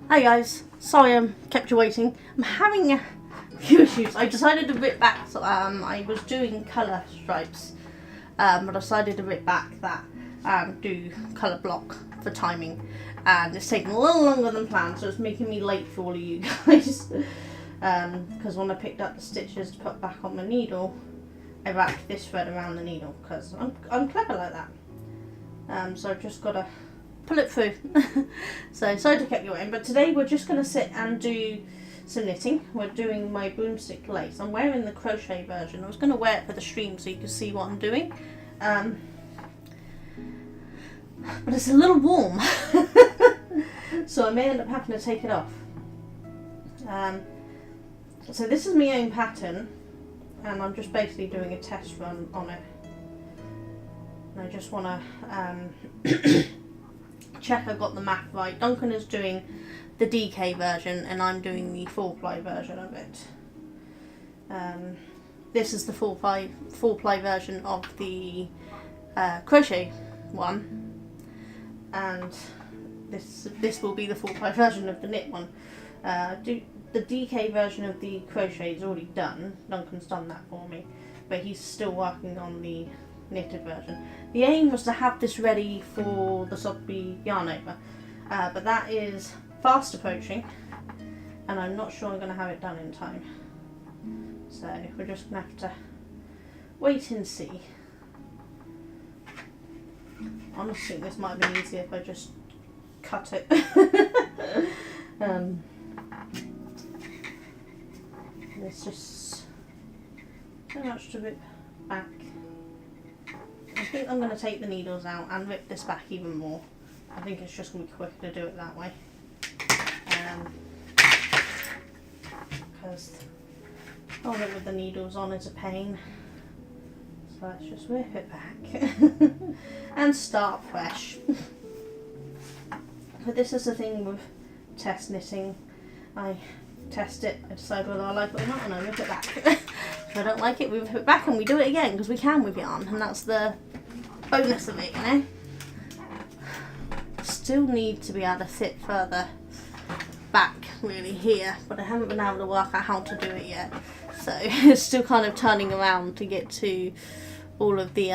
Hi guys, sorry I kept you waiting. I'm having a few issues. I decided to rip back, so I was doing colour stripes, but I decided to rip back that do colour block for timing, and it's taking a little longer than planned, so it's making me late for all of you guys. Because when I picked up the stitches to put back on my needle, I wrapped this thread around the needle because I'm clever like that. So I've just got to pull it through. So sorry to keep you waiting, but today we're just going to sit and do some knitting. We're doing my broomstick lace. I'm wearing the crochet version. I was going to wear it for the stream so you can see what I'm doing, but it's a little warm, so I may end up having to take it off. So this is my own pattern, and I'm just basically doing a test run on it. And I just want to check I got the math right. Duncan is doing the DK version and I'm doing the 4-ply version of it. This is the 4-ply version of the crochet one, and this will be the 4-ply version of the knit one. The DK version of the crochet is already done. Duncan's done that for me, but he's still working on the knitted version. The aim was to have this ready for the Sotheby yarn over, but that is fast approaching and I'm not sure I'm going to have it done in time, so we're just going to have to wait and see. Honestly, this might have been easier if I just cut it. There's just so much to rip back. I think I'm going to take the needles out and rip this back even more. I think it's just going to be quicker to do it that way. Because holding it with the needles on is a pain. So let's just rip it back and start fresh. But this is the thing with test knitting. I test it, I decide whether I like it or not, and I rip it back. If I don't like it, we rip it back and we do it again, because we can with yarn, and that's the bonus of it, you know. Still need to be able to sit further back really here, but I haven't been able to work out how to do it yet, so it's still kind of turning around to get to all of the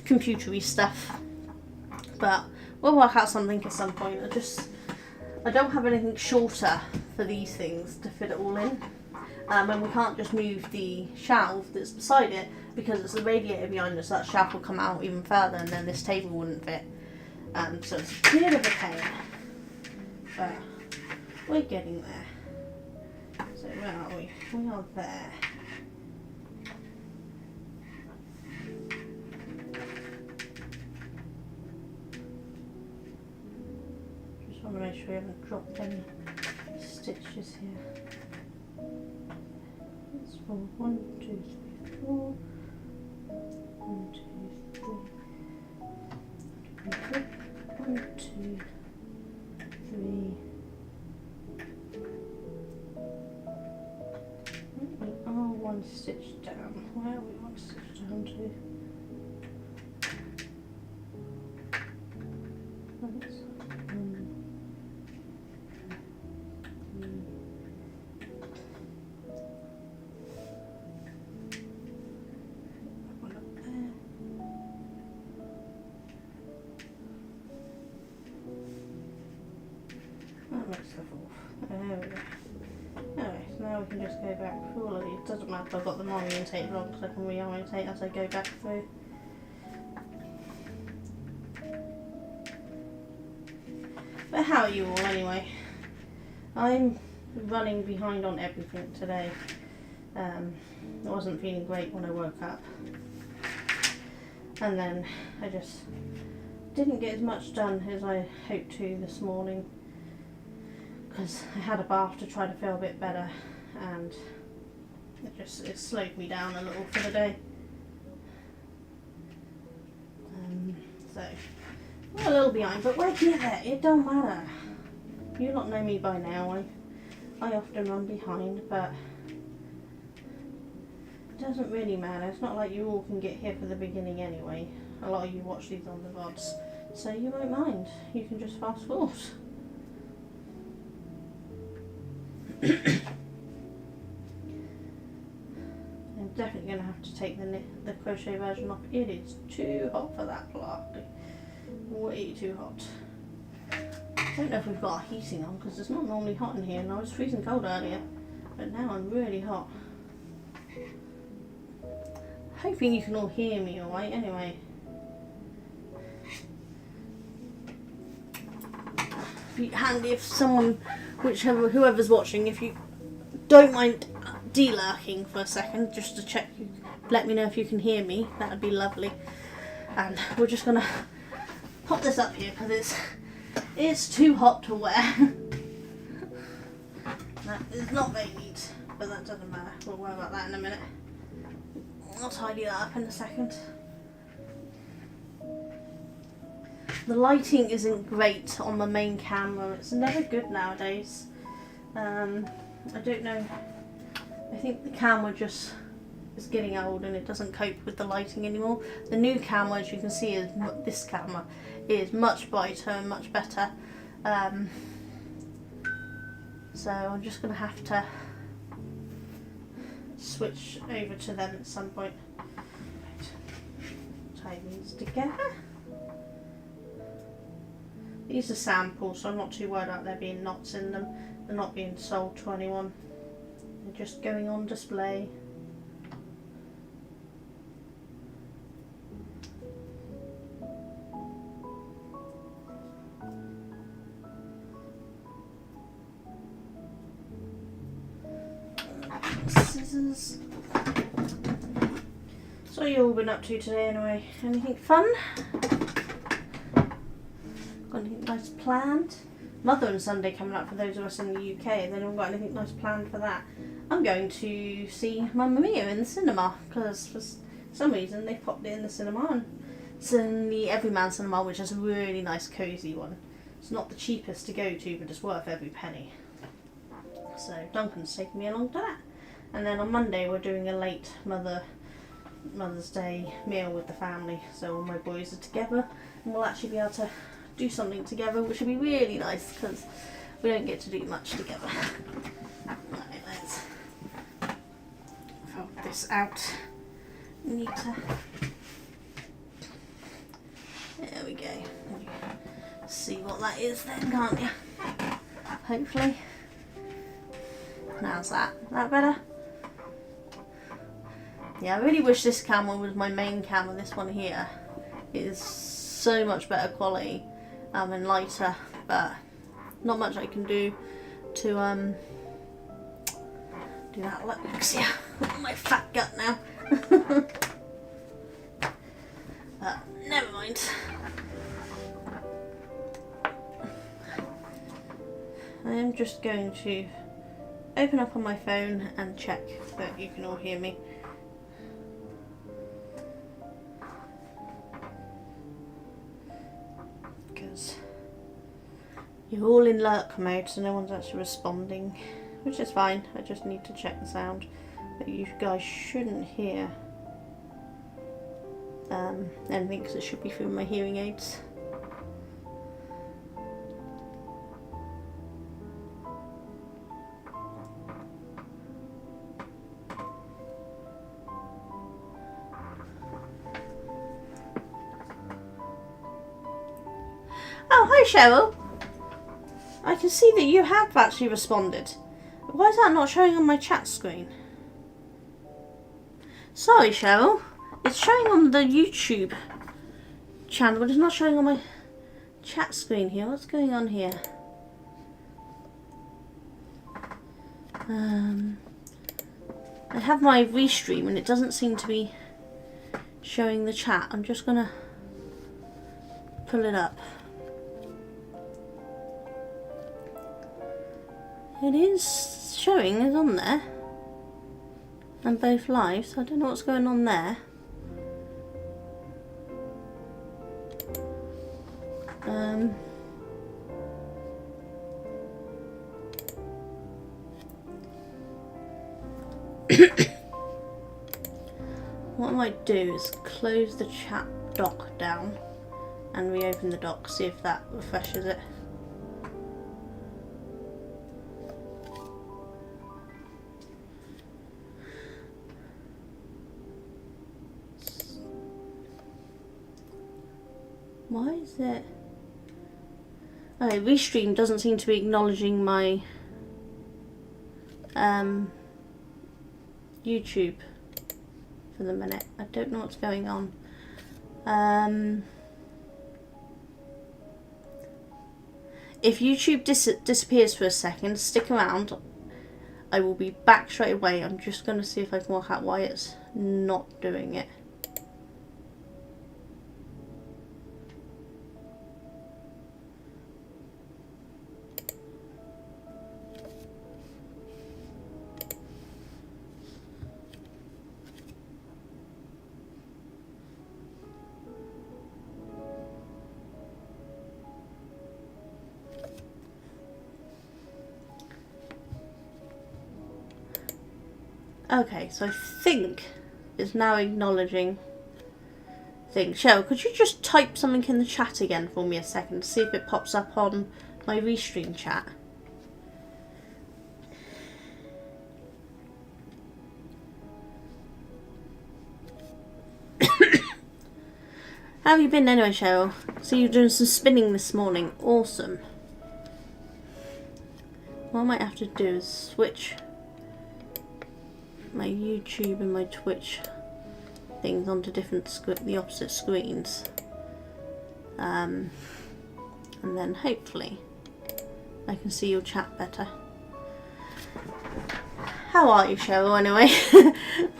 computery stuff, but we'll work out something at some point. I don't have anything shorter for these things to fit it all in, and we can't just move the shelf that's beside it because it's the radiator behind us. That shelf will come out even further and then this table wouldn't fit, so it's a bit of a pain, but we're getting there. So where are we? We are there. I want to make sure we haven't dropped any stitches here. That's 4, 1, 2, 3, 4. 1, 2, 3. 1, 2, 3. We are one stitch down. Where are we one stitch down to? We can just go back through all of these. It doesn't matter if I've got them orientated wrong, because I can reorientate as I go back through. But how are you all anyway? I'm running behind on everything today. I wasn't feeling great when I woke up, and then I just didn't get as much done as I hoped to this morning, because I had a bath to try to feel a bit better, and it slowed me down a little for the day. So we're a little behind, but we're here. It don't matter. You lot know me by now. I often run behind, but it doesn't really matter. It's not like you all can get here for the beginning anyway. A lot of you watch these on the VODs, so you won't mind. You can just fast forward. I'm definitely going to have to take the crochet version off. It is too hot for that plastic. Way too hot. I don't know if we've got our heating on because it's not normally hot in here, and I was freezing cold earlier, but now I'm really hot. Hoping you can all hear me alright anyway. It'd be handy if someone, whoever's watching, if you don't mind de-lurking for a second just to check, let me know if you can hear me. That would be lovely. And we're just gonna pop this up here because it's too hot to wear. That is not very neat, but that doesn't matter. We'll worry about that in a minute. I'll tidy that up in a second. The lighting isn't great on the main camera. It's never good nowadays. I don't know. I think the camera just is getting old and it doesn't cope with the lighting anymore. The new camera, as you can see, this camera is much brighter and much better. So I'm just going to have to switch over to them at some point. Right. Tie these together. These are samples, so I'm not too worried about there being knots in them. They're not being sold to anyone. They're just going on display. Scissors. So you all been up to today anyway? Anything fun? Got anything nice planned? Mother and Sunday coming up for those of us in the UK. They haven't got anything nice planned for that. I'm going to see Mamma Mia in the cinema because for some reason they've popped it in the cinema, and it's in the Everyman Cinema, which is a really nice cosy one. It's not the cheapest to go to, but it's worth every penny. So Duncan's taking me along to that. And then on Monday we're doing a late Mother's Day meal with the family. So all my boys are together and we'll actually be able to do something together, which will be really nice because we don't get to do much together. Right, let's fold this out neater. There we go. See what that is then, can't you? Hopefully. How's that? That better? Yeah, I really wish this camera was my main camera. This one here is so much better quality and lighter, but not much I can do to do that. Look, see my fat gut now. But never mind. I am just going to open up on my phone and check that you can all hear me. Because you're all in lurk mode, so no one's actually responding, which is fine. I just need to check the sound. But you guys shouldn't hear anything because it should be through my hearing aids. Oh, hi Cheryl. I can see that you have actually responded. Why is that not showing on my chat screen? Sorry Cheryl. It's showing on the YouTube channel, but it's not showing on my chat screen here. What's going on here? I have my restream and it doesn't seem to be showing the chat. I'm just gonna pull it up. It is showing, it's on there, and both live, so I don't know what's going on there. What I might do is close the chat dock down and reopen the dock, see if that refreshes it. Why is it? Okay, Restream doesn't seem to be acknowledging my YouTube for the minute. I don't know what's going on. If YouTube disappears for a second, stick around. I will be back straight away. I'm just going to see if I can work out why it's not doing it. Okay, so I think it's now acknowledging things. Cheryl, could you just type something in the chat again for me a second, see if it pops up on my Restream chat? How have you been anyway, Cheryl? So you're doing some spinning this morning. Awesome. What I might have to do is switch my YouTube and my Twitch things onto the opposite screens, and then hopefully I can see your chat better. How are you, Cheryl? Anyway,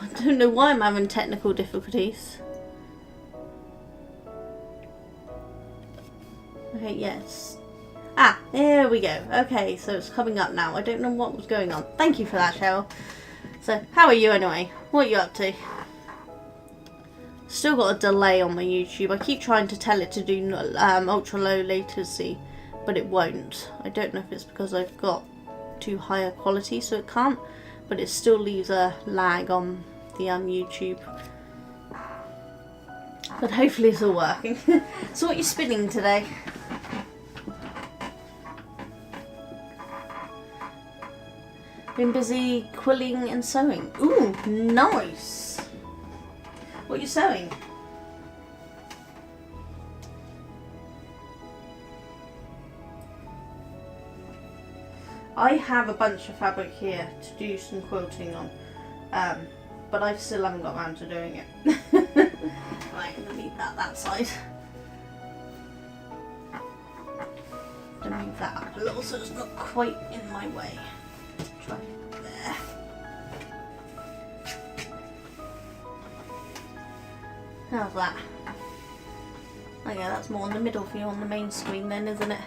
I don't know why I'm having technical difficulties. Okay, yes. Ah, there we go. Okay, so it's coming up now. I don't know what was going on. Thank you for that, Cheryl. So, how are you anyway? What are you up to? Still got a delay on my YouTube. I keep trying to tell it to do ultra low latency, but it won't. I don't know if it's because I've got too high a quality, so it can't, but it still leaves a lag on the YouTube. But hopefully it's all working. So what are you spinning today? Been busy quilling and sewing. Ooh, nice. What are you sewing? I have a bunch of fabric here to do some quilting on, but I still haven't got around to doing it. Right, I'm going to leave that side. I'm going to move that up a little so it's not quite in my way. Try there. How's that? Okay, that's more in the middle for you on the main screen then, isn't it?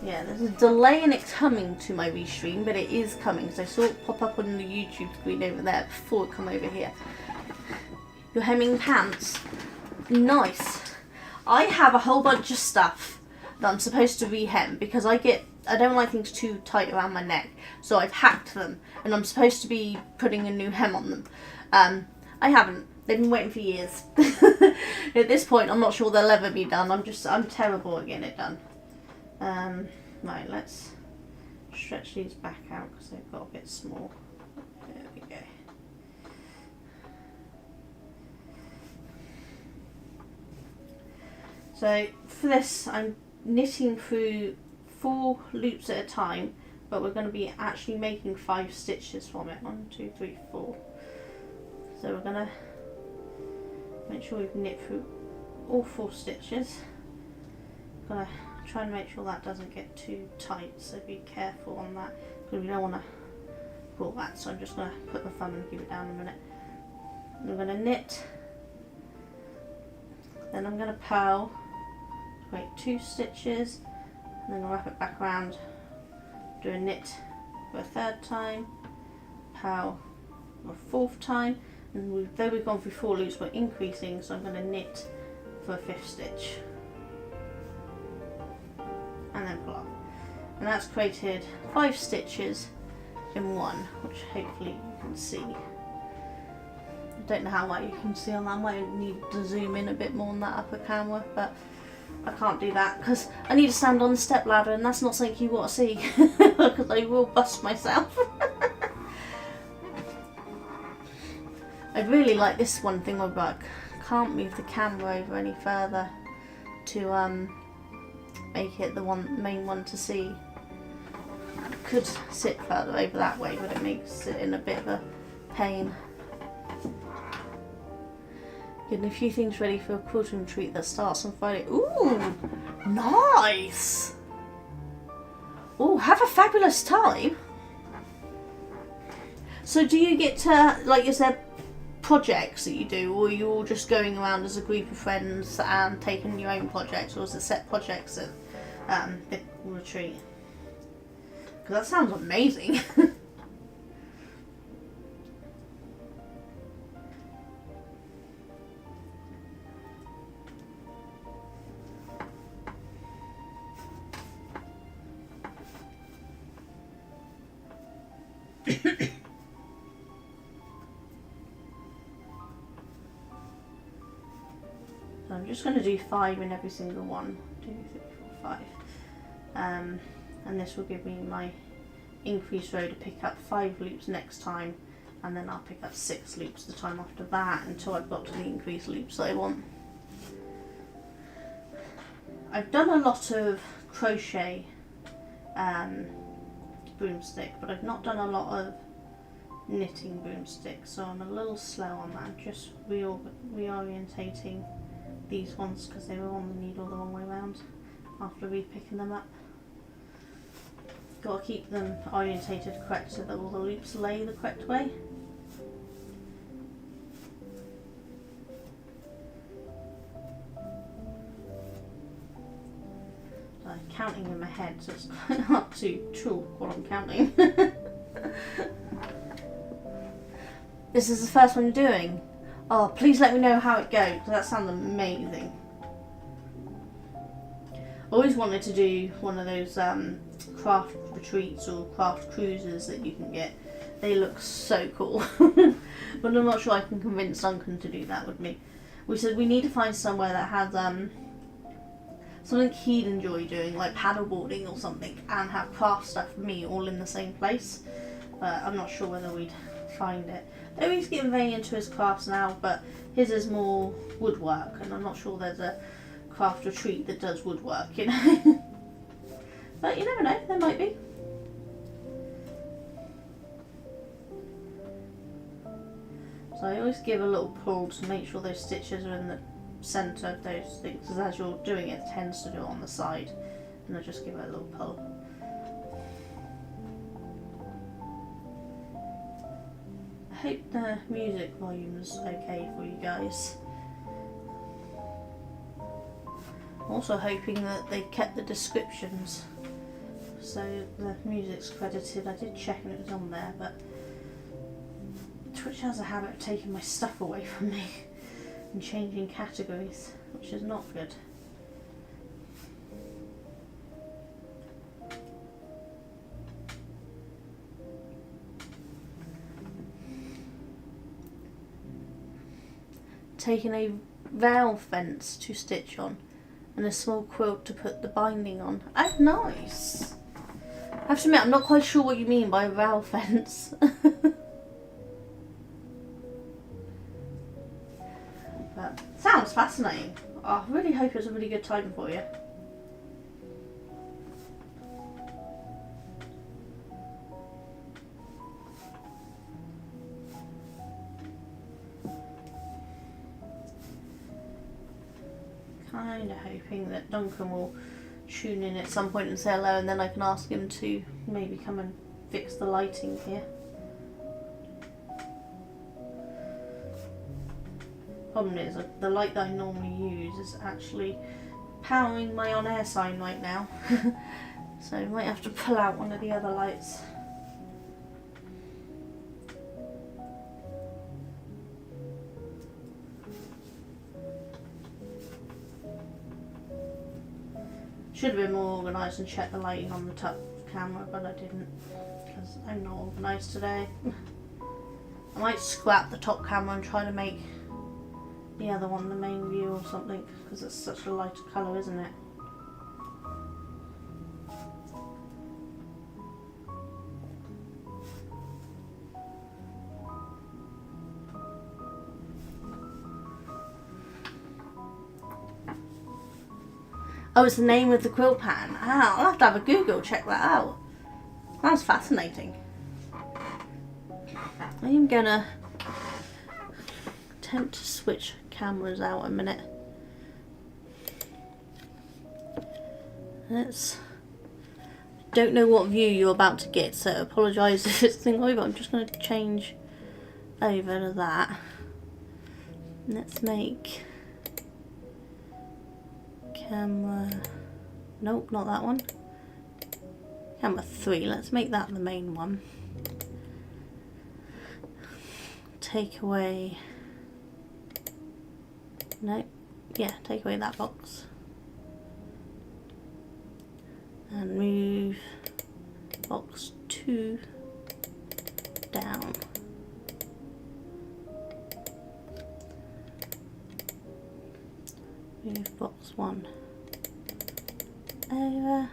Yeah, there's a delay in it coming to my Restream, but it is coming. So I saw it pop up on the YouTube screen over there before it come over here. You're hemming pants. Nice. I have a whole bunch of stuff that I'm supposed to rehem because I don't like things too tight around my neck. So I've hacked them and I'm supposed to be putting a new hem on them. I haven't. They've been waiting for years. At this point, I'm not sure they'll ever be done. I'm terrible at getting it done. Right, let's stretch these back out because they've got a bit small. There we go. So for this, I'm knitting through 4 loops at a time, but we're going to be actually making 5 stitches from it. 1, 2, 3, 4. So we're going to make sure we've knit through all 4 stitches. Gotta try and make sure that doesn't get too tight, so be careful on that because we don't want to pull that. So I'm just going to put my thumb and keep it down a minute. I'm going to knit, then I'm going to purl, wait 2 stitches, and then I'll wrap it back around, do a knit for a 3rd time, purl for a 4th time, and though we've gone through 4 loops we're increasing, so I'm going to knit for a 5th stitch. And then pull up. And that's created 5 stitches in one, which hopefully you can see. I don't know how well you can see on that. I might need to zoom in a bit more on that upper camera, but I can't do that because I need to stand on the step ladder and that's not something you want to see because I will bust myself. I'd really like this one thing, but I can't move the camera over any further to make it the main one to see. I could sit further over that way, but it makes it in a bit of a pain. Getting a few things ready for a quilting retreat that starts on Friday. Ooh, nice! Oh, have a fabulous time. So do you get to, like, is there projects that you do, or are you all just going around as a group of friends and taking your own projects, or is it set projects at the retreat? Because that sounds amazing. So I'm just going to do 5 in every single one. 2, 3, 4, 5. And this will give me my increased row to pick up 5 loops next time, and then I'll pick up 6 loops the time after that until I've got to the increased loops that I want. I've done a lot of crochet broomstick, but I've not done a lot of knitting broomstick, so I'm a little slow on that. I'm just reorientating these ones because they were on the needle the wrong way around after repicking them up. Got to keep them orientated correct so that all the loops lay the correct way. So I'm counting in my head, so it's quite hard to talk while I'm counting. This is the first one you're doing? Oh, please let me know how it goes, because that sounds amazing. I always wanted to do one of those craft retreats or craft cruises that you can get. They look so cool. But I'm not sure I can convince Duncan to do that with me. We said we need to find somewhere that has something he'd enjoy doing, like paddleboarding or something, and have craft stuff for me all in the same place. But I'm not sure whether we'd find it. Though he's getting very into his crafts now, but his is more woodwork, and I'm not sure there's a craft retreat that does woodwork, you know. But you never know, there might be. So I always give a little pull to make sure those stitches are in the centre of those things, because as you're doing it, it tends to do it on the side, and I just give it a little pull. I hope the music volume's okay for you guys. Also hoping that they kept the descriptions so the music's credited. I did check and it was on there, but Twitch has a habit of taking my stuff away from me and changing categories, which is not good. Taking a rail fence to stitch on and a small quilt to put the binding on. Oh, nice! I have to admit, I'm not quite sure what you mean by rail fence. But sounds fascinating. I really hope it's a really good time for you. Kind of hoping that Duncan will tune in at some point and say hello, and then I can ask him to maybe come and fix the lighting here. Problem is, the light that I normally use is actually powering my on-air sign right now. So I might have to pull out one of the other lights. Should have been more organised and checked the lighting on the top camera, but I didn't, because I'm not organised today. I might scrap the top camera and try to make the other one the main view or something, because it's such a lighter colour, isn't it? Oh, it's the name of the quill pattern. Ah, I'll have to have a Google, check that out. That's fascinating. I am gonna attempt to switch cameras out a minute. Don't know what view you're about to get, so apologise if it's thing over. I'm just going to change over to that. Let's make camera, nope, not that one. Camera 3, let's make that the main one. Take away, no, yeah, take away that box. And move box 2 down. Move box 1 over.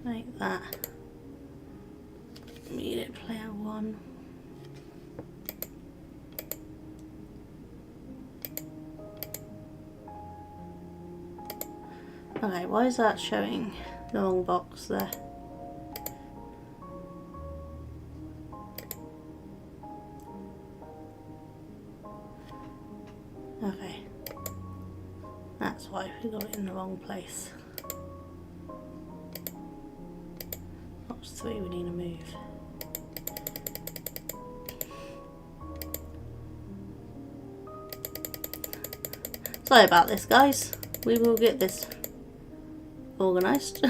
Like that. Media player 1. Okay, why is that showing the wrong box there? Okay, that's why we got it in the wrong place. Box 3 we need to move. Sorry about this, guys. We will get this organised.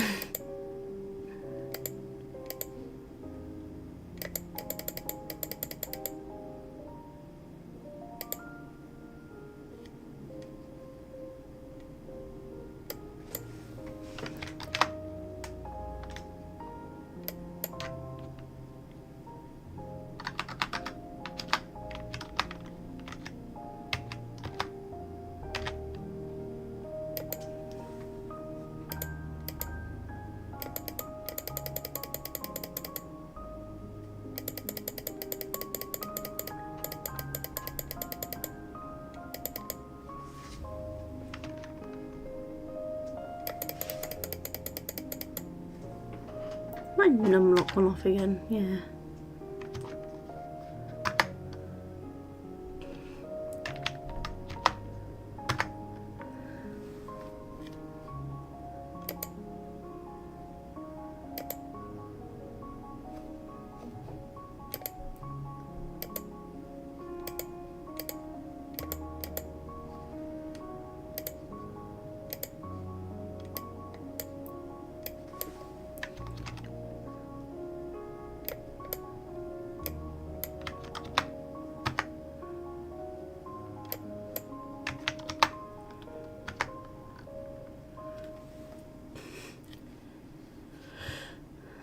My num lock went off again, yeah.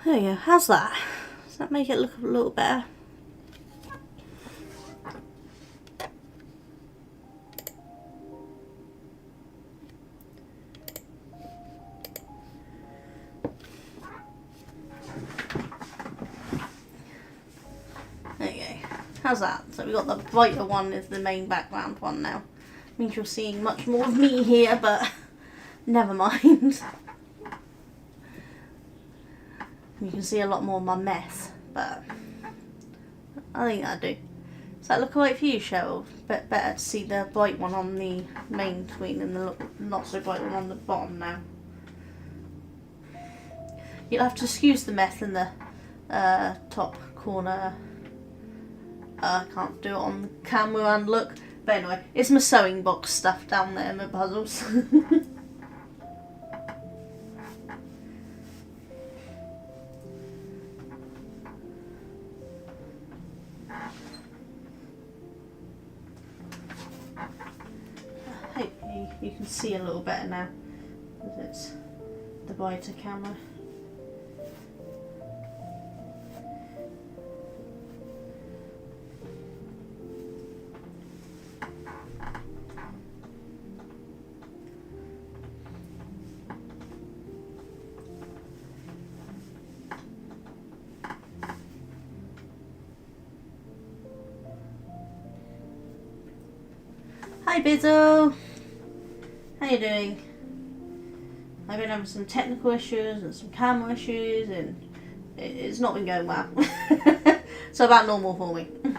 There you go, how's that? Does that make it look a little better? There you go, how's that? So we've got the brighter one is the main background one now. Means you're seeing much more of me here, but never mind. You can see a lot more of my mess, but I think that'll do. Does that look alright for you, Cheryl? Better to see the bright one on the main screen and the not so bright one on the bottom now. You'll have to excuse the mess in the top corner. I can't do it on the camera and look. But anyway, it's my sewing box stuff down there, my puzzles. Hopefully you can see a little better now, because it's the brighter camera. Hi Bizzle! How you doing? I've been having some technical issues and some camera issues and it's not been going well. So about normal for me. 1,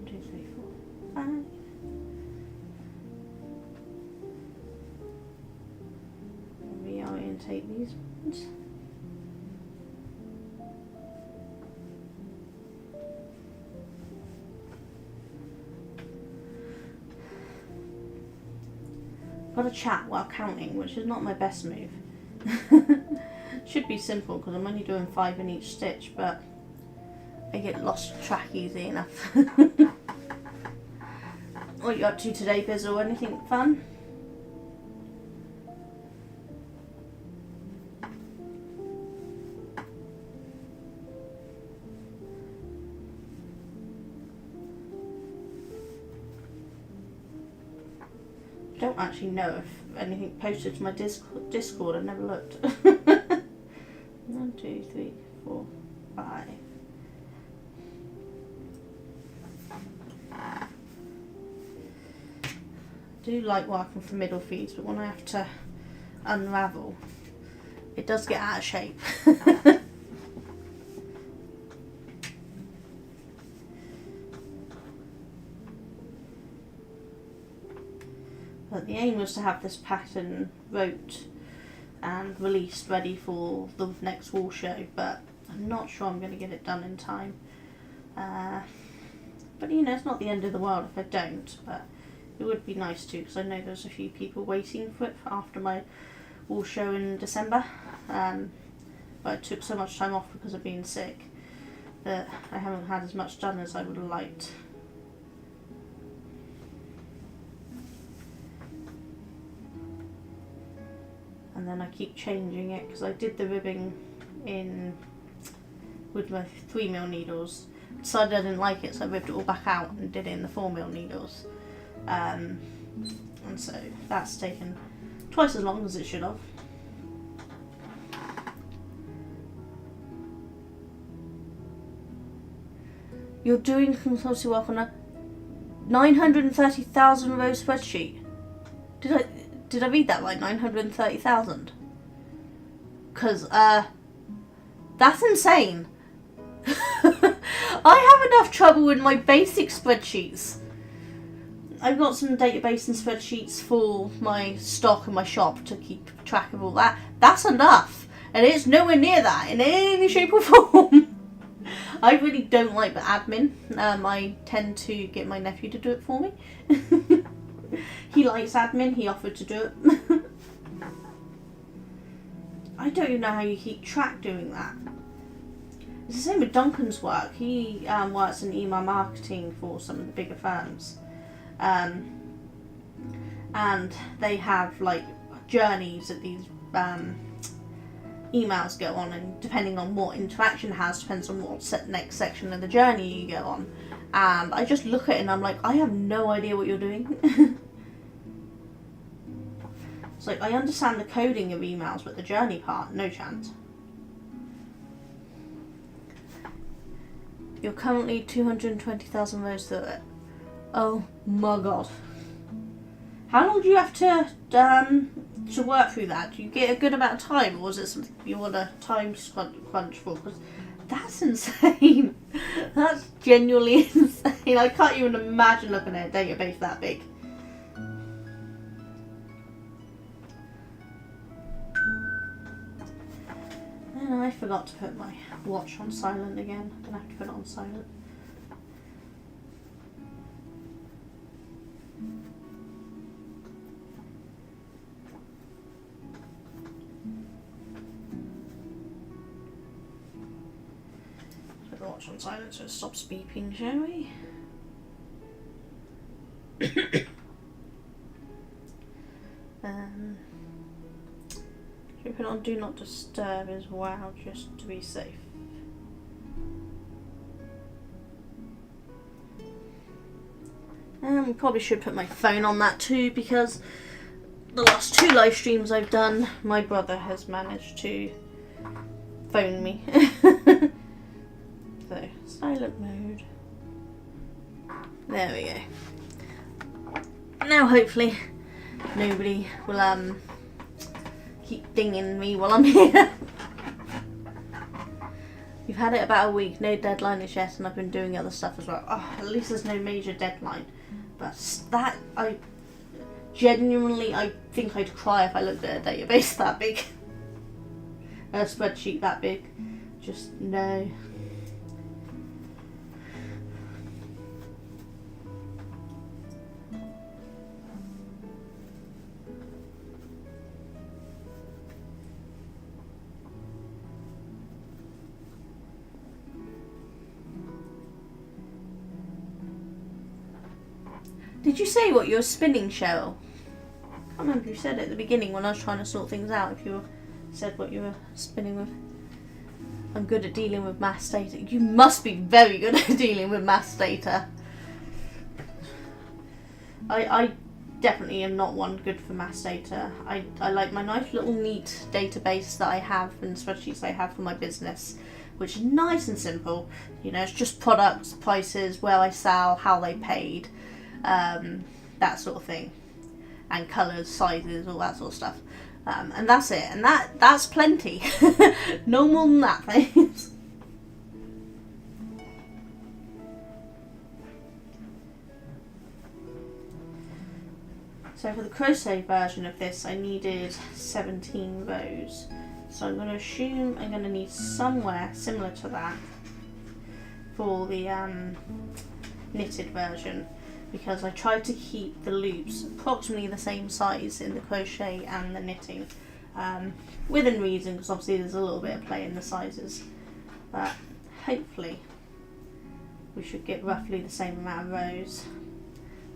2, 3, 4, 5. Reorientate these ones. Got to chat while counting, which is not my best move. Should be simple because I'm only doing 5 in each stitch, but I get lost track easy enough. What are you up to today, Bizzle? Anything fun? I don't actually know if anything posted to my Discord. I've never looked. 1, 2, 3, 4, 5. I do like working for middle feeds, but when I have to unravel, it does get out of shape. But the aim was to have this pattern wrote and released ready for the next wall show, but I'm not sure I'm going to get it done in time. But you know, it's not the end of the world if I don't, but it would be nice to, because I know there's a few people waiting for it after my wall show in December. But I took so much time off because of being sick that I haven't had as much done as I would have liked. And then I keep changing it because I did the ribbing in with my 3mm needles. Decided I didn't like it, so I ribbed it all back out and did it in the 4mm needles. And so that's taken twice as long as it should have. You're doing consultancy work on a 930,000 row spreadsheet. Did I read that right? 930,000? Because, that's insane. I have enough trouble with my basic spreadsheets. I've got some database and spreadsheets for my stock and my shop to keep track of all that. That's enough. And it's nowhere near that in any shape or form. I really don't like the admin. I tend to get my nephew to do it for me. He likes admin, he offered to do it. I don't even know how you keep track doing that. It's the same with Duncan's work. He works in email marketing for some of the bigger firms. And they have like journeys that these emails go on, and depending on what interaction it has, depends on what next section of the journey you go on. And I just look at it and I'm like, I have no idea what you're doing. It's like, I understand the coding of emails, but the journey part, no chance. You're currently 220,000 rows through it. Oh my god. How long do you have to work through that? Do you get a good amount of time, or is it something you want a time crunch for? Because that's insane. That's genuinely insane. I can't even imagine looking at a database that big. And I forgot to put my watch on silent again. I'm gonna have to put it on silent. Put the watch on silent so it stops beeping, shall we? Should we put it on Do Not Disturb as well, just to be safe? We probably should put my phone on that too, because the last 2 live streams I've done, my brother has managed to phone me. So, silent mode. There we go. Now hopefully nobody will keep dinging me while I'm here. We've had it about a week, no deadline as yet, and I've been doing other stuff as well. Oh, at least there's no major deadline. But that, I think I'd cry if I looked at a database that big. A spreadsheet that big. Just no. Did you say what you were spinning, Cheryl? I can't remember if you said it at the beginning when I was trying to sort things out, if you said what you were spinning with. I'm good at dealing with mass data. You must be very good at dealing with mass data. I definitely am not one good for mass data. I like my nice little neat database that I have and spreadsheets I have for my business, which is nice and simple. You know, it's just products, prices, where I sell, how they paid. That sort of thing, and colours, sizes, all that sort of stuff, and that's it, and that's plenty. No more than that, thanks. So for the crochet version of this I needed 17 rows, so I'm going to assume I'm going to need somewhere similar to that for the knitted version, because I tried to keep the loops approximately the same size in the crochet and the knitting, within reason, because obviously there's a little bit of play in the sizes, but hopefully we should get roughly the same amount of rows.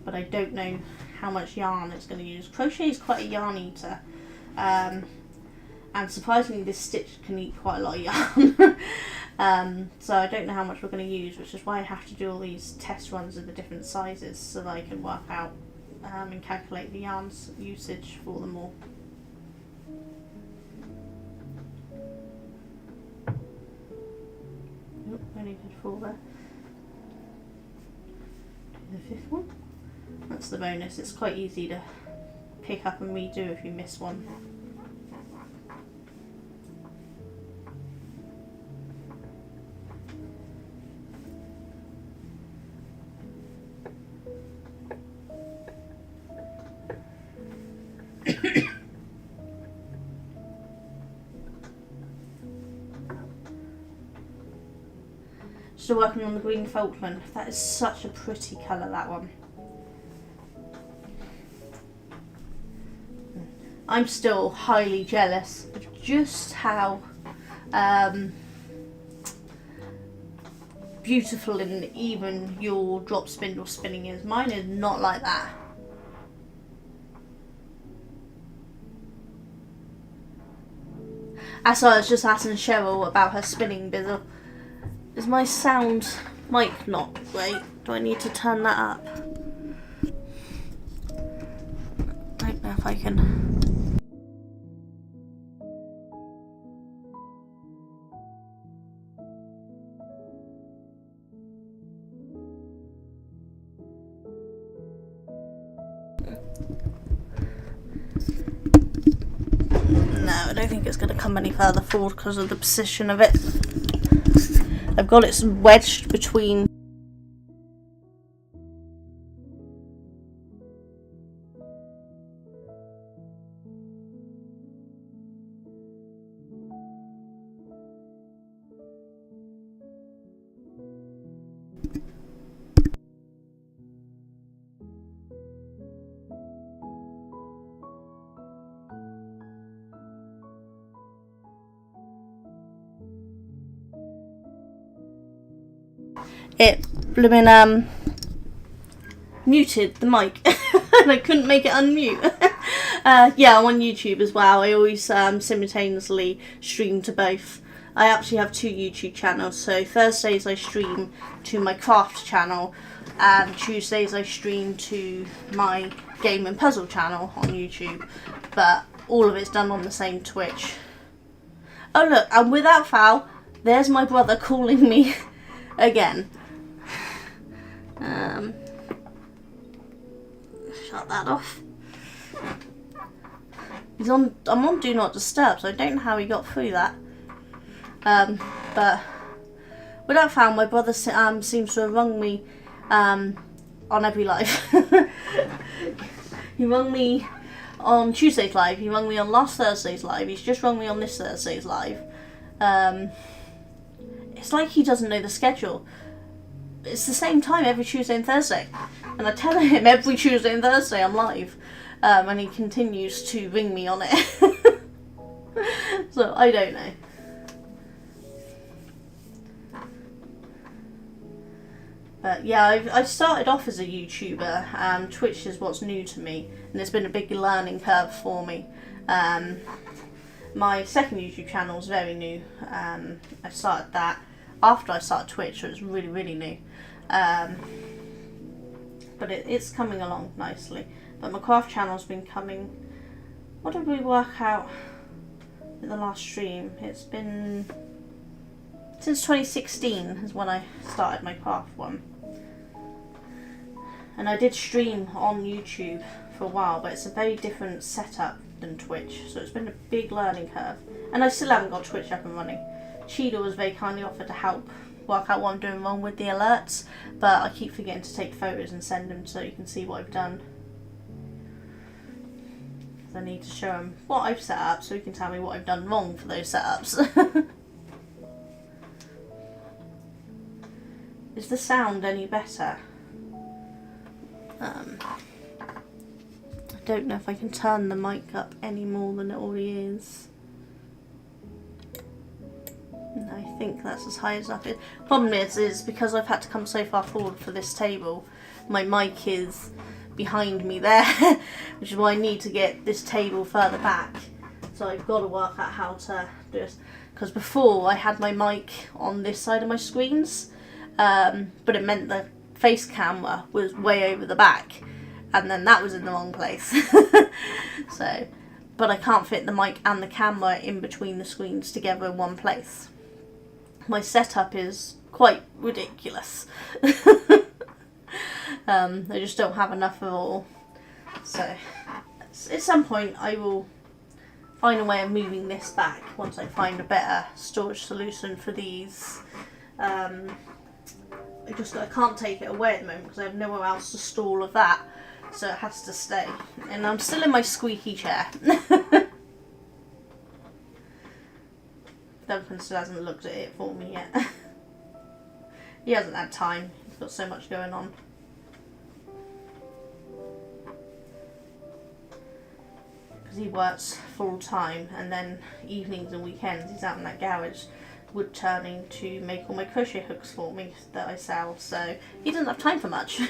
But I don't know how much yarn it's going to use. Crochet is quite a yarn eater, and surprisingly this stitch can eat quite a lot of yarn. So I don't know how much we're going to use, which is why I have to do all these test runs of the different sizes so that I can work out and calculate the yarn's usage for them all. Nope, only did 4 there. Do the 5th one. That's the bonus, it's quite easy to pick up and redo if you miss one. Still working on the green Falkland. That is such a pretty colour, that one. I'm still highly jealous of just how beautiful and even your drop spindle spinning is. Mine is not like that. That's why I was just asking Cheryl about her spinning bizzle. Is my sound mic not great? Do I need to turn that up? I don't know if I can. No, I don't think it's going to come any further forward because of the position of it. I've got it wedged between it blooming muted the mic and I couldn't make it unmute. Yeah, I'm on YouTube as well. I always simultaneously stream to both. I actually have 2 YouTube channels, so Thursdays I stream to my craft channel and Tuesdays I stream to my game and puzzle channel on YouTube, but all of it's done on the same Twitch. Oh look, and without foul, there's my brother calling me again. shut that off. I'm on Do Not Disturb, so I don't know how he got through that. But with that found, my brother seems to have rung me on every live. He rung me on Tuesday's live, he rung me on last Thursday's live, he's just rung me on this Thursday's live. It's like he doesn't know the schedule. It's the same time every Tuesday and Thursday. And I tell him every Tuesday and Thursday I'm live. And he continues to ring me on it. So I don't know. But yeah, I started off as a YouTuber. Twitch is what's new to me, and it's been a big learning curve for me. My second YouTube channel is very new. I started that after I started Twitch, so it's really, really new. But it's coming along nicely. But my craft channel's been coming. What did we work out in the last stream? It's been since 2016 is when I started my craft one. And I did stream on YouTube for a while, but it's a very different setup than Twitch, so it's been a big learning curve. And I still haven't got Twitch up and running. Cheetah was very kindly offered to help work out what I'm doing wrong with the alerts, but I keep forgetting to take photos and send them so you can see what I've done. I need to show him what I've set up so he can tell me what I've done wrong for those setups. Is the sound any better? I don't know if I can turn the mic up any more than it already is. No, I think that's as high as up. Problem is because I've had to come so far forward for this table, my mic is behind me there, which is why I need to get this table further back. So I've got to work out how to do this. Because before I had my mic on this side of my screens, but it meant the face camera was way over the back, and then that was in the wrong place. So, but I can't fit the mic and the camera in between the screens together in one place. My setup is quite ridiculous. I just don't have enough of it all. So at some point I will find a way of moving this back once I find a better storage solution for these. I can't take it away at the moment because I have nowhere else to store all of that, so it has to stay. And I'm still in my squeaky chair. Duncan still hasn't looked at it for me yet. He hasn't had time, he's got so much going on. Because he works full time, and then evenings and weekends he's out in that garage wood turning to make all my crochet hooks for me that I sell, so he doesn't have time for much.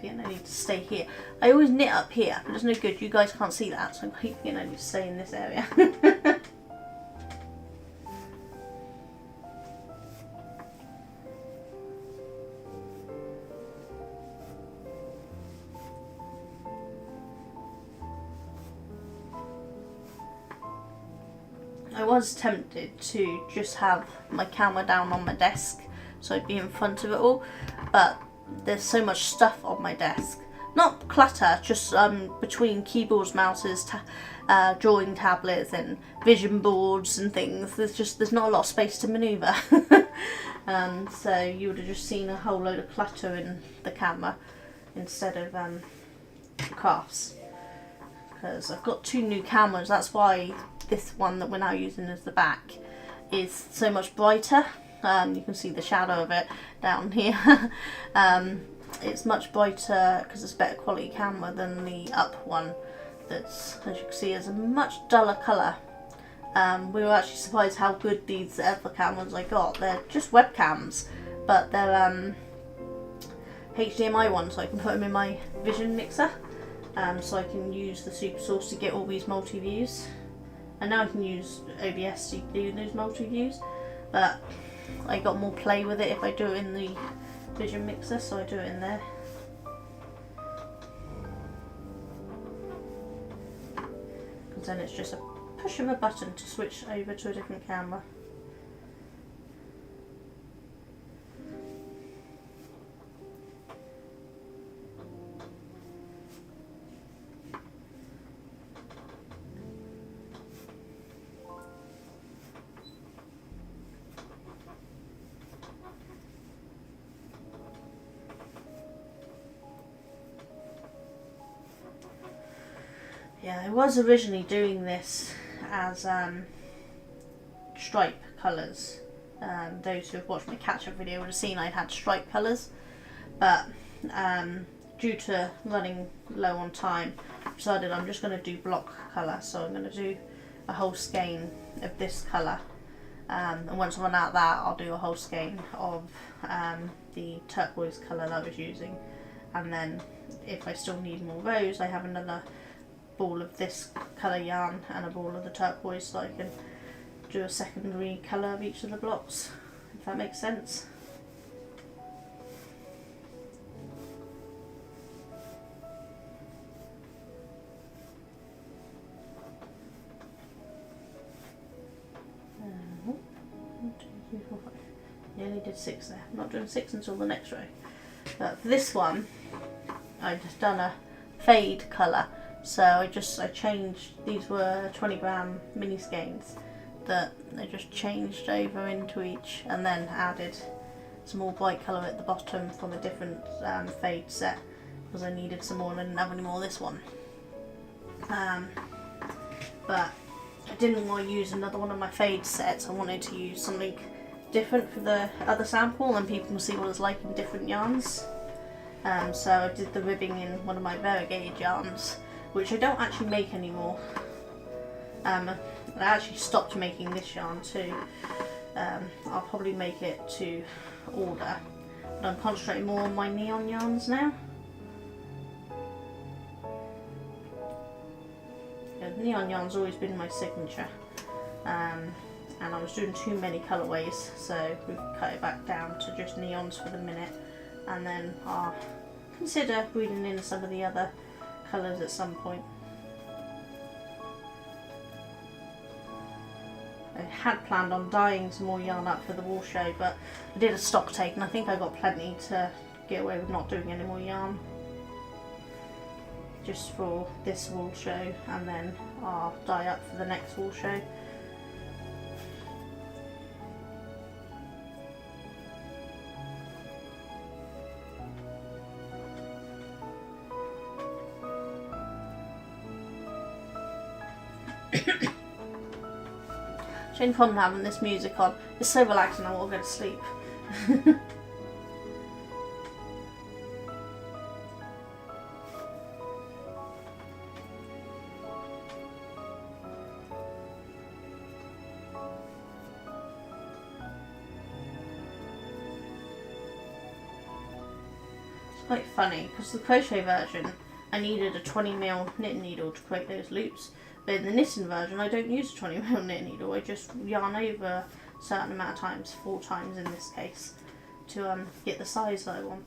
I need to stay here. I always knit up here, but it's no good. You guys can't see that, so I keep thinking I need to stay in this area. I was tempted to just have my camera down on my desk so I'd be in front of it all, but there's so much stuff on my desk. Not clutter, just between keyboards, mouses, drawing tablets and vision boards and things. There's not a lot of space to manoeuvre. So you would have just seen a whole load of clutter in the camera instead of crafts. Because I've got two new cameras, that's why this one that we're now using as the back is so much brighter. You can see the shadow of it down here. It's much brighter because it's a better quality camera than the up one that's, as you can see, is a much duller colour. We were actually surprised how good these other cameras I got. They're just webcams, but they're HDMI ones, so I can put them in my vision mixer, so I can use the super source to get all these multi-views. I know I can use OBS to do those multi-views, but I got more play with it if I do it in the vision mixer, so I do it in there. Because then it's just a push of a button to switch over to a different camera. Yeah, I was originally doing this as stripe colours. Those who have watched my catch-up video would have seen I had stripe colours, but due to running low on time, I decided I'm just going to do block colour. So I'm going to do a whole skein of this colour, and once I run out of that, I'll do a whole skein of the turquoise colour that I was using, and then if I still need more rows, I have another ball of this colour yarn and a ball of the turquoise, so I can do a secondary colour of each of the blocks, if that makes sense. You only did 6 there. I'm not doing 6 until the next row. But for this one, I've just done a fade colour. So I changed, these were 20 gram mini skeins that I just changed over into each, and then added some more bright colour at the bottom from a different fade set, because I needed some more and I didn't have any more of this one. But I didn't want to use another one of my fade sets. I wanted to use something different for the other sample, and people can see what it's like in different yarns. So I did the ribbing in one of my variegated yarns, which I don't actually make anymore. I actually stopped making this yarn too. I'll probably make it to order, but I'm concentrating more on my neon yarns now. Yeah, the neon yarn's always been my signature, and I was doing too many colourways, so we've cut it back down to just neons for the minute, and then I'll consider breeding in some of the other colours at some point. I had planned on dyeing some more yarn up for the wool show, but I did a stock take and I think I got plenty to get away with not doing any more yarn. Just for this wool show, and then I'll dye up for the next wool show. Shane fun having this music on. It's so relaxing, I want to go to sleep. It's quite funny because the crochet version, I needed a 20mm knit needle to create those loops. But in the knitting version, I don't use a 20mm knit needle. I just yarn over a certain amount of times, 4 times in this case, to get the size that I want.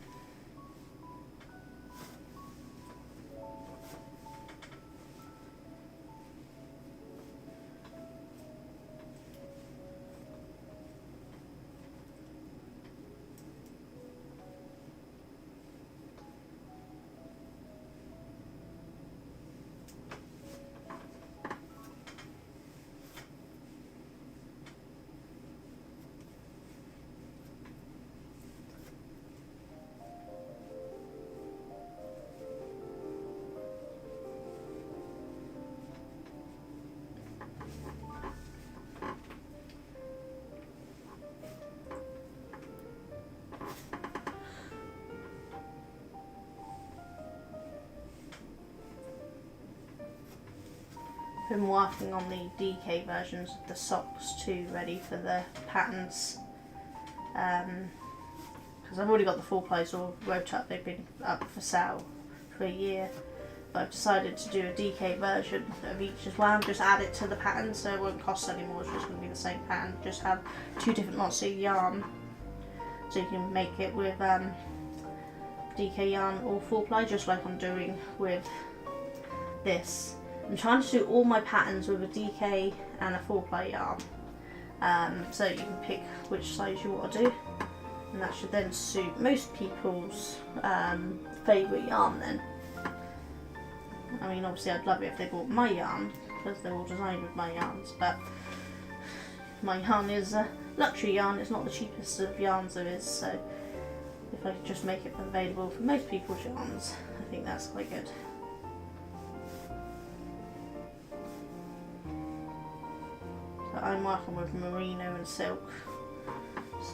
Been working on the DK versions of the socks too, ready for the patterns, because I've already got the 4 plies all wrote up. They've been up for sale for a year, but I've decided to do a DK version of each as well, just add it to the pattern so it won't cost anymore, it's just going to be the same pattern, just have 2 different lots of yarn, so you can make it with DK yarn or 4-ply, just like I'm doing with this. I'm trying to do all my patterns with a DK and a 4-ply yarn, so you can pick which size you want to do, and that should then suit most people's favourite yarn then. I mean, obviously I'd love it if they bought my yarn, because they're all designed with my yarns, but my yarn is a luxury yarn, it's not the cheapest of yarns there is, so if I could just make it available for most people's yarns, I think that's quite good. So I'm working with merino and silk,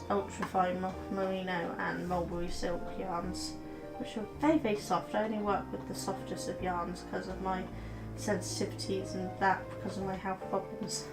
ultra fine merino and mulberry silk yarns, which are very, very soft. I only work with the softest of yarns because of my sensitivities and that because of my health problems.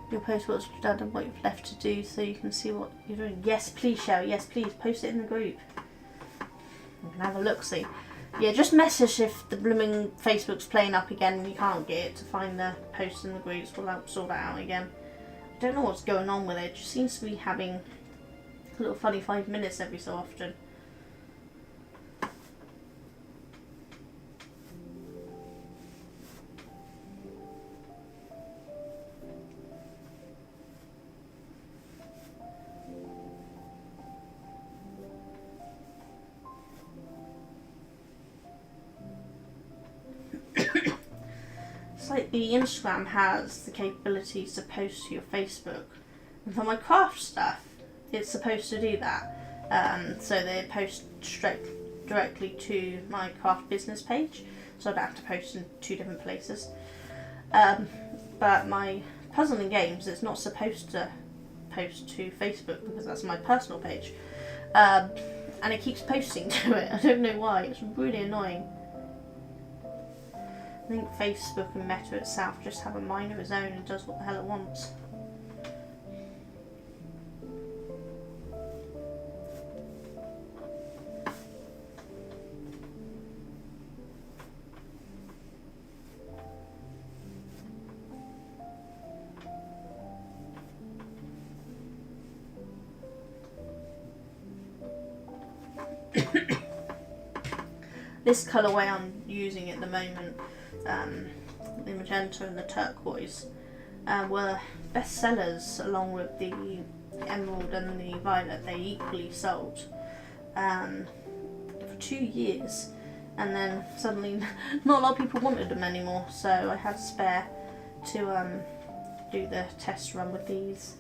You'll post what's done and what you've left to do so you can see what you're doing. Yes, please, Cheryl. Yes, please. Post it in the group. You can have a look, see. Yeah, just message if the blooming Facebook's playing up again and you can't get it to find the post in the groups. We'll help sort that out again. I don't know what's going on with it. It just seems to be having a little funny 5 minutes every so often. It's like the Instagram has the capabilities to post to your Facebook, and for my craft stuff it's supposed to do that, so they post directly to my craft business page, so I don't have to post in 2 different places, but my puzzle and games, it's not supposed to post to Facebook because that's my personal page, and it keeps posting to it. I don't know why, it's really annoying. I think Facebook and Meta itself just have a mind of its own and does what the hell it wants. This colourway I'm using at the moment, the magenta and the turquoise, were best sellers along with the emerald and the violet. They equally sold for 2 years, and then suddenly not a lot of people wanted them anymore, so I had a spare to do the test run with these.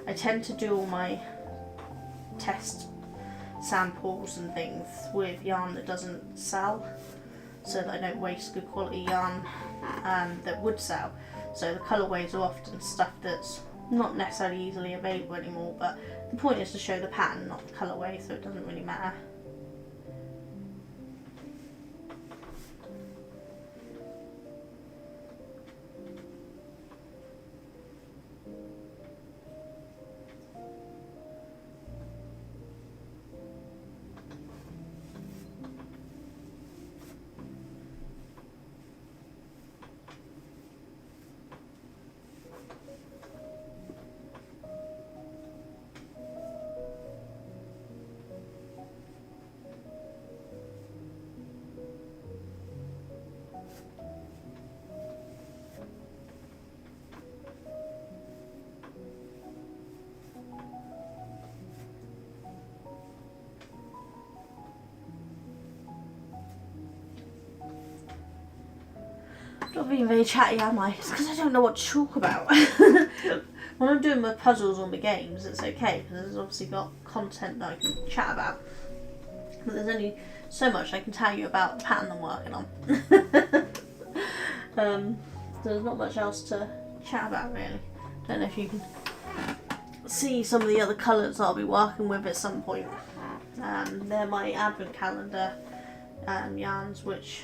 I tend to do all my test samples and things with yarn that doesn't sell, so that I don't waste good quality yarn that would sell. So the colourways are often stuff that's not necessarily easily available anymore, but the point is to show the pattern, not the colourway, so it doesn't really matter. Not being very chatty, am I? It's because I don't know what to talk about. When I'm doing my puzzles or my games, it's okay, because there's obviously got content that I can chat about. But there's only so much I can tell you about the pattern I'm working on. So there's not much else to chat about, really. Don't know if you can see some of the other colours I'll be working with at some point. They're my advent calendar yarns, which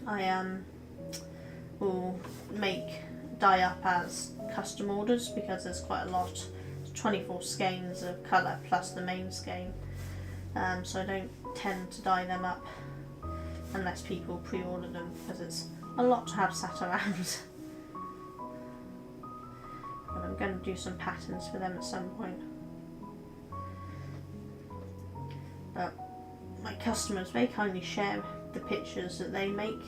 I will dye up as custom orders, because there's quite a lot, 24 skeins of colour plus the main skein, so I don't tend to dye them up unless people pre-order them, because it's a lot to have sat around. But I'm going to do some patterns for them at some point. But my customers very kindly share the pictures that they make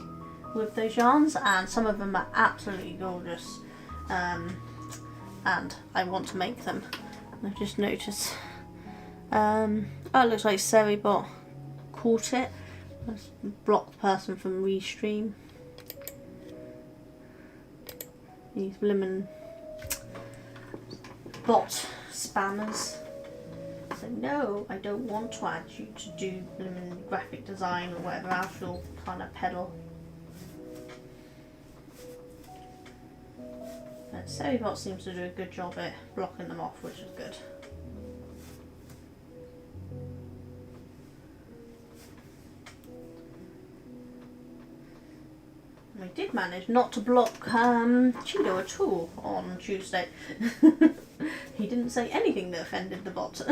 with those yarns, and some of them are absolutely gorgeous, and I want to make them. I've just noticed, oh, it looks like Seribot caught it. Let's block the person from Restream. These blimmin' bot spammers. So no, I don't want to add you to do blimmin' graphic design or whatever else you'll kind of peddle. But Seribot seems to do a good job at blocking them off, which is good. We did manage not to block Cheeto at all on Tuesday. He didn't say anything that offended the bot.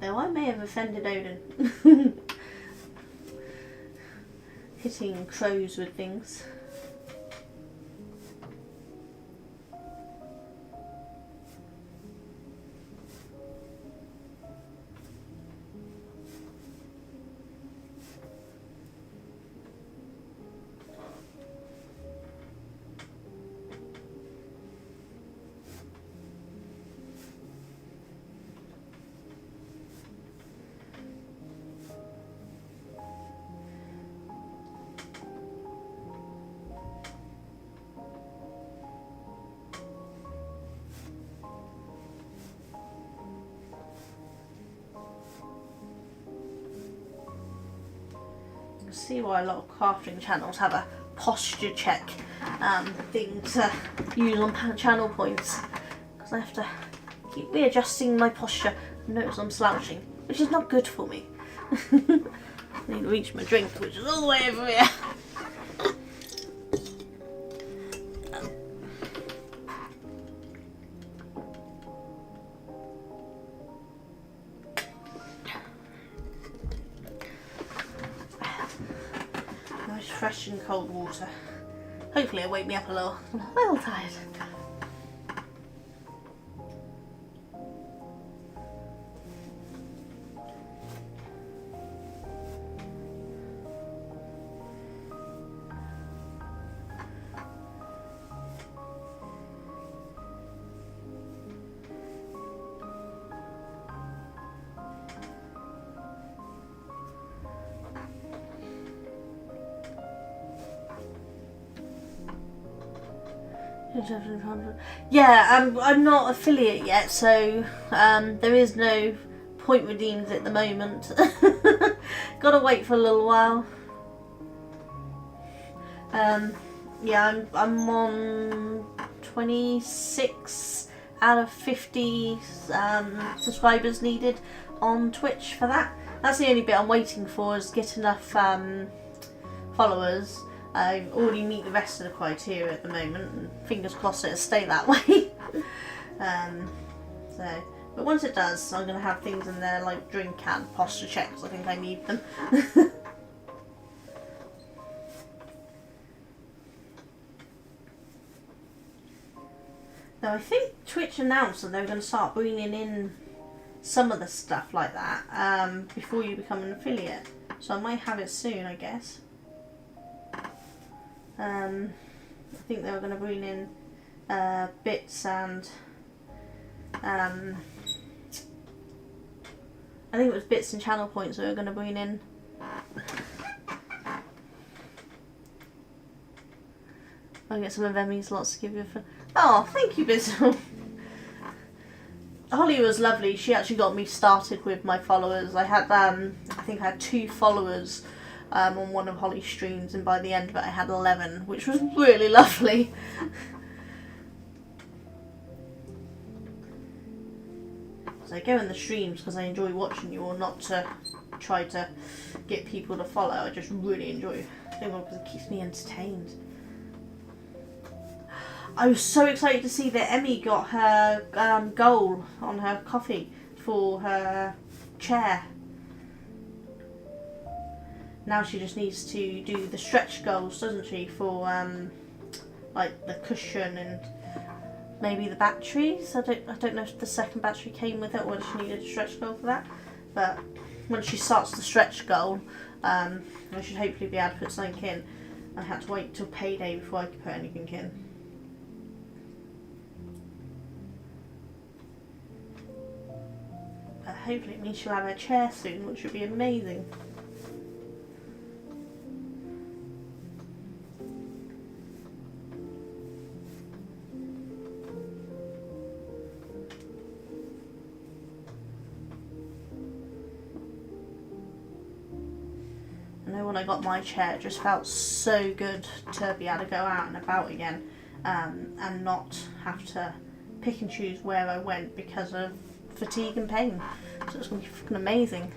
Though I may have offended Odin. Hitting crows with things. See why a lot of crafting channels have a posture check thing to use on channel points, because I have to keep readjusting my posture. I notice I'm slouching, which is not good for me. I need to reach my drink, which is all the way over here. Fresh and cold water. Hopefully it'll wake me up a little. I'm a little tired. Yeah, I'm not affiliate yet, so there is no point redeemed at the moment. Gotta wait for a little while. Yeah, I'm on 26 out of 50 subscribers needed on Twitch for that. That's the only bit I'm waiting for, is get enough followers. I already meet the rest of the criteria at the moment, and fingers crossed it'll stay that way. But once it does, I'm going to have things in there like drink and posture checks. I think I need them. Though I think Twitch announced that they were going to start bringing in some of the stuff like that before you become an affiliate. So I might have it soon, I guess. I think they were going to bring in bits and I think it was bits and channel points they were going to bring in. I'll get some of Emmy's lots to give you for. Oh, thank you, Bizzle. Holly was lovely. She actually got me started with my followers. I had I think I had 2 followers on one of Holly's streams, and by the end of it I had 11, which was really lovely. So I go in the streams because I enjoy watching you, or not to try to get people to follow. I just really enjoy doing it because it keeps me entertained. I was so excited to see that Emmy got her goal on her coffee for her chair. Now she just needs to do the stretch goals, doesn't she, for like the cushion and maybe the batteries. I don't know if the second battery came with it or whether she needed a stretch goal for that. But when she starts the stretch goal, I should hopefully be able to put something in. I had to wait till payday before I could put anything in. But hopefully it means she'll have her chair soon, which would be amazing. I know when I got my chair, it just felt so good to be able to go out and about again, and not have to pick and choose where I went because of fatigue and pain. So it's going to be fucking amazing.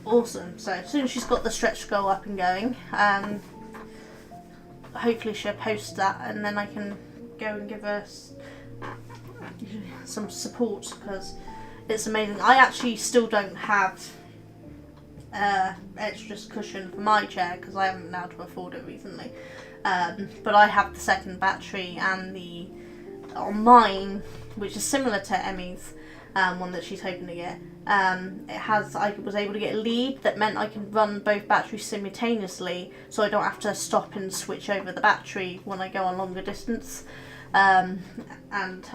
Awesome. So as soon as she's got the stretch goal up and going, hopefully she'll post that, and then I can go and give her some support because it's amazing. I actually still don't have extra cushion for my chair because I haven't been able to afford it recently, but I have the second battery and on mine, which is similar to Emmy's one that she's hoping to get. I was able to get a lead that meant I can run both batteries simultaneously, so I don't have to stop and switch over the battery when I go on longer distance. And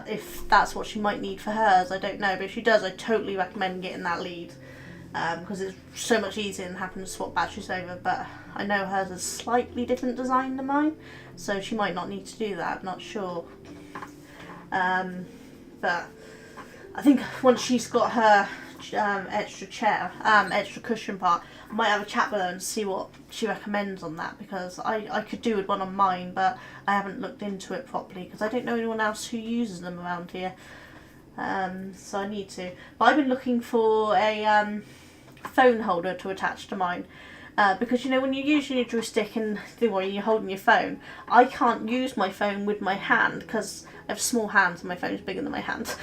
if that's what she might need for hers, I don't know, but if she does, I totally recommend getting that lead, because it's so much easier than having to swap batteries over. But I know hers is slightly different design than mine, so she might not need to do that, I'm not sure. But I think once she's got her extra cushion part, I might have a chat with her and see what she recommends on that, because I could do with one on mine, but I haven't looked into it properly because I don't know anyone else who uses them around here, so I need to. But I've been looking for a phone holder to attach to mine, because you know when you're using your joystick and you're holding your phone, I can't use my phone with my hand because I have small hands and my phone's bigger than my hand.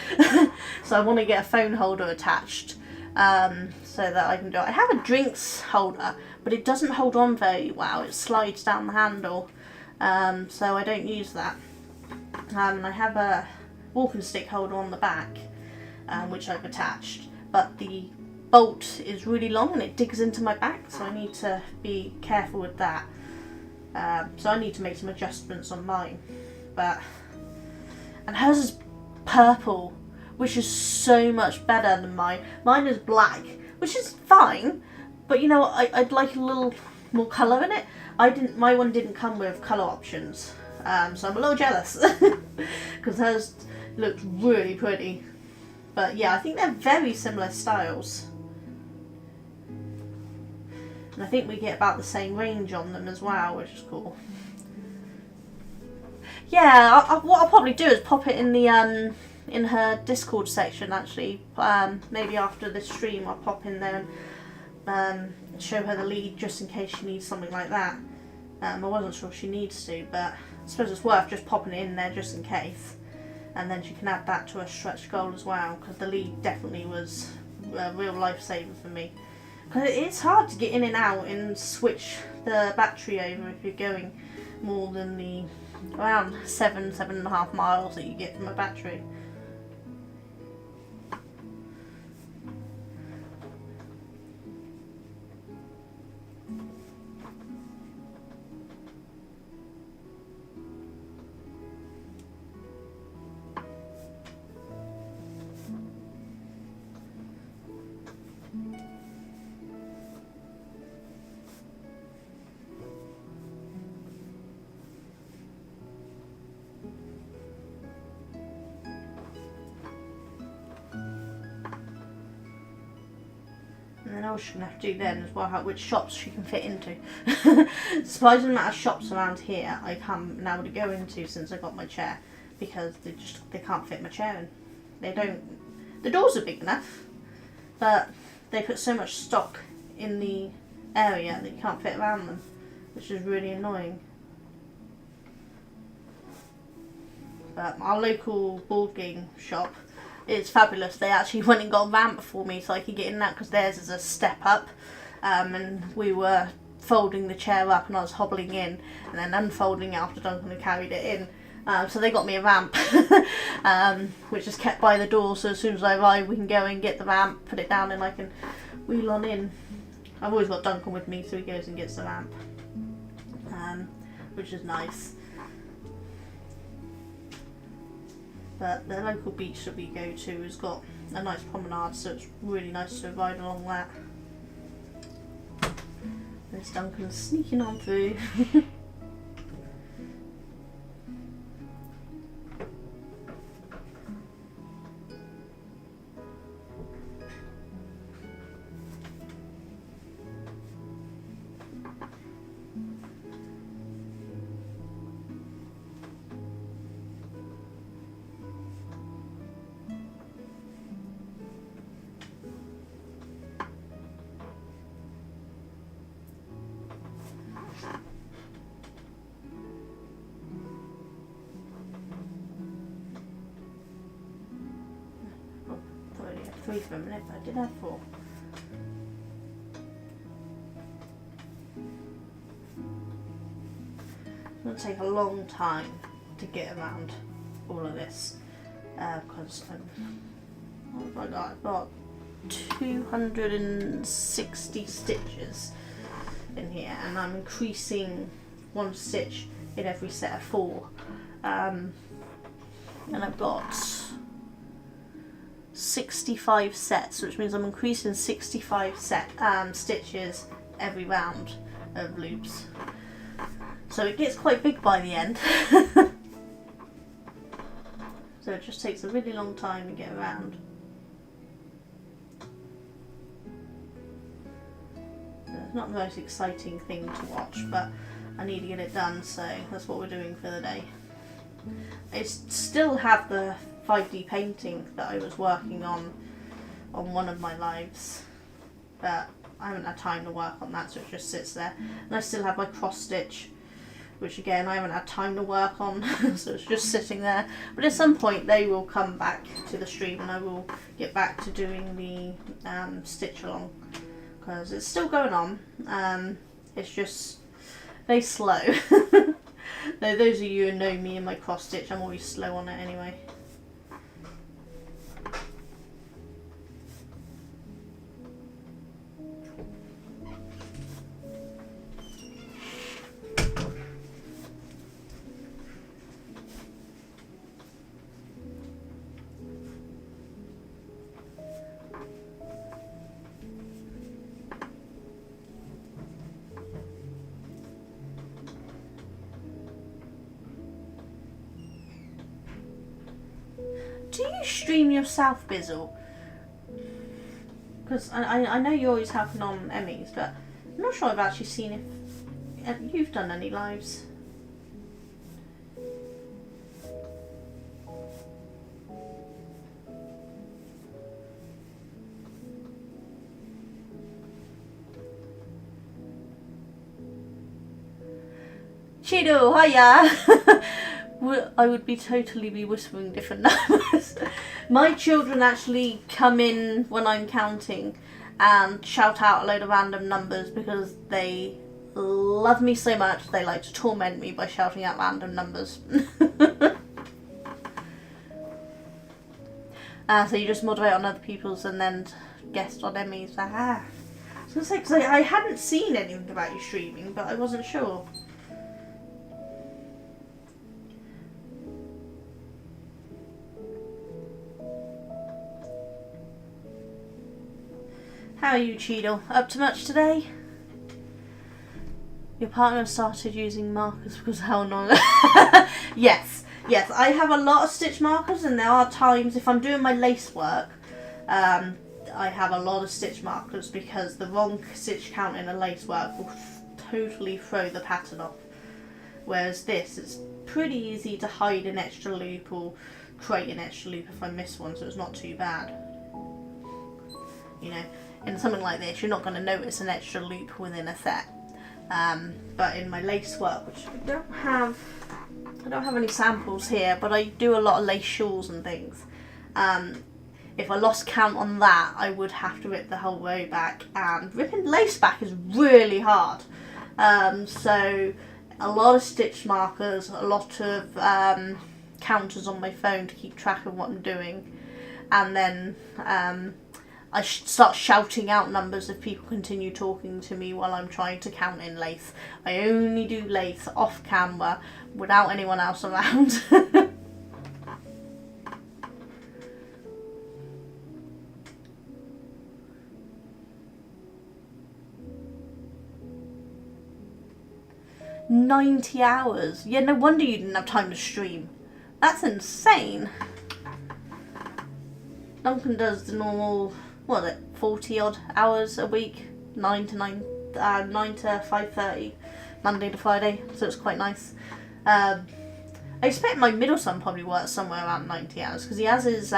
So I want to get a phone holder attached, so that I can do it. I have a drinks holder, but it doesn't hold on very well. It slides down the handle, so I don't use that. And I have a walking stick holder on the back, which I've attached, but the bolt is really long and it digs into my back, so I need to be careful with that. So I need to make some adjustments on mine. And hers is purple, which is so much better than mine. Mine is black, which is fine, but you know, I'd like a little more colour in it. My one didn't come with colour options, so I'm a little jealous because hers looked really pretty. But yeah, I think they're very similar styles. And I think we get about the same range on them as well, which is cool. Yeah, what I'll probably do is pop it in the in her Discord section actually. Maybe after this stream I'll pop in there and show her the lead just in case she needs something like that. I wasn't sure if she needs to, but I suppose it's worth just popping it in there just in case. And then she can add that to her stretch goal as well, because the lead definitely was a real lifesaver for me. Because it's hard to get in and out and switch the battery over if you're going more than the around 7.5 miles that you get from a battery. And then all she's going to have to do then is work out which shops she can fit into. Surprising amount of shops around here I haven't been able to go into since I got my chair. because they can't fit my chair in. They don't. The doors are big enough, but they put so much stock in the area that you can't fit around them, which is really annoying. But our local board game shop is fabulous. They actually went and got a ramp for me so I could get in that, because theirs is a step up, and we were folding the chair up and I was hobbling in and then unfolding it after Duncan had carried it in. So they got me a ramp, which is kept by the door, so as soon as I arrive we can go and get the ramp, put it down, and I can wheel on in. I've always got Duncan with me, so he goes and gets the ramp, which is nice. But the local beach that we go to has got a nice promenade, so it's really nice to ride along that. There's Duncan sneaking on through. Three for a minute, but I did have 4. It's going to take a long time to get around all of this, because I've got 260 stitches in here, and I'm increasing 1 stitch in every set of 4, and I've got 65 sets, which means I'm increasing 65 stitches every round of loops. So it gets quite big by the end. So it just takes a really long time to get around. It's not the most exciting thing to watch, but I need to get it done, so that's what we're doing for the day. I still have the 5D painting that I was working on one of my lives, but I haven't had time to work on that, so it just sits there. And I still have my cross stitch, which again I haven't had time to work on, so it's just sitting there. But at some point they will come back to the stream and I will get back to doing the stitch along, because it's still going on. It's just very slow. Now, those of you who know me and my cross stitch, I'm always slow on it anyway. Do you stream yourself, Bizzle? Because I know you're always helping on Emmys, but I'm not sure I've actually seen if you've done any lives. Chido, hiya! I would totally be whispering different numbers. My children actually come in when I'm counting and shout out a load of random numbers because they love me so much. They like to torment me by shouting out random numbers. So you just moderate on other people's and then guest on Emmys. So I was going to say, because I hadn't seen anything about you streaming, but I wasn't sure. How are you, Cheadle? Up to much today? Your partner started using markers because how annoying. Yes, I have a lot of stitch markers, and there are times if I'm doing my lace work, I have a lot of stitch markers because the wrong stitch count in a lace work will totally throw the pattern off. Whereas this, it's pretty easy to hide an extra loop or create an extra loop if I miss one, so it's not too bad. You know, in something like this, you're not going to notice an extra loop within a set. But in my lace work, which I don't have any samples here, but I do a lot of lace shawls and things. If I lost count on that, I would have to rip the whole row back, and ripping lace back is really hard. So a lot of stitch markers, a lot of counters on my phone to keep track of what I'm doing, and then I start shouting out numbers if people continue talking to me while I'm trying to count in lace. I only do lace off camera without anyone else around. 90 hours. Yeah, no wonder you didn't have time to stream. That's insane. Duncan does the normal, what is it, 40 odd hours a week, 9 to 5:30, Monday to Friday, so it's quite nice. I expect my middle son probably works somewhere around 90 hours because he has his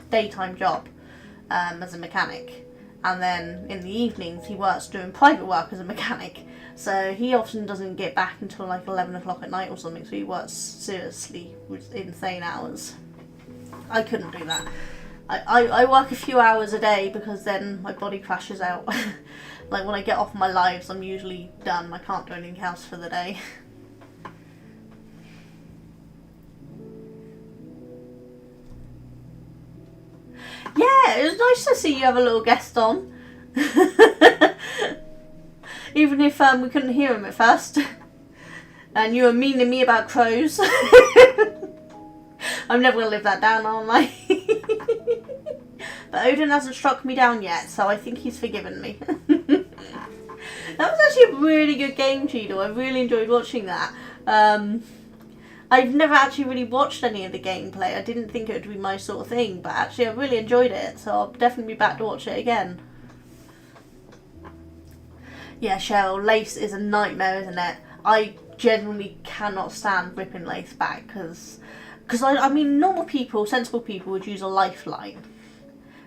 daytime job as a mechanic, and then in the evenings he works doing private work as a mechanic. So he often doesn't get back until like 11 o'clock at night or something, so he works seriously insane hours. I couldn't do that. I work a few hours a day because then my body crashes out. Like when I get off my lives, I'm usually done. I can't do anything else for the day. Yeah, it was nice to see you have a little guest on. Even if we couldn't hear him at first. And you were meaning me about crows. I'm never going to live that down, am I? But Odin hasn't struck me down yet, so I think he's forgiven me. That was actually a really good game, Cheeto. I really enjoyed watching that. I've never actually really watched any of the gameplay. I didn't think it would be my sort of thing, but actually I really enjoyed it, so I'll definitely be back to watch it again. Yeah, Cheryl, lace is a nightmare, isn't it? I genuinely cannot stand ripping lace back because I mean, normal people, sensible people would use a lifeline.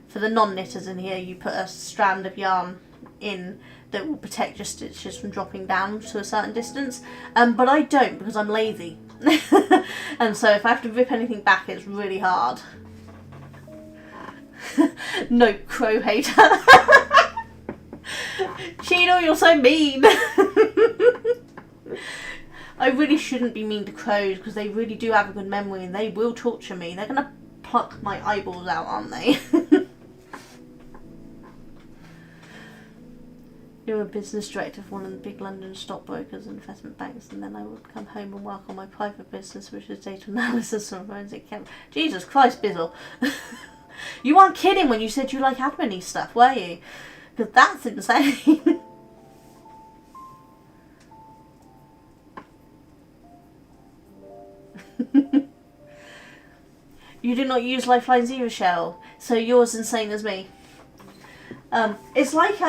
For the non-knitters in here, you put a strand of yarn in that will protect your stitches from dropping down to a certain distance. But I don't because I'm lazy. And so if I have to rip anything back, it's really hard. No, crow hater. Cheeto, you're so mean. I really shouldn't be mean to crows because they really do have a good memory and they will torture me. They're going to pluck my eyeballs out, aren't they? You're a business director for one of the big London stockbrokers and investment banks, and then I would come home and work on my private business, which is data analysis and forensic chem. Jesus Christ, Bizzle. You weren't kidding when you said you like admin-y stuff, were you? Because that's insane. You do not use lifelines either, Shell, so you're as insane as me. It's like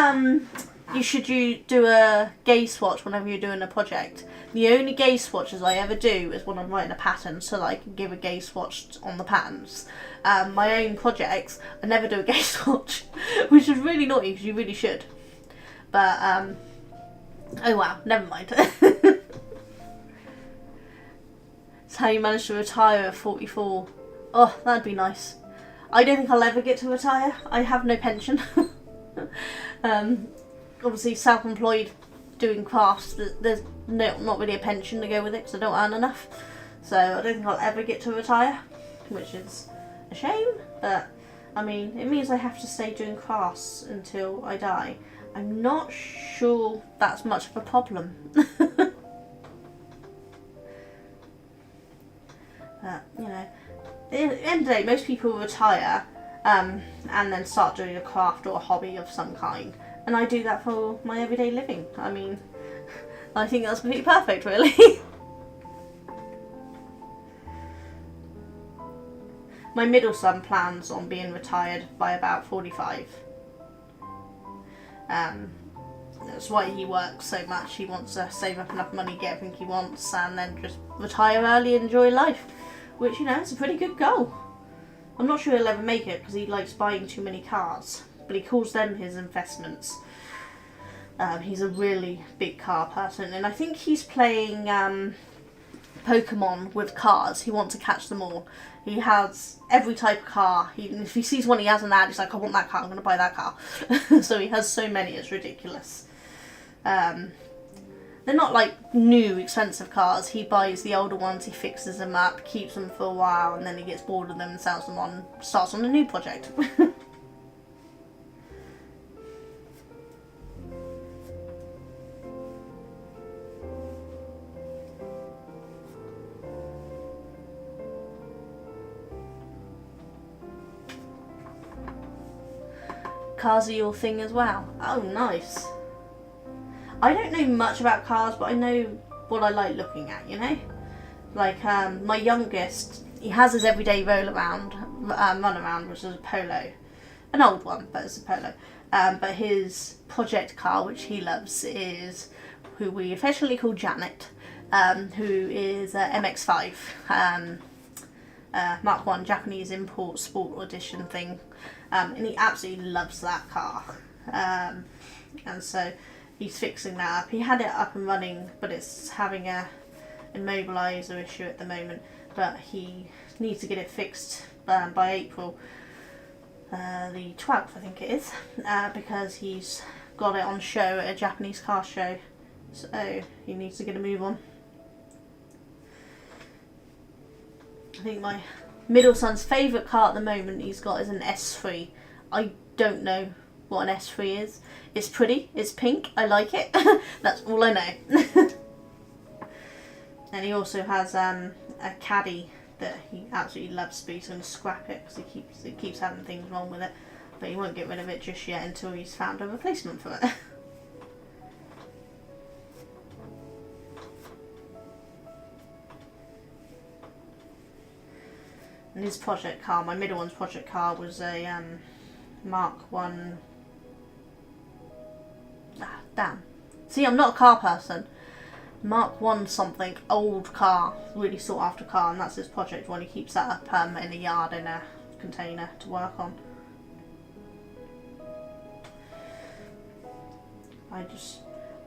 you should do a gaze swatch whenever you're doing a project. The only gaze swatches I ever do is when I'm writing a pattern, so that I can give a gaze swatch on the patterns. My own projects, I never do a gaze swatch, which is really naughty because you really should. But oh wow, never mind. It's how you managed to retire at 44. Oh, that'd be nice. I don't think I'll ever get to retire. I have no pension. Obviously self-employed doing crafts, there's not really a pension to go with it because I don't earn enough. So I don't think I'll ever get to retire, which is a shame, but I mean, it means I have to stay doing crafts until I die. I'm not sure that's much of a problem. But, you know, at the end of the day, most people retire and then start doing a craft or a hobby of some kind. And I do that for my everyday living. I mean, I think that's pretty perfect, really. My middle son plans on being retired by about 45. That's why he works so much. He wants to save up enough money, get everything he wants, and then just retire early and enjoy life. Which, you know, is a pretty good goal. I'm not sure he'll ever make it because he likes buying too many cars, but he calls them his investments. He's a really big car person, and I think he's playing Pokemon with cars. He wants to catch them all. He has every type of car. If he sees one he hasn't had, he's like, I want that car, I'm going to buy that car. So he has so many, it's ridiculous. They're not like new expensive cars. He buys the older ones, he fixes them up, keeps them for a while, and then he gets bored of them and sells them on, starts on a new project. Cars are your thing as well? Oh, nice. I don't know much about cars, but I know what I like looking at, you know? Like, my youngest, he has his everyday run around, which is a Polo. An old one, but it's a Polo. But his project car, which he loves, is who we affectionately call Janet, who is a MX-5. Mark 1 Japanese import sport edition thing, and he absolutely loves that car, and so he's fixing that up. He had it up and running, but it's having a immobilizer issue at the moment, but he needs to get it fixed by April the 12th, I think it is, because he's got it on show at a Japanese car show, so he needs to get a move on. I think my middle son's favourite car at the moment he's got is an S3. I don't know what an S3 is. It's pretty, it's pink, I like it. That's all I know. And he also has a Caddy that he absolutely loves, but he's going to scrap it because he keeps having things wrong with it. But he won't get rid of it just yet until he's found a replacement for it. And his project car, my middle one's project car, was a Mark 1. Damn. See, I'm not a car person. Mark 1 something, old car, really sought after car, and that's his project one. He keeps that up in a yard in a container to work on. I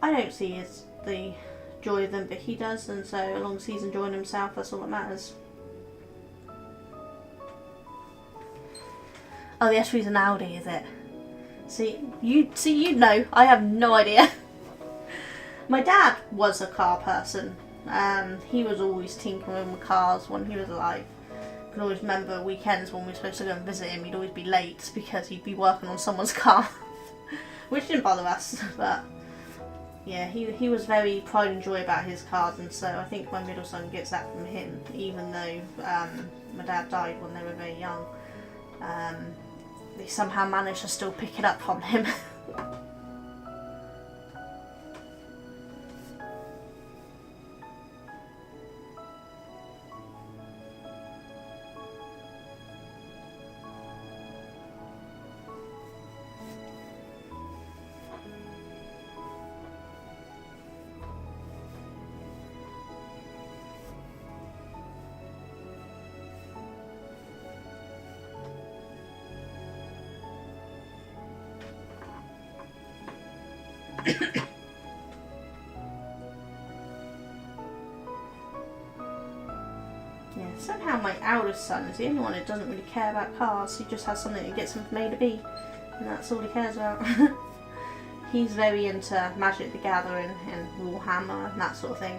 don't see the joy of them, but he does, and so as long as he's enjoying himself, that's all that matters. Oh, the S3's an Audi, is it? See, you know. I have no idea. My dad was a car person. He was always tinkering with cars when he was alive. I can always remember weekends when we were supposed to go and visit him, he'd always be late because he'd be working on someone's car. Which didn't bother us, but yeah, he was very pride and joy about his cars, and so I think my middle son gets that from him, even though my dad died when they were very young. They somehow managed to still pick it up from him. Yeah, somehow my eldest son is the only one who doesn't really care about cars. He just has something that gets him from A to B, and that's all he cares about. He's very into Magic the Gathering and Warhammer and that sort of thing.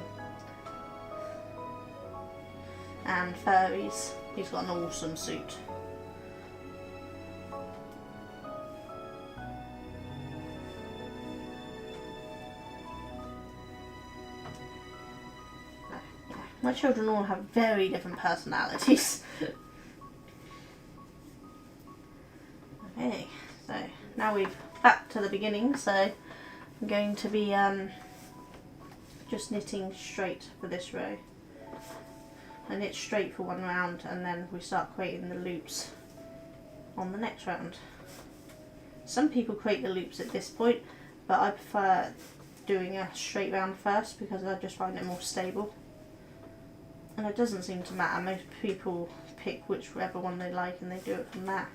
And furries. He's got an awesome suit. My children all have very different personalities. Okay, so now we've back to the beginning, so I'm going to be just knitting straight for this row. I knit straight for one round and then we start creating the loops on the next round. Some people create the loops at this point, but I prefer doing a straight round first because I just find it more stable. And it doesn't seem to matter, most people pick whichever one they like and they do it from that.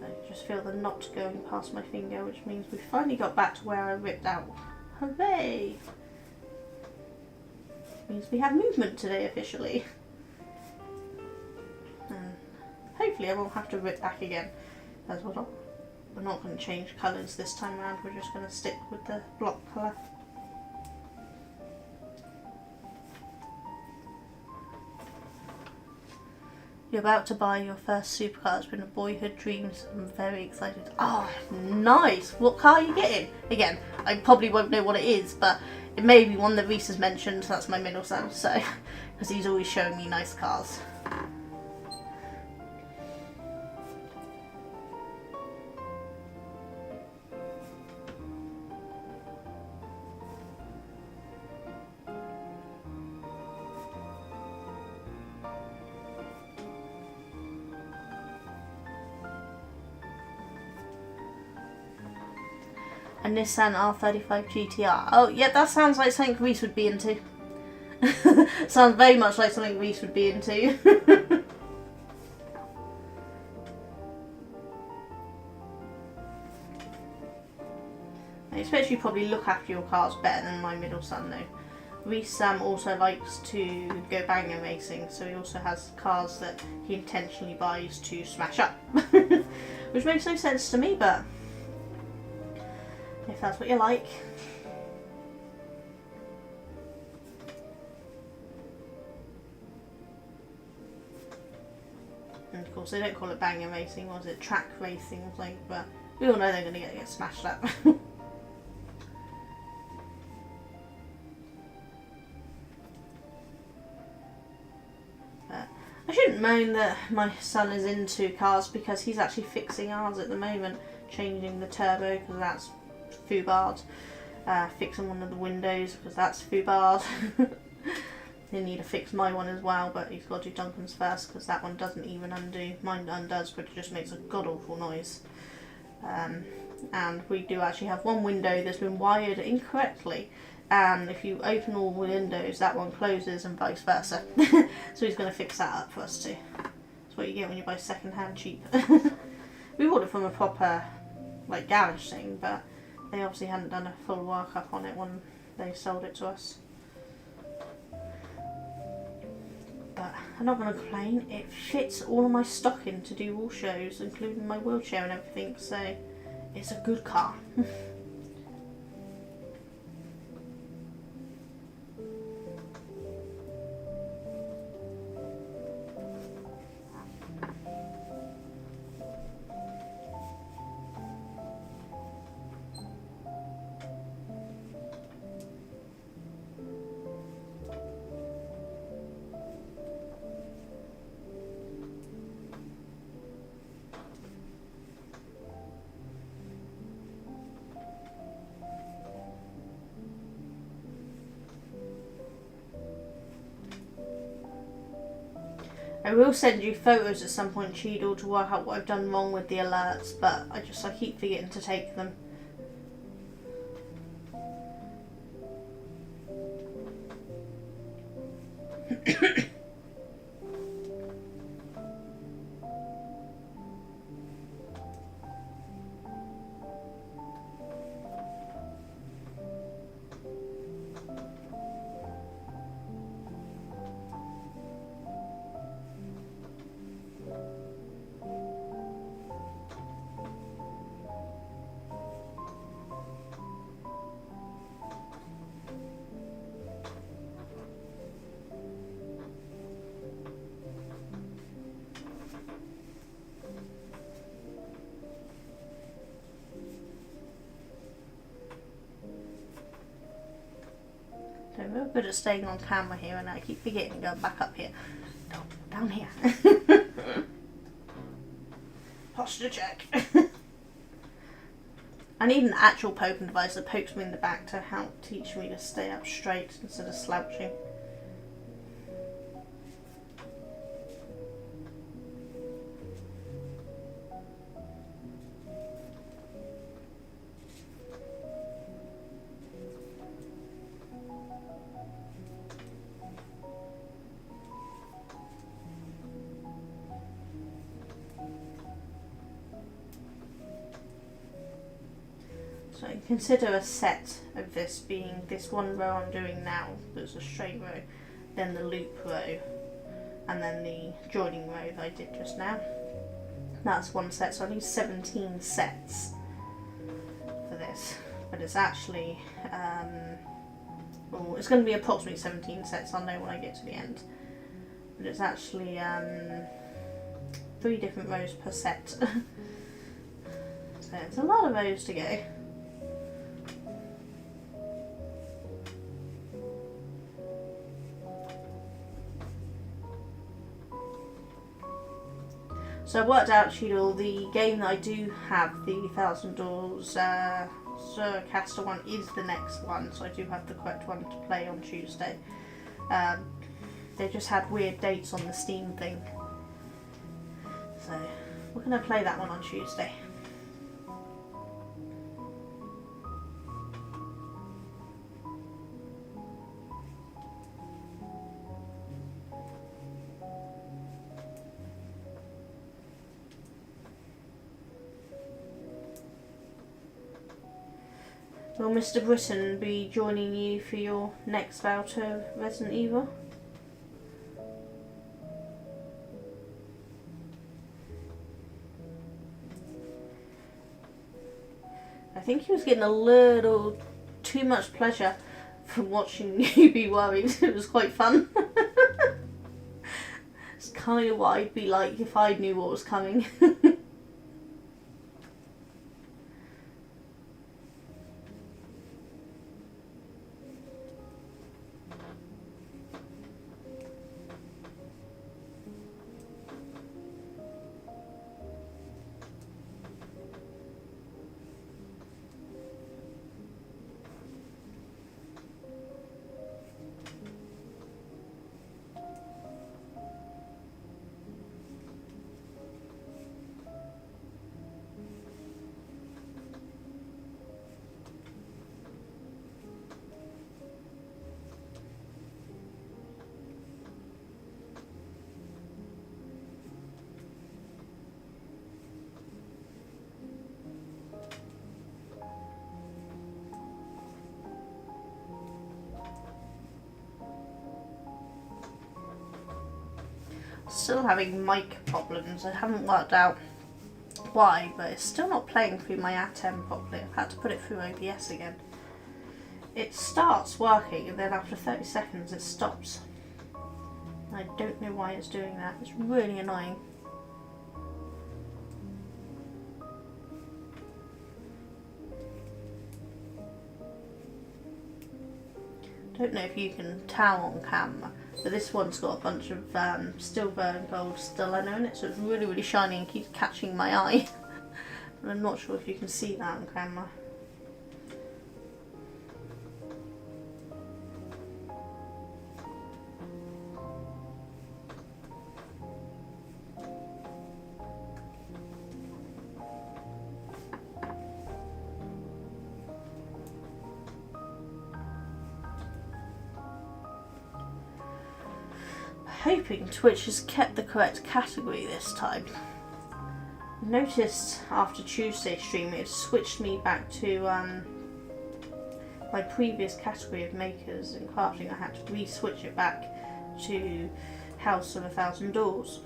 I just feel the knot going past my finger, which means we finally got back to where I ripped out. Hooray! Means we have movement today officially. And hopefully I won't have to rip back again. As we're not going to change colours this time around, we're just going to stick with the block colour. You're about to buy your first supercar. It's been a boyhood dream, so I'm very excited. Oh, nice! What car are you getting? Again, I probably won't know what it is, but it may be one that Reese has mentioned. That's my middle son, so because he's always showing me nice cars. A Nissan R35 GTR. Oh, yeah, that sounds like something Reese would be into. Sounds very much like something Reese would be into. I expect you probably look after your cars better than my middle son, though. Reese also likes to go banger racing, so he also has cars that he intentionally buys to smash up. Which makes no sense to me, but if that's what you like. And of course they don't call it banger racing, was it track racing or something, but we all know they're going to get smashed up. But I shouldn't moan that my son is into cars because he's actually fixing ours at the moment, changing the turbo because that's foobard, fixing one of the windows because that's foobard. He'll need to fix my one as well, but he's got to do Duncan's first because that one doesn't even undo. Mine undoes, but it just makes a god awful noise. And we do actually have one window that's been wired incorrectly, and if you open all the windows that one closes and vice versa. So he's going to fix that up for us too. That's what you get when you buy second hand cheap. We bought it from a proper like garage thing, but they obviously hadn't done a full workup on it when they sold it to us. But I'm not going to complain, it fits all of my stocking to do all shows, including my wheelchair and everything, so it's a good car. I will send you photos at some point, Cheadle, to work out what I've done wrong with the alerts, but I keep forgetting to take them. I'm real good at staying on camera here, and I keep forgetting going back up here. No, down here. Posture check. I need an actual poking device that pokes me in the back to help teach me to stay up straight instead of slouching. consider a set of this being this one row I'm doing now, that's a straight row, then the loop row, and then the joining row that I did just now. That's one set, so I need 17 sets for this, but it's actually, well, it's going to be approximately 17 sets, I'll know when I get to the end, but it's actually 3 different rows per set, so it's a lot of rows to go. So I worked out, Cheadle, the game that I do have, the 1,000 Doors Surcaster one, is the next one, so I do have the correct one to play on Tuesday. They just had weird dates on the Steam thing, so we're going to play that one on Tuesday. Will Mr. Britton be joining you for your next bout of Resident Evil? I think he was getting a little too much pleasure from watching you be worried. It was quite fun. It's kind of what I'd be like if I knew what was coming. Still having mic problems. I haven't worked out why, but it's still not playing through my ATEM properly. I've had to put it through OBS again. It starts working and then after 30 seconds it stops. I don't know why it's doing that. It's really annoying. Don't know if you can tell on camera, but this one's got a bunch of silver and gold stellano in it, so it's really, really shiny and keeps catching my eye. But I'm not sure if you can see that on camera. Hoping Twitch has kept the correct category this time. Noticed after Tuesday's stream it switched me back to my previous category of makers and crafting. I had to re-switch it back to House of 1,000 Doors.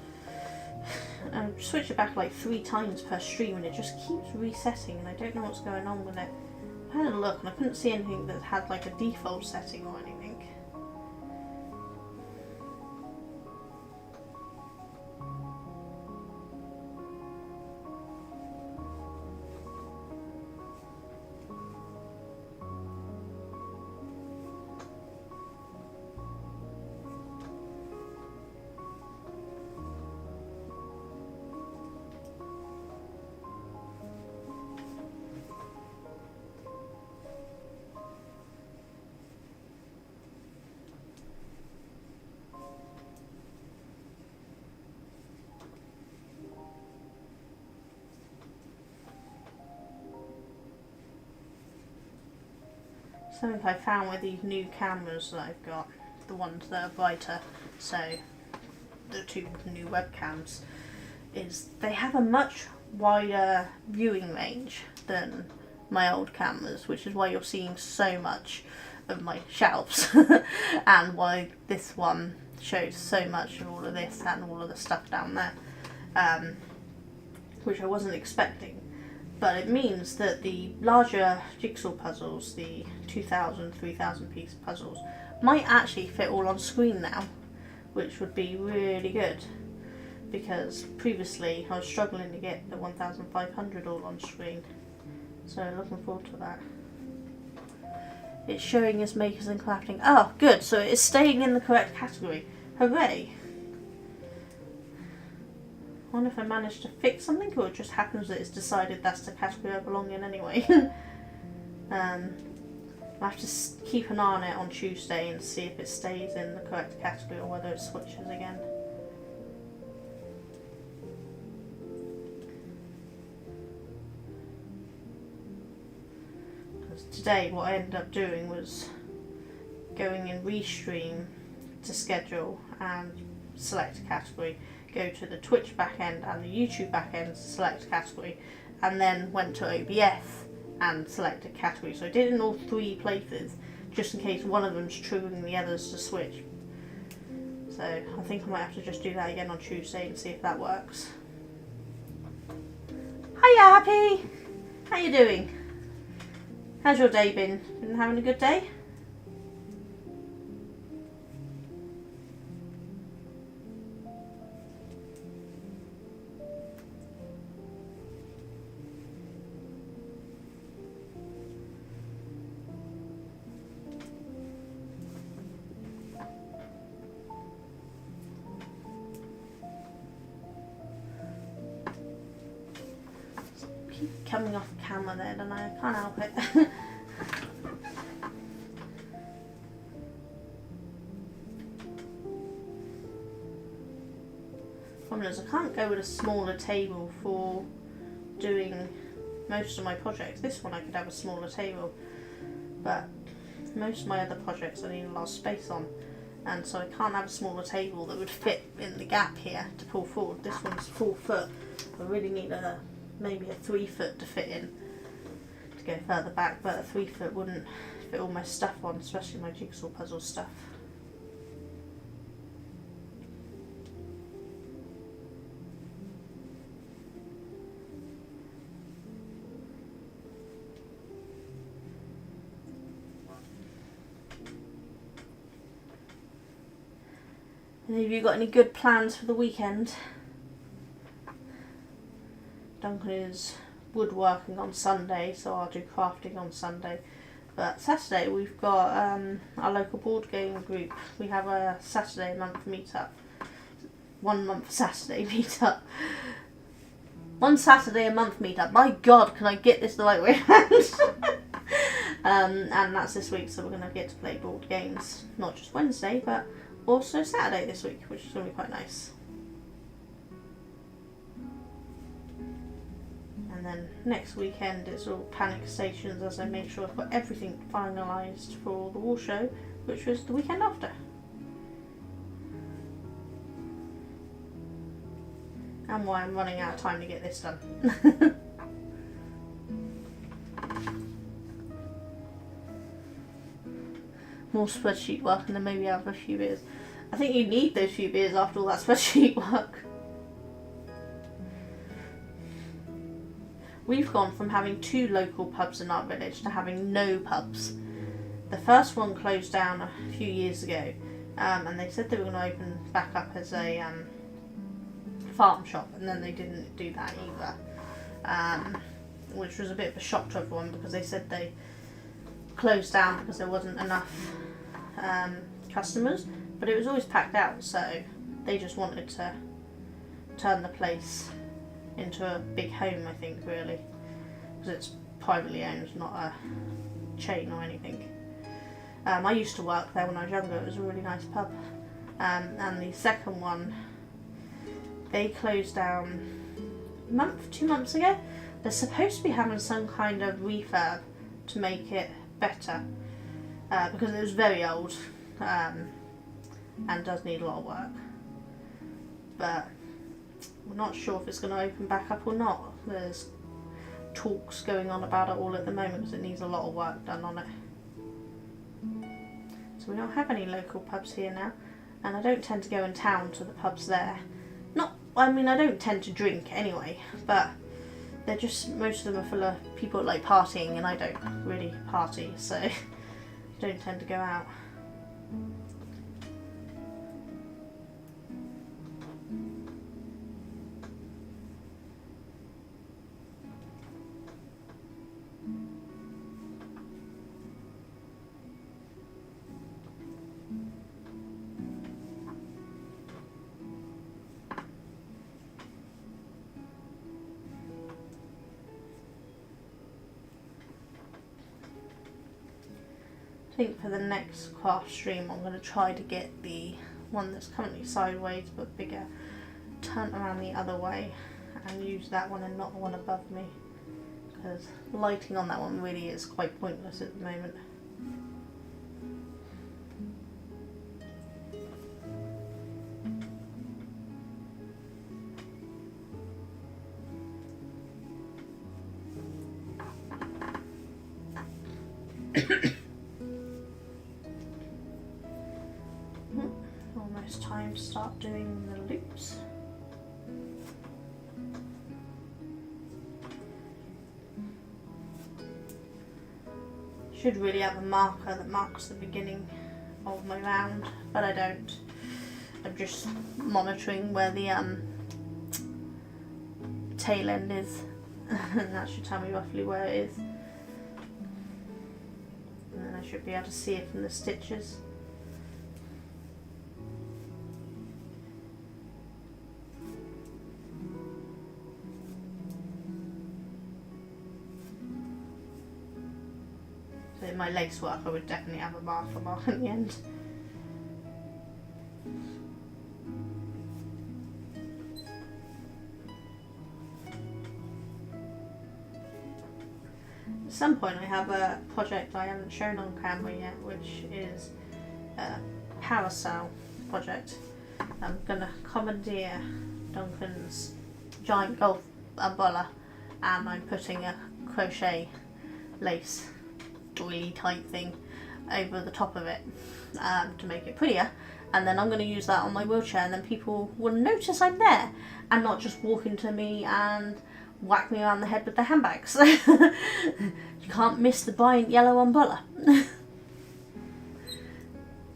And switch it back like 3 times per stream and it just keeps resetting and I don't know what's going on with it. I had a look and I couldn't see anything that had like a default setting or anything. Something I found with these new cameras that I've got, the ones that are brighter, so the 2 new webcams, is they have a much wider viewing range than my old cameras, which is why you're seeing so much of my shelves and why this one shows so much of all of this and all of the stuff down there, which I wasn't expecting. But it means that the larger jigsaw puzzles, the 2,000, 3,000 piece puzzles, might actually fit all on screen now, which would be really good, because previously I was struggling to get the 1,500 all on screen. So looking forward to that. It's showing us makers and crafting. Oh, good. So it's staying in the correct category. Hooray. I wonder if I managed to fix something, or it just happens that it's decided that's the category I belong in anyway. I'll have to keep an eye on it on Tuesday and see if it stays in the correct category or whether it switches again. Because today what I ended up doing was going in Restream to schedule and select a category, go to the Twitch backend and the YouTube backend to select a category, and then went to OBS and select a category. So I did it in all 3 places, just in case one of them's triggering the others to switch. So I think I might have to just do that again on Tuesday and see if that works. Hiya, Happy! How you doing? How's your day been? Been having a good day? Coming off camera there, and I can't help it. Problem is, I can't go with a smaller table for doing most of my projects. This one I could have a smaller table, but most of my other projects I need a lot of space on, and so I can't have a smaller table that would fit in the gap here to pull forward. This one's 4 foot. I really need maybe a 3 foot to fit in to go further back, but a 3 foot wouldn't fit all my stuff on, especially my jigsaw puzzle stuff. And have you got any good plans for the weekend? Duncan is woodworking on Sunday, so I'll do crafting on Sunday. But Saturday we've got our local board game group. We have a Saturday a month meetup. 1 month Saturday meetup. 1 Saturday a month meetup. My God, can I get this the right way around? And that's this week, so we're going to get to play board games. Not just Wednesday, but also Saturday this week, which is going to be quite nice. And then next weekend it's all panic stations as I make sure I've got everything finalised for the wall show, which was the weekend after. And why I'm running out of time to get this done. More spreadsheet work, and then maybe have a few beers. I think you need those few beers after all that spreadsheet work. We've gone from having 2 local pubs in our village to having no pubs. The first one closed down a few years ago, and they said they were going to open back up as a farm shop, and then they didn't do that either, which was a bit of a shock to everyone, because they said they closed down because there wasn't enough customers, but it was always packed out, so they just wanted to turn the place into a big home, I think, really, because it's privately owned, not a chain or anything. I used to work there when I was younger. It was a really nice pub. And the second one, they closed down 2 months ago. They're supposed to be having some kind of refurb to make it better, because it was very old and does need a lot of work. But we're not sure if it's going to open back up or not. There's talks going on about it all at the moment because it needs a lot of work done on it. So we don't have any local pubs here now, and I don't tend to go in town to the pubs there. I mean, I don't tend to drink anyway, but they're just, most of them are full of people that like partying, and I don't really party, so I don't tend to go out. I think for the next craft stream I'm going to try to get the one that's currently sideways but bigger, turn around the other way and use that one and not the one above me, because lighting on that one really is quite pointless at the moment. Almost time to start doing the loops. Should really have a marker that marks the beginning of my round, but I don't. I'm just monitoring where the tail end is, and that should tell me roughly where it is. And then I should be able to see it from the stitches. So in my lace work I would definitely have a marker mark at the end. At some point I have a project I haven't shown on camera yet, which is a parasail project. I'm going to commandeer Duncan's giant golf umbrella, and I'm putting a crochet lace doily type thing over the top of it to make it prettier, and then I'm going to use that on my wheelchair, and then people will notice I'm there and not just walk into me and whack me around the head with their handbags. You can't miss the bright yellow umbrella.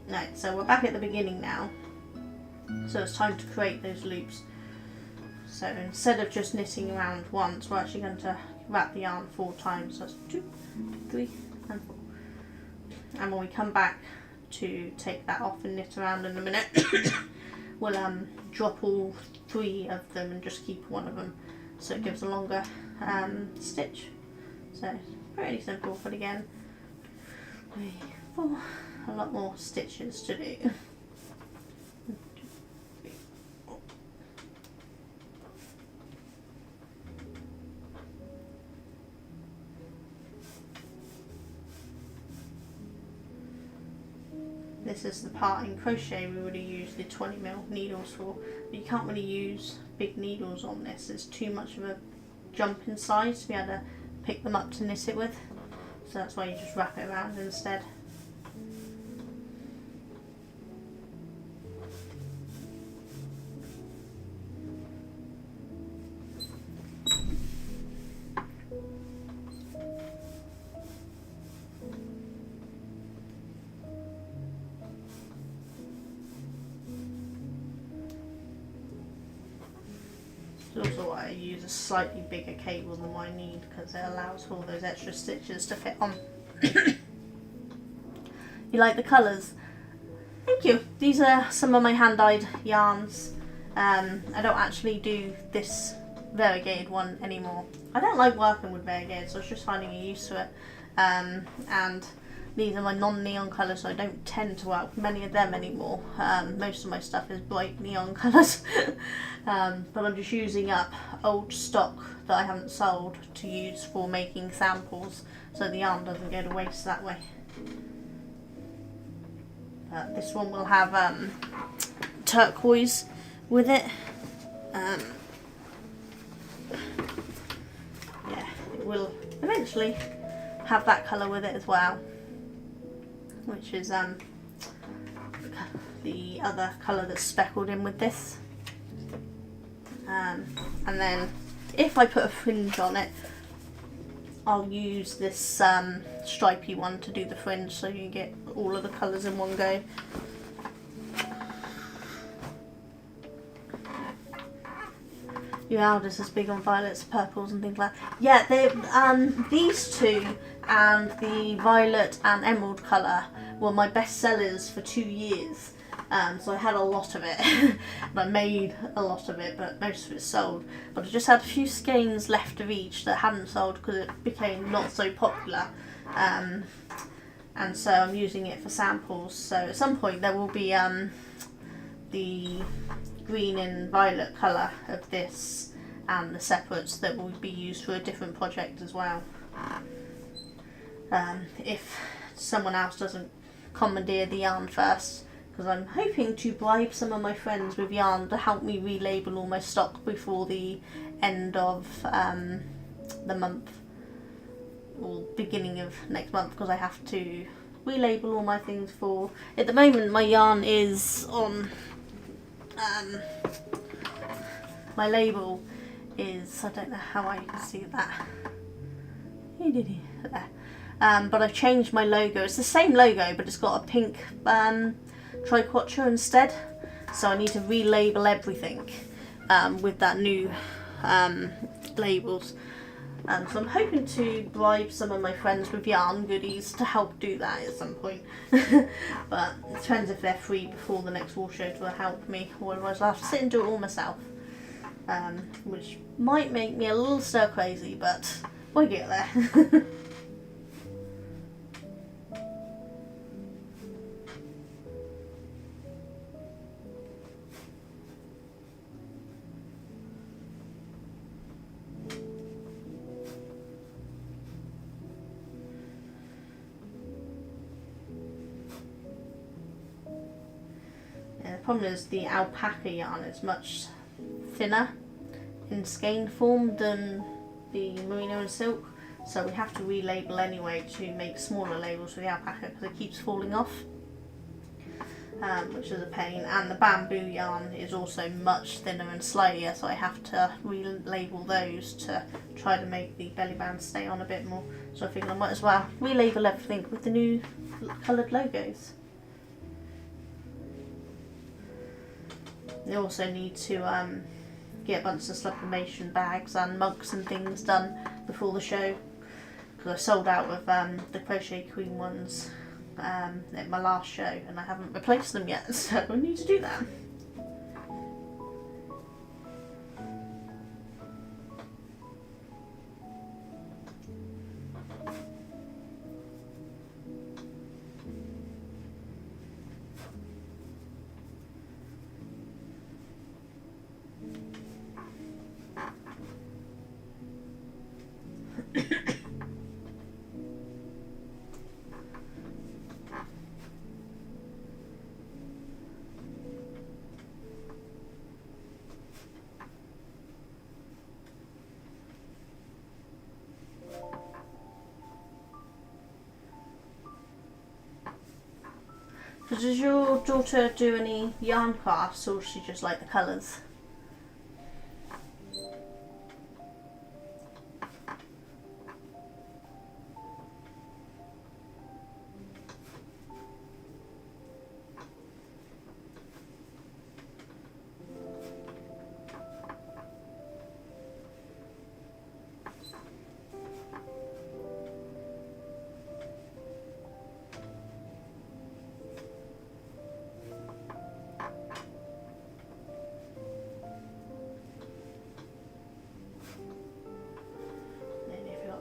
Right, so we're back at the beginning now, so it's time to create those loops. So instead of just knitting around once, we're actually going to wrap the yarn 4 times. So that's 2, 3 and 4. And when we come back to take that off and knit around in a minute, we'll drop all 3 of them and just keep one of them, so it gives a longer stitch. So it's pretty simple, but again, 3, 4, a lot more stitches to do. This is the part in crochet we would have used the 20mm needles for, but you can't really use big needles on this. It's too much of a jump in size to be able to pick them up to knit it with, so that's why you just wrap it around instead. Also why I use a slightly bigger cable than what I need, because it allows for all those extra stitches to fit on. You like the colours? Thank you. These are some of my hand-dyed yarns. I don't actually do this variegated one anymore. I don't like working with variegated, so I was just finding a use to it. And these are my non-neon colours, so I don't tend to work with many of them anymore. Most of my stuff is bright neon colours. But I'm just using up old stock that I haven't sold to use for making samples, so the yarn doesn't go to waste that way. This one will have turquoise with it. Yeah, it literally have that colour with it as well, which is the other colour that's speckled in with this. And then if I put a fringe on it, I'll use this stripy one to do the fringe, so you get all of the colours in one go. Your eldest is big on violets, purples and things like that. Yeah, these two and the violet and emerald colour were my best sellers for 2 years. So I had a lot of it, and I made a lot of it, but most of it sold. But I just had a few skeins left of each that hadn't sold because it became not so popular. And so I'm using it for samples. So at some point there will be the green and violet colour of this and the separates that will be used for a different project as well. If someone else doesn't commandeer the yarn first, because I'm hoping to bribe some of my friends with yarn to help me relabel all my stock before the end of the month or beginning of next month, because I have to relabel all my things for, at the moment my yarn is on my label is, I don't know how I can see that there. But I've changed my logo. It's the same logo, but it's got a pink triquetра instead, so I need to relabel everything with that new labels. So I'm hoping to bribe some of my friends with yarn goodies to help do that at some point. But it depends if they're free before the next wall show to help me, or otherwise I'll have to sit and do it all myself, which might make me a little stir crazy, but we'll get there. The problem is the alpaca yarn is much thinner in skein form than the merino and silk, so we have to relabel anyway to make smaller labels for the alpaca because it keeps falling off, which is a pain. And the bamboo yarn is also much thinner and slighter, so I have to relabel those to try to make the belly band stay on a bit more. So I think I might as well relabel everything with the new coloured logos. They also need to get a bunch of sublimation bags and mugs and things done before the show, because I sold out of the Crochet Queen ones at my last show and I haven't replaced them yet, so I need to do that. So does your daughter do any yarn crafts, or does she just like the colours?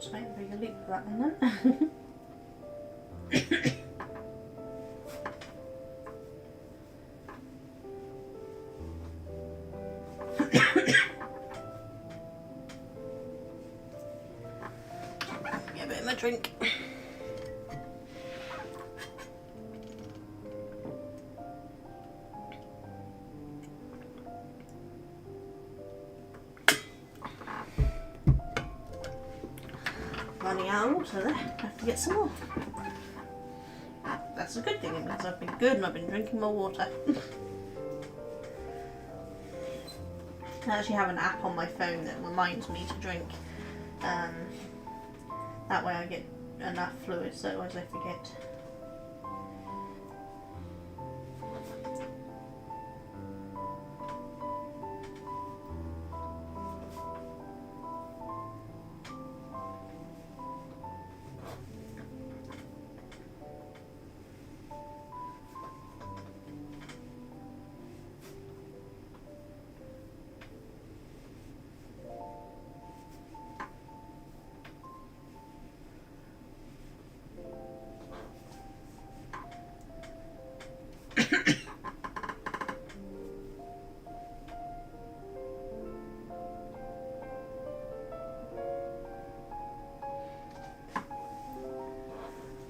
To make a bigger loop for that one then. Get a bit of my drink. Running out of water there. I have to get some more. That's a good thing, it means I've been good and I've been drinking more water. I actually have an app on my phone that reminds me to drink. That way I get enough fluid, so otherwise I forget.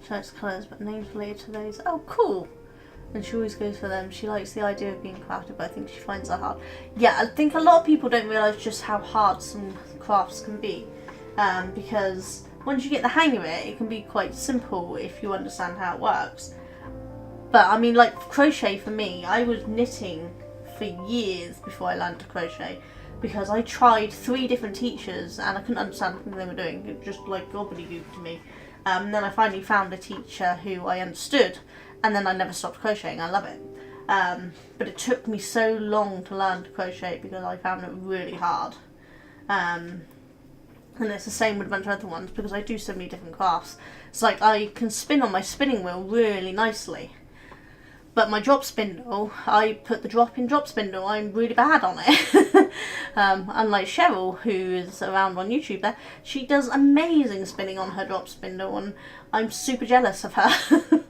She likes colours, but names related to those. Oh, cool! And she always goes for them. She likes the idea of being crafted, but I think she finds it hard. Yeah, I think a lot of people don't realise just how hard some crafts can be. Because once you get the hang of it, it can be quite simple if you understand how it works. But I mean, like crochet for me, I was knitting for years before I learned to crochet. Because I tried 3 different teachers and I couldn't understand what they were doing. It just like gobbledygook to me. Then I finally found a teacher who I understood, and then I never stopped crocheting. I love it. But it took me so long to learn to crochet because I found it really hard. And it's the same with a bunch of other ones because I do so many different crafts. It's like I can spin on my spinning wheel really nicely. But my drop spindle, I put the drop in drop spindle. I'm really bad on it. Unlike Cheryl, who is around on YouTube there, she does amazing spinning on her drop spindle and I'm super jealous of her.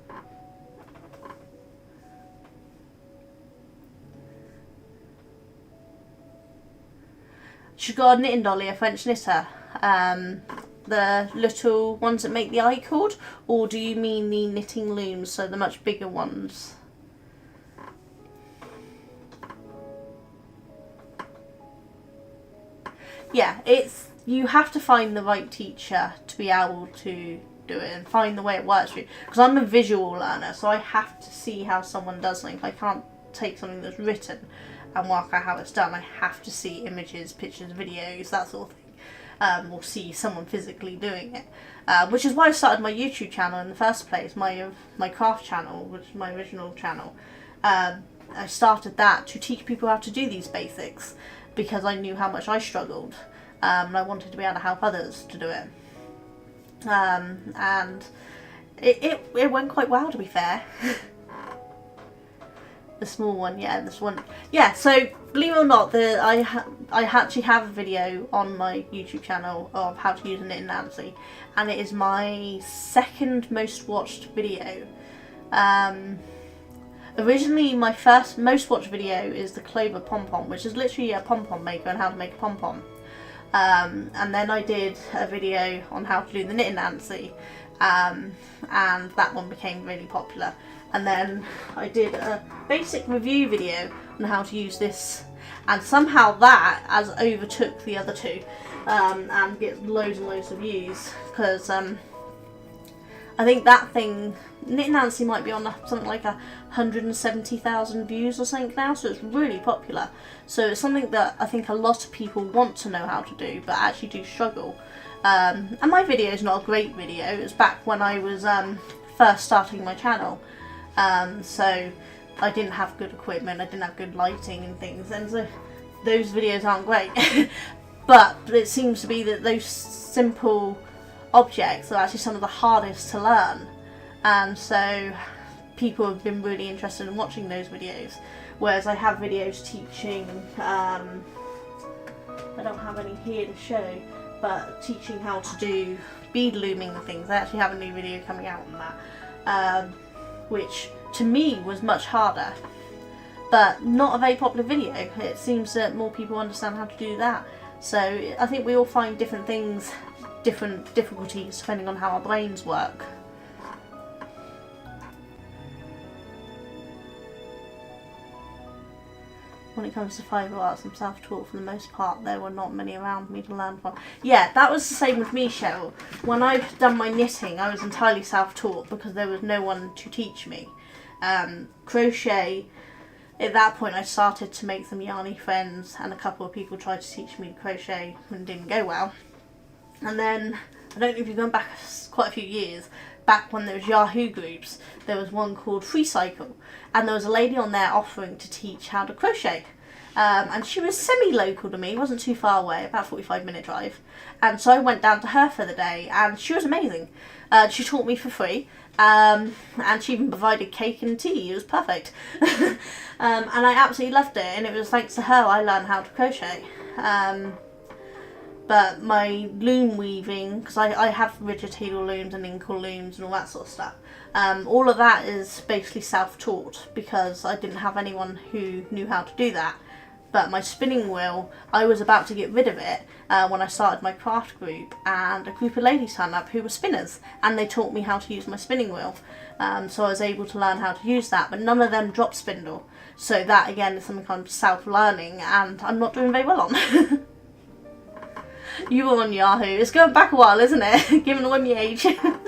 She's got a knitting dolly, a French knitter. The little ones that make the eye cord, or do you mean the knitting looms, so the much bigger ones? Yeah, you have to find the right teacher to be able to do it and find the way it works for you. Because I'm a visual learner, so I have to see how someone does something. I can't take something that's written and work out how it's done. I have to see images, pictures, videos, that sort of thing. Or see someone physically doing it. Which is why I started my YouTube channel in the first place, my craft channel, which is my original channel. I started that to teach people how to do these basics. Because I knew how much I struggled, and I wanted to be able to help others to do it. And it went quite well, to be fair. The small one, yeah, this one, yeah. So believe it or not, I actually have a video on my YouTube channel of how to use a knitting Nancy, and it is my 2nd most watched video. Originally, my first most watched video is the Clover pom-pom, which is literally a pom-pom maker and how to make a pom-pom. And then I did a video on how to do the knitting Nancy, and that one became really popular. And then I did a basic review video on how to use this, and somehow that has overtook the other 2, and gets loads and loads of views, because I think that thing, Knitting Nancy, might be on something like 170,000 views or something now, so it's really popular. So it's something that I think a lot of people want to know how to do, but actually do struggle. And my video is not a great video. It was back when I was first starting my channel, so I didn't have good equipment, I didn't have good lighting and things, and so those videos aren't great. But it seems to be that those simple objects are actually some of the hardest to learn, and so people have been really interested in watching those videos, whereas I have videos teaching, I don't have any here to show, but teaching how to do bead looming and things. I actually have a new video coming out on that, which to me was much harder, but not a very popular video. It seems that more people understand how to do that, so I think we all find different things, different difficulties depending on how our brains work. when it comes to fibre arts, I'm self-taught for the most part. There were not many around me to learn from. Yeah, that was the same with me, Cheryl. When I've done my knitting, I was entirely self-taught because there was no one to teach me. Crochet, at that point I started to make some yarny friends, and a couple of people tried to teach me to crochet and it didn't go well. And then, I don't know if you've gone back quite a few years, back when there was Yahoo groups, there was one called Free Cycle, and there was a lady on there offering to teach how to crochet. And she was semi-local to me, wasn't too far away, about a 45-minute drive. And so I went down to her for the day, and she was amazing. She taught me for free, and she even provided cake and tea. It was perfect. And I absolutely loved it, and it was thanks to her I learned how to crochet. But my loom weaving, because I have rigid needle looms and inkle looms and all that sort of stuff, all of that is basically self-taught because I didn't have anyone who knew how to do that. But my spinning wheel, I was about to get rid of it when I started my craft group, and a group of ladies turned up who were spinners, and they taught me how to use my spinning wheel. So I was able to learn how to use that, but none of them drop spindle. So that again is something I'm self-learning, and I'm not doing very well on. You were on Yahoo. It's going back a while, isn't it? Given away my age. I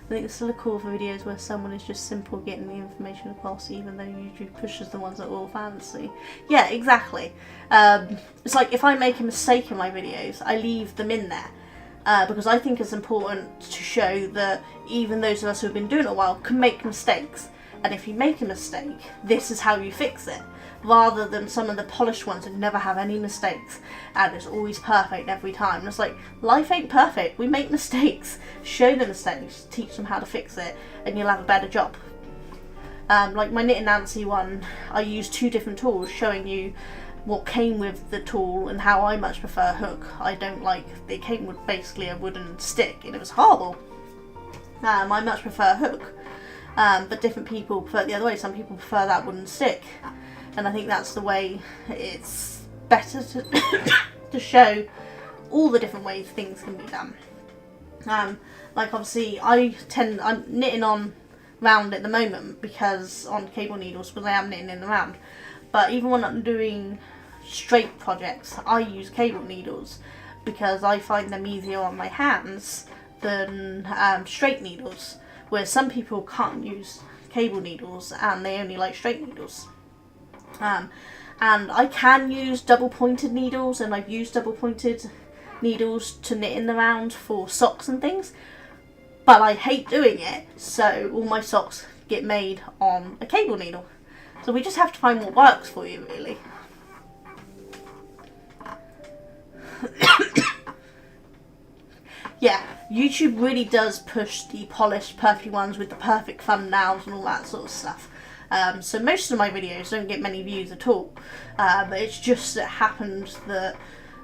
think it's still cool for videos where someone is just simple getting the information across, even though YouTube pushes the ones that are all fancy. Yeah, exactly. It's like if I make a mistake in my videos, I leave them in there. Because I think it's important to show that even those of us who have been doing it a while can make mistakes. And if you make a mistake, this is how you fix it. Rather than some of the polished ones that never have any mistakes and it's always perfect every time. And it's like, life ain't perfect, we make mistakes. Show the mistakes, teach them how to fix it, and you'll have a better job. Like my Knit and Nancy one, I used 2 different tools showing you what came with the tool and how I much prefer hook. I don't like, it came with basically a wooden stick and it was horrible. I much prefer hook, but different people prefer it the other way. Some people prefer that wooden stick. And I think that's the way it's better to, to show all the different ways things can be done. Like obviously I'm knitting on round at the moment because on cable needles, because I am knitting in the round. But even when I'm doing straight projects, I use cable needles because I find them easier on my hands than straight needles. Where some people can't use cable needles and they only like straight needles. And I can use double pointed needles, and I've used double pointed needles to knit in the round for socks and things, but I hate doing it, so all my socks get made on a cable needle. So we just have to find what works for you, really. Yeah, YouTube really does push the polished, perfect ones with the perfect thumbnails and all that sort of stuff. So most of my videos don't get many views at all, but it's just it happened that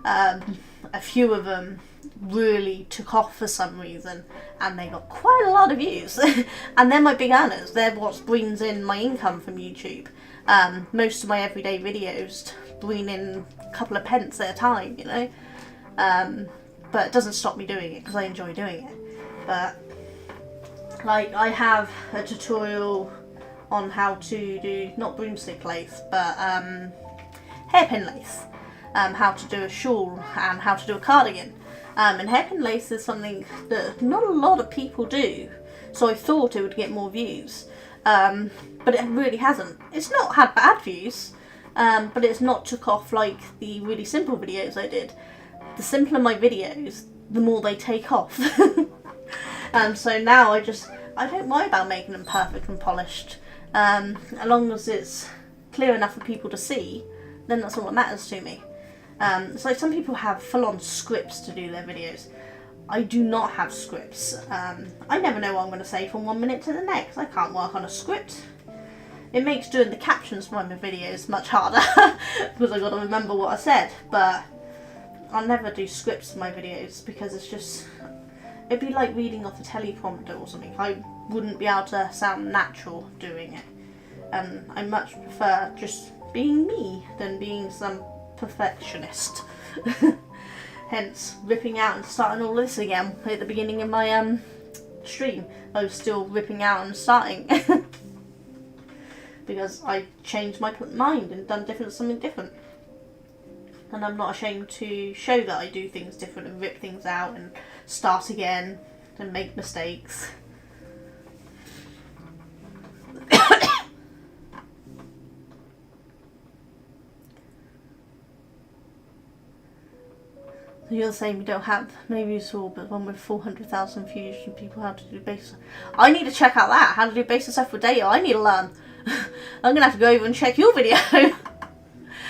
a few of them really took off for some reason, and they got quite a lot of views. And they're my big earners. They're what brings in my income from YouTube. Most of my everyday videos bring in a couple of pence at a time, you know. But it doesn't stop me doing it because I enjoy doing it. But like I have a tutorial on how to do, not broomstick lace, but hairpin lace. How to do a shawl and how to do a cardigan. And hairpin lace is something that not a lot of people do, so I thought it would get more views, but it really hasn't. It's not had bad views, but it's not took off like the really simple videos I did. The simpler my videos, the more they take off. So now I don't worry about making them perfect and polished. As long as it's clear enough for people to see, then that's all that matters to me. It's like some people have full-on scripts to do their videos. I do not have scripts. I never know what I'm going to say from one minute to the next. I can't work on a script. It makes doing the captions for my videos much harder because I've got to remember what I said. But I'll never do scripts for my videos because it's just, it'd be like reading off a teleprompter or something. I wouldn't be able to sound natural doing it. And I much prefer just being me than being some perfectionist. Hence ripping out and starting all this again at the beginning of my stream. I was still ripping out and starting. because I changed my mind and done something different. And I'm not ashamed to show that I do things different and rip things out and start again and make mistakes. So you're saying you don't have, maybe you saw, but one with 400,000 views and people how to do basic. I need to check out that, how to do basic stuff with data. I need to learn. I'm going to have to go over and check your video.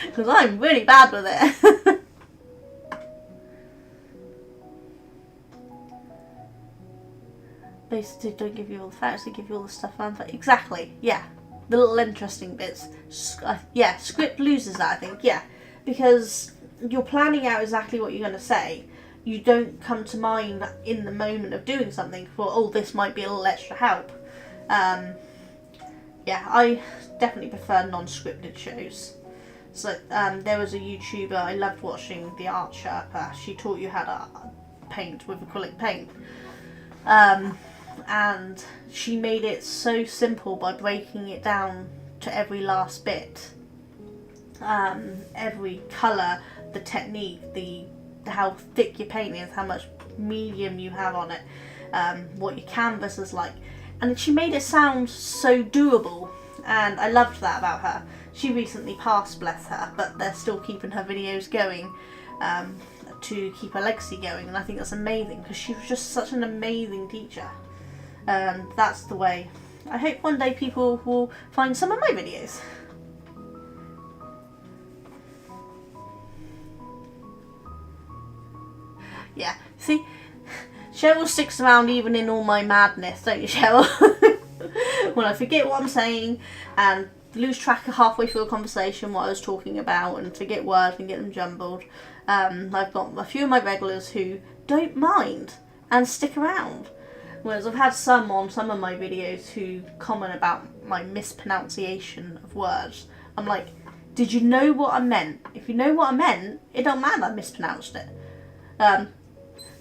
Because I'm really bad with it. Basically don't give you all the facts, they give you all the stuff around that. Exactly, yeah. The little interesting bits. Yeah, script loses that, I think, yeah. Because you're planning out exactly what you're going to say. You don't come to mind in the moment of doing something for, oh, this might be a little extra help. Yeah, I definitely prefer non-scripted shows. So there was a YouTuber I loved watching, The Art Sherpa. She taught you how to paint with acrylic paint. And she made it so simple by breaking it down to every last bit. Every colour, the technique, how thick your paint is, how much medium you have on it, what your canvas is like. And she made it sound so doable, and I loved that about her. She recently passed, bless her, but they're still keeping her videos going to keep her legacy going, and I think that's amazing because she was just such an amazing teacher. That's the way. I hope one day people will find some of my videos. Yeah, see, Cheryl sticks around even in all my madness, don't you, Cheryl? When I forget what I'm saying and lose track of halfway through a conversation what I was talking about and forget words and get them jumbled. I've got a few of my regulars who don't mind and stick around. Whereas I've had some on some of my videos who comment about my mispronunciation of words. I'm like, did you know what I meant? If you know what I meant, it don't matter I mispronounced it.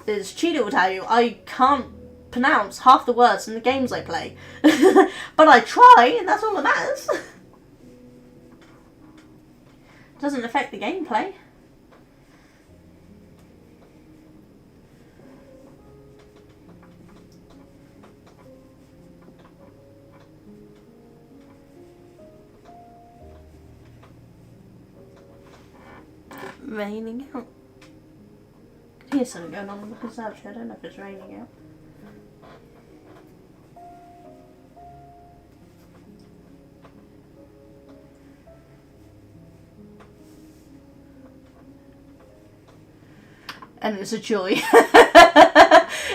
As Cheetah will tell you, I can't pronounce half the words in the games I play. But I try, and that's all that matters. Doesn't affect the gameplay. Raining out. I can hear something going on in the conservatory. I don't know if it's raining out. And it's a joy.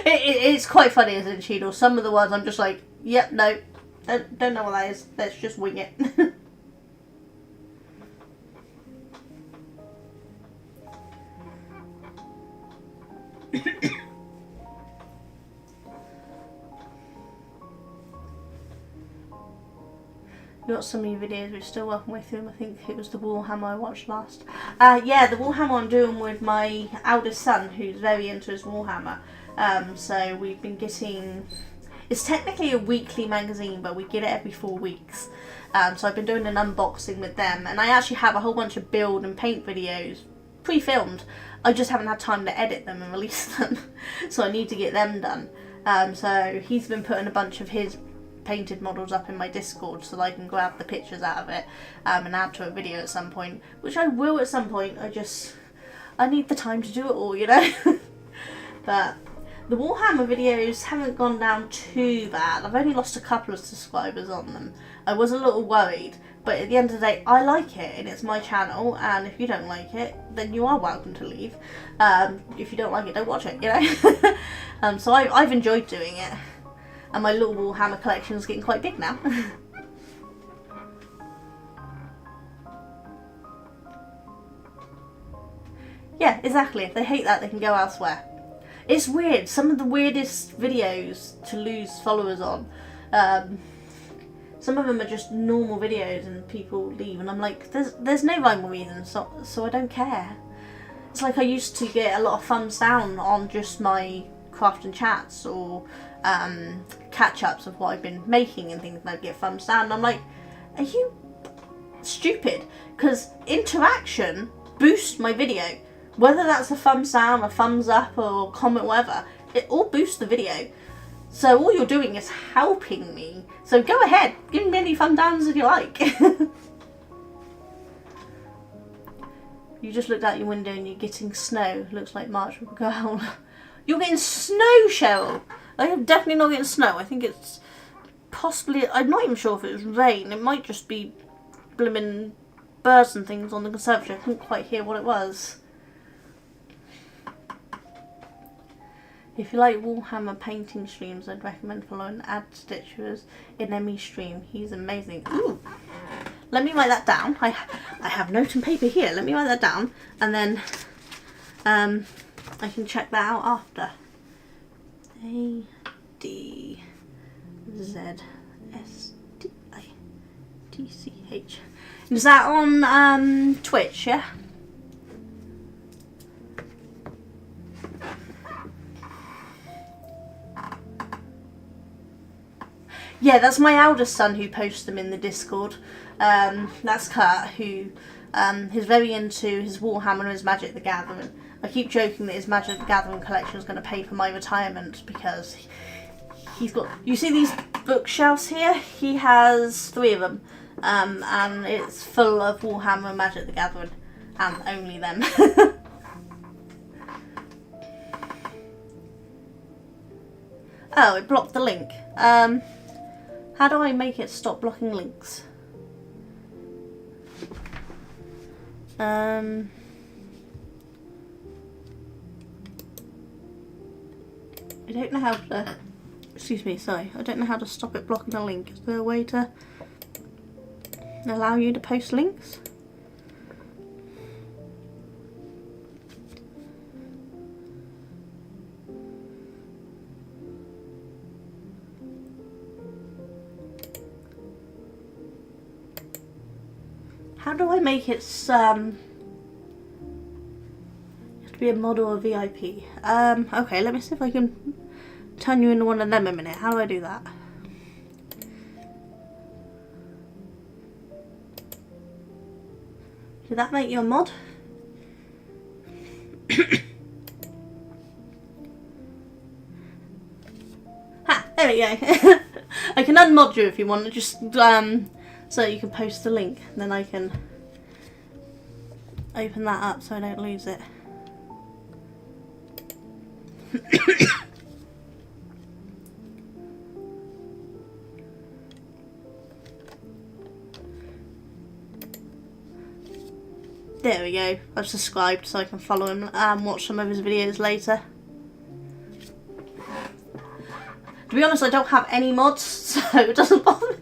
It's quite funny, isn't it, Cheetle? Some of the words I'm just like, yep, no, don't know what that is. Let's just wing it. Got some of your videos, we're still working way through them. I think it was the Warhammer I watched last. Yeah, the Warhammer I'm doing with my eldest son, who's very into his Warhammer. So we've been getting, it's technically a weekly magazine, but we get it every 4 weeks. So I've been doing an unboxing with them, and I actually have a whole bunch of build and paint videos pre-filmed. I just haven't had time to edit them and release them, so I need to get them done. So he's been putting a bunch of his painted models up in my Discord so that I can grab the pictures out of it and add to a video at some point, which I will at some point. I need the time to do it all, you know. But the Warhammer videos haven't gone down too bad. I've only lost a couple of subscribers on them. I was a little worried, but at the end of the day, I like it and it's my channel, and if you don't like it, then you are welcome to leave. If you don't like it, don't watch it, you know. So I've enjoyed doing it. And my little Warhammer collection is getting quite big now. Yeah, exactly. If they hate that, they can go elsewhere. It's weird. Some of the weirdest videos to lose followers on. Some of them are just normal videos and people leave. And I'm like, there's no rhyme or reason, so I don't care. It's like I used to get a lot of thumbs down on just my craft and chats or catch-ups of what I've been making and things, and I'd get thumbs down, and I'm like, Are you stupid? Because interaction boosts my video. Whether that's a thumbs down, a thumbs up, or comment, whatever, it all boosts the video. So all you're doing is helping me. So go ahead, give me any thumb downs if you like. You just looked out your window and you're getting snow. Looks like March will go on. You're getting snow, Cheryl. I am definitely not getting snow. I think it's possibly, I'm not even sure if it was rain. It might just be blimmin' birds and things on the conservatory. I couldn't quite hear what it was. If you like Warhammer painting streams, I'd recommend following Ad Stitchers in Emmy stream. He's amazing. Ooh. Let me write that down. I have note and paper here. Let me write that down, and then I can check that out after. A D Z S D I T C H. Is that on Twitch? Yeah. Yeah, that's my eldest son who posts them in the Discord. That's Kurt, who is very into his Warhammer and his Magic the Gathering. I keep joking that his Magic the Gathering collection is going to pay for my retirement because he's got... You see these bookshelves here? He has 3 of them. And it's full of Warhammer and Magic the Gathering. And only them. Oh, it blocked the link. How do I make it stop blocking links? I don't know how to... Excuse me, sorry. I don't know how to stop it blocking a link. Is there a way to allow you to post links? How do I make it, you have to be a model or VIP. Okay, let me see if I can turn you into one of them a minute. How do I do that? Did that make you a mod? Ha! There we go. I can unmod you if you want. Just so you can post the link, and then I can open that up so I don't lose it. There we go. I've subscribed so I can follow him and watch some of his videos later. To be honest, I don't have any mods, so it doesn't bother me.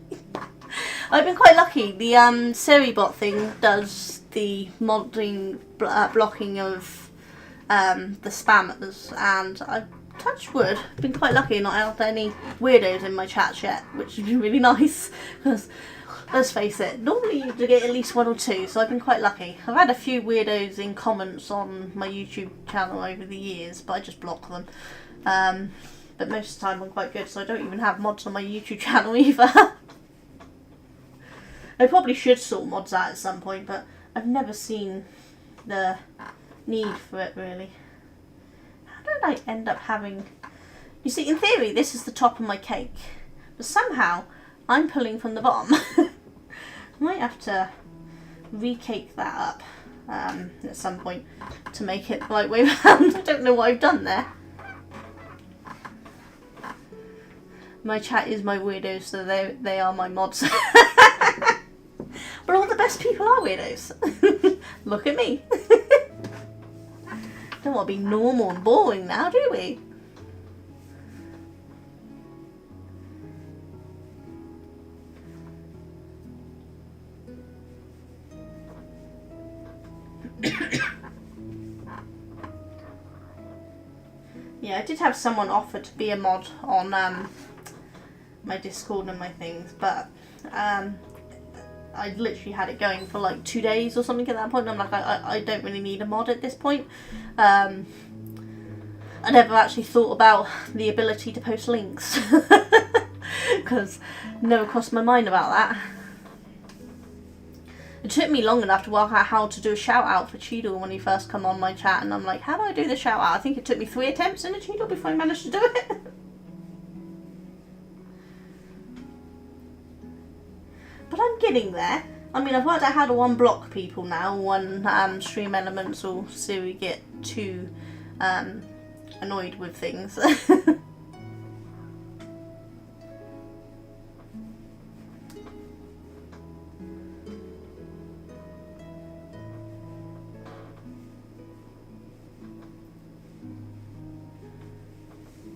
I've been quite lucky. The Seribot thing does the modding blocking of the spammers, and I've touched wood. Been quite lucky not had any weirdos in my chats yet, which has been really nice. Because let's face it, normally you get at least 1 or 2, so I've been quite lucky. I've had a few weirdos in comments on my YouTube channel over the years, but I just block them. But most of the time I'm quite good, so I don't even have mods on my YouTube channel either. I probably should sort mods out at some point, but I've never seen the need for it, really. How did I end up having... You see, in theory, this is the top of my cake, but somehow I'm pulling from the bottom. I might have to re-cake that up at some point to make it the right way around. I don't know what I've done there. My chat is my weirdos, so they are my mods. But all the best people are weirdos. Look at me. Don't want to be normal and boring now, do we? Yeah, I did have someone offer to be a mod on my Discord and my things, but I literally had it going for like 2 days or something at that point. And I'm like, I don't really need a mod at this point. I never actually thought about the ability to post links because never crossed my mind about that. It took me long enough to work out how to do a shout out for Cheadle when he first come on my chat, and I'm like, how do I do the shout out? I think it took me 3 attempts in a Cheadle before I managed to do it. But I'm getting there. I mean, I've worked out how to unblock people now when Stream Elements or Siri get too annoyed with things.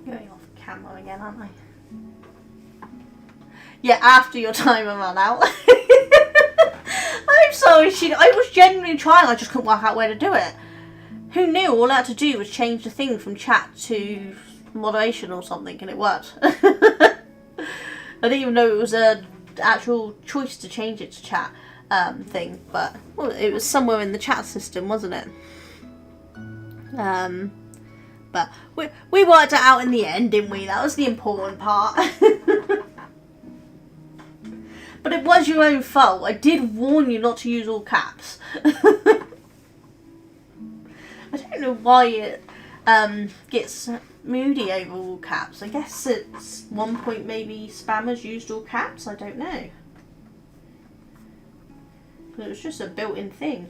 Going off camera again, aren't I? Yeah, after your timer ran out. I'm sorry, I was genuinely trying, I just couldn't work out where to do it. Who knew? All I had to do was change the thing from chat to moderation or something, and it worked. I didn't even know it was an actual choice to change it to chat thing, but well, it was somewhere in the chat system, wasn't it? But we worked it out in the end, didn't we? That was the important part. But it was your own fault. I did warn you not to use all caps. I don't know why it gets moody over all caps. I guess it's one point maybe spammers used all caps. I don't know. But it was just a built-in thing.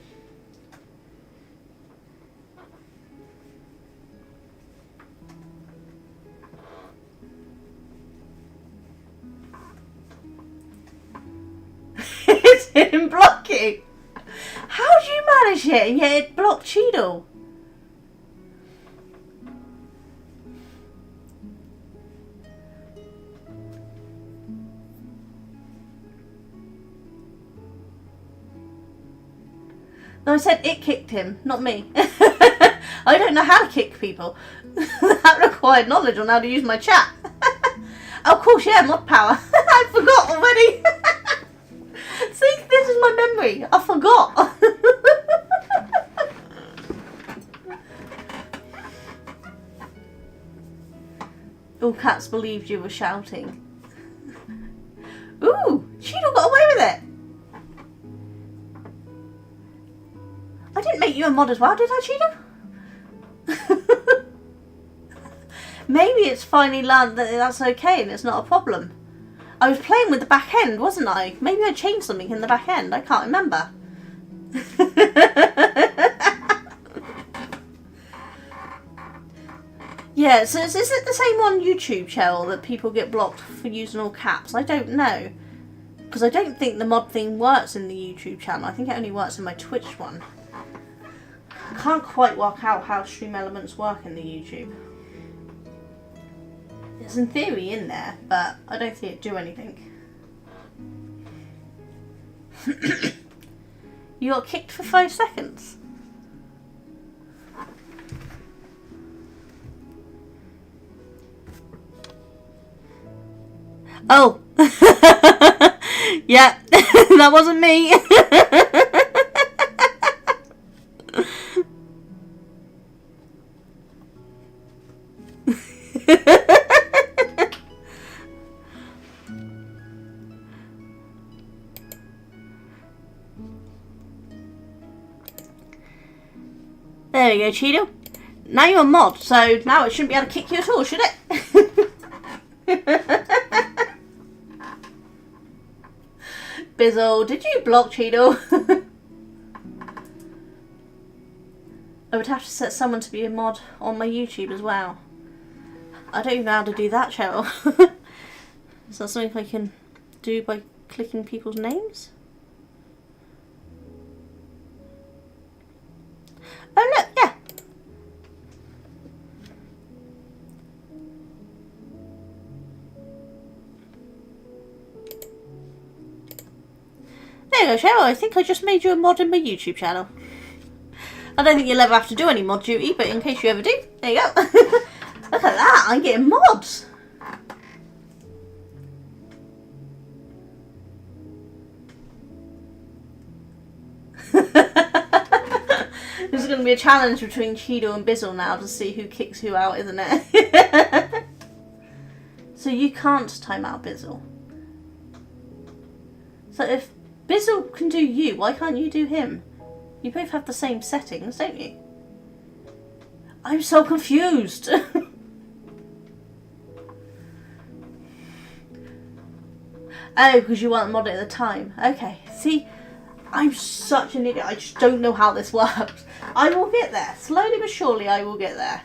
It didn't block you. How did you manage it and yet it blocked Cheadle? No, I said it kicked him, not me. I don't know how to kick people. That required knowledge on how to use my chat. Oh, of course, yeah, mod power. I forgot already. See, this is my memory. I forgot. All cats believed you were shouting. Ooh, Cheadle got away with it. I didn't make you a mod as well, did I, Cheadle? Maybe it's finally learned that that's okay and it's not a problem. I was playing with the back end, wasn't I? Maybe I changed something in the back end. I can't remember. Yeah, so is it the same on YouTube, Cheryl, that people get blocked for using all caps? I don't know. Because I don't think the mod thing works in the YouTube channel. I think it only works in my Twitch one. I can't quite work out how Stream Elements work in the YouTube. It's in theory in there, but I don't see it do anything. You got kicked for 5 seconds. Oh. Yeah, that wasn't me. There we go, Cheadle. Now you're a mod, so now it shouldn't be able to kick you at all, should it? Bizzle, did you block Cheadle? I would have to set someone to be a mod on my YouTube as well. I don't even know how to do that, Cheryl. Is that something I can do by clicking people's names? Oh look, yeah. There you go, Cheryl. I think I just made you a mod in my YouTube channel. I don't think you'll ever have to do any mod duty, but in case you ever do, there you go. Look at that, I'm getting mods. This is going to be a challenge between Cheadle and Bizzle now to see who kicks who out, isn't it? So you can't time out Bizzle. So if Bizzle can do you. Why can't you do him? You both have the same settings, don't you? I'm so confused. Oh, because you weren't modded at the time. Okay, see, I'm such an idiot. I just don't know how this works. I will get there. Slowly but surely, I will get there.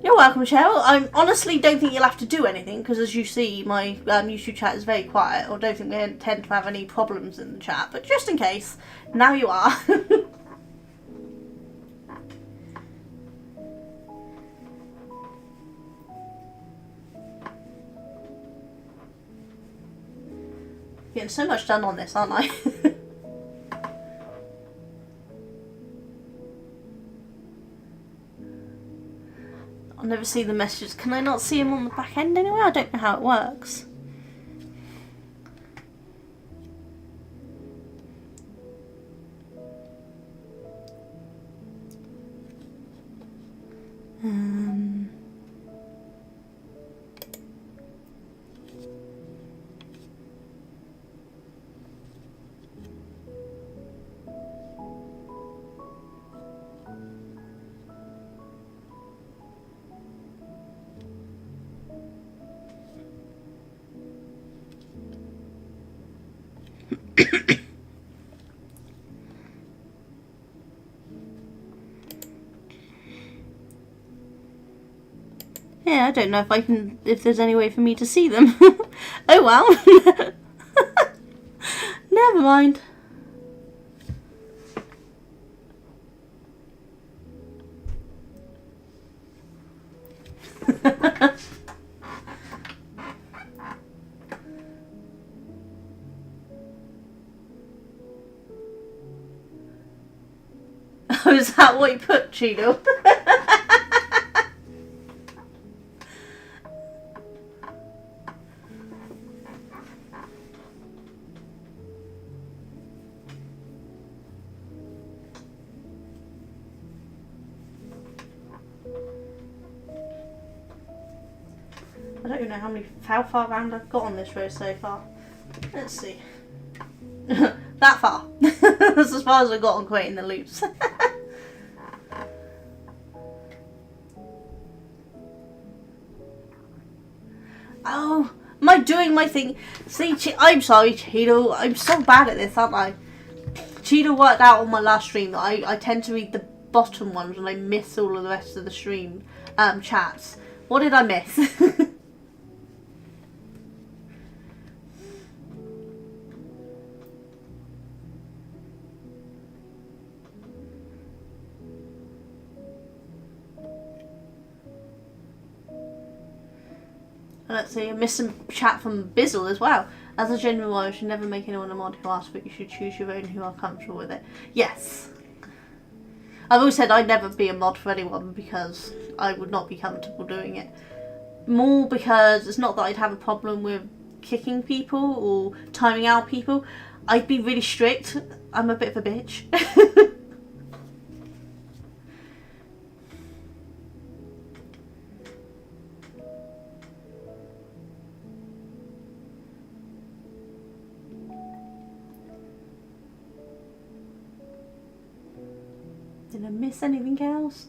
You're welcome, Cheryl. I honestly don't think you'll have to do anything, because as you see, my YouTube chat is very quiet. I don't think we tend to have any problems in the chat. But just in case, now you are. Getting so much done on this, aren't I? I'll never see the messages. Can I not see them on the back end anyway? I don't know how it works. Yeah, I don't know if there's any way for me to see them. Oh well. Never mind. Oh, is that what you put, Cheeto? I don't even know how far around I've got on this road so far. Let's see. That far. That's as far as I got on creating the loops. Oh, am I doing my thing? See, I'm sorry, Cheeto. I'm so bad at this, aren't I? Cheeto worked out on my last stream that I tend to read the bottom ones and I miss all of the rest of the stream chats. What did I miss? Let's see, I missed some chat from Bizzle as well. As a general rule, you should never make anyone a mod who asks, but you should choose your own who are comfortable with it. Yes. I've always said I'd never be a mod for anyone because I would not be comfortable doing it. More because it's not that I'd have a problem with kicking people or timing out people. I'd be really strict. I'm a bit of a bitch. Did I miss anything else?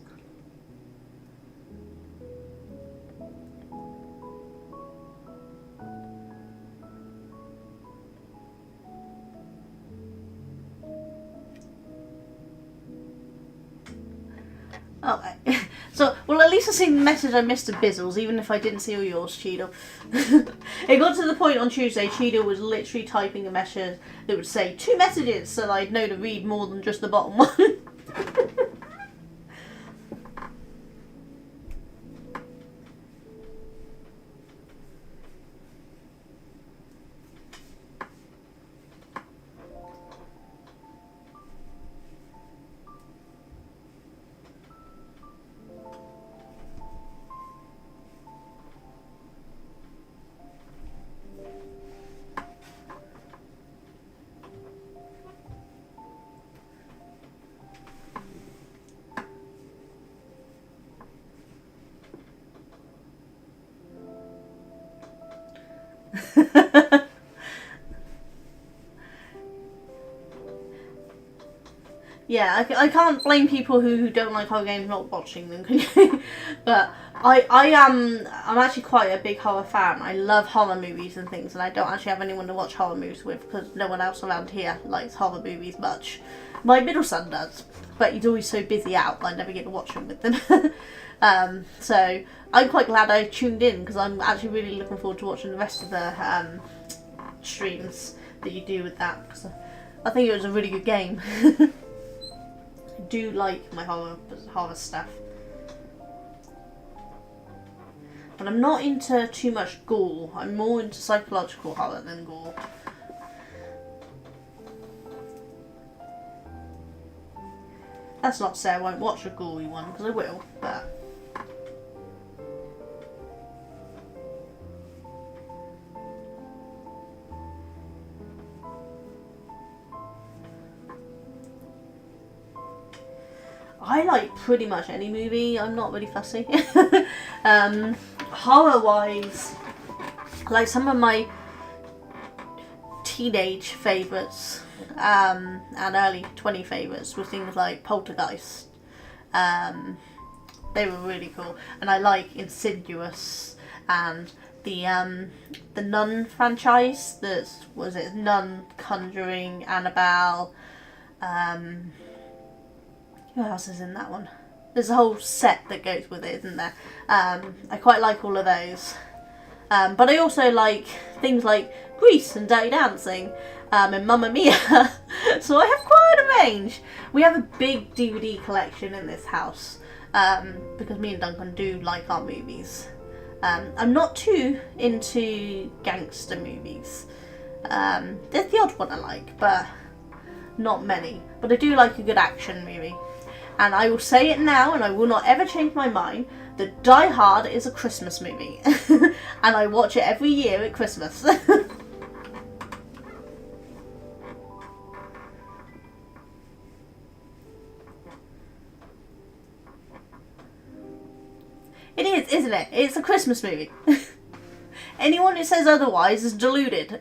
Okay. So, well, at least I seen the message I missed of Bizzle's, even if I didn't see all yours, Cheeto. It got to the point on Tuesday, Cheeto was literally typing a message that would say 2 messages, so I'd know to read more than just the bottom one. Yeah, I can't blame people who don't like horror games not watching them, can you? But I'm actually quite a big horror fan. I love horror movies and things, and I don't actually have anyone to watch horror movies with because no one else around here likes horror movies much. My middle son does, but he's always so busy out I never get to watch them with them. So I'm quite glad I tuned in because I'm actually really looking forward to watching the rest of the streams that you do with that, because I think it was a really good game. I do like my horror stuff. But I'm not into too much gore. I'm more into psychological horror than gore. That's not to say I won't watch a gory one, because I will, but... I like pretty much any movie. I'm not really fussy. Horror-wise, like some of my teenage favourites and early 20 favourites were things like Poltergeist. They were really cool, and I like Insidious and the Nun franchise. Was it Nun, Conjuring, Annabelle. Who else is in that one? There's a whole set that goes with it, isn't there? I quite like all of those. But I also like things like Grease and Dirty Dancing and Mamma Mia. So I have quite a range. We have a big DVD collection in this house because me and Duncan do like our movies. I'm not too into gangster movies. There's the odd one I like, but not many. But I do like a good action movie. And I will say it now, and I will not ever change my mind, that Die Hard is a Christmas movie. And I watch it every year at Christmas. It is, isn't it? It's a Christmas movie. Anyone who says otherwise is deluded.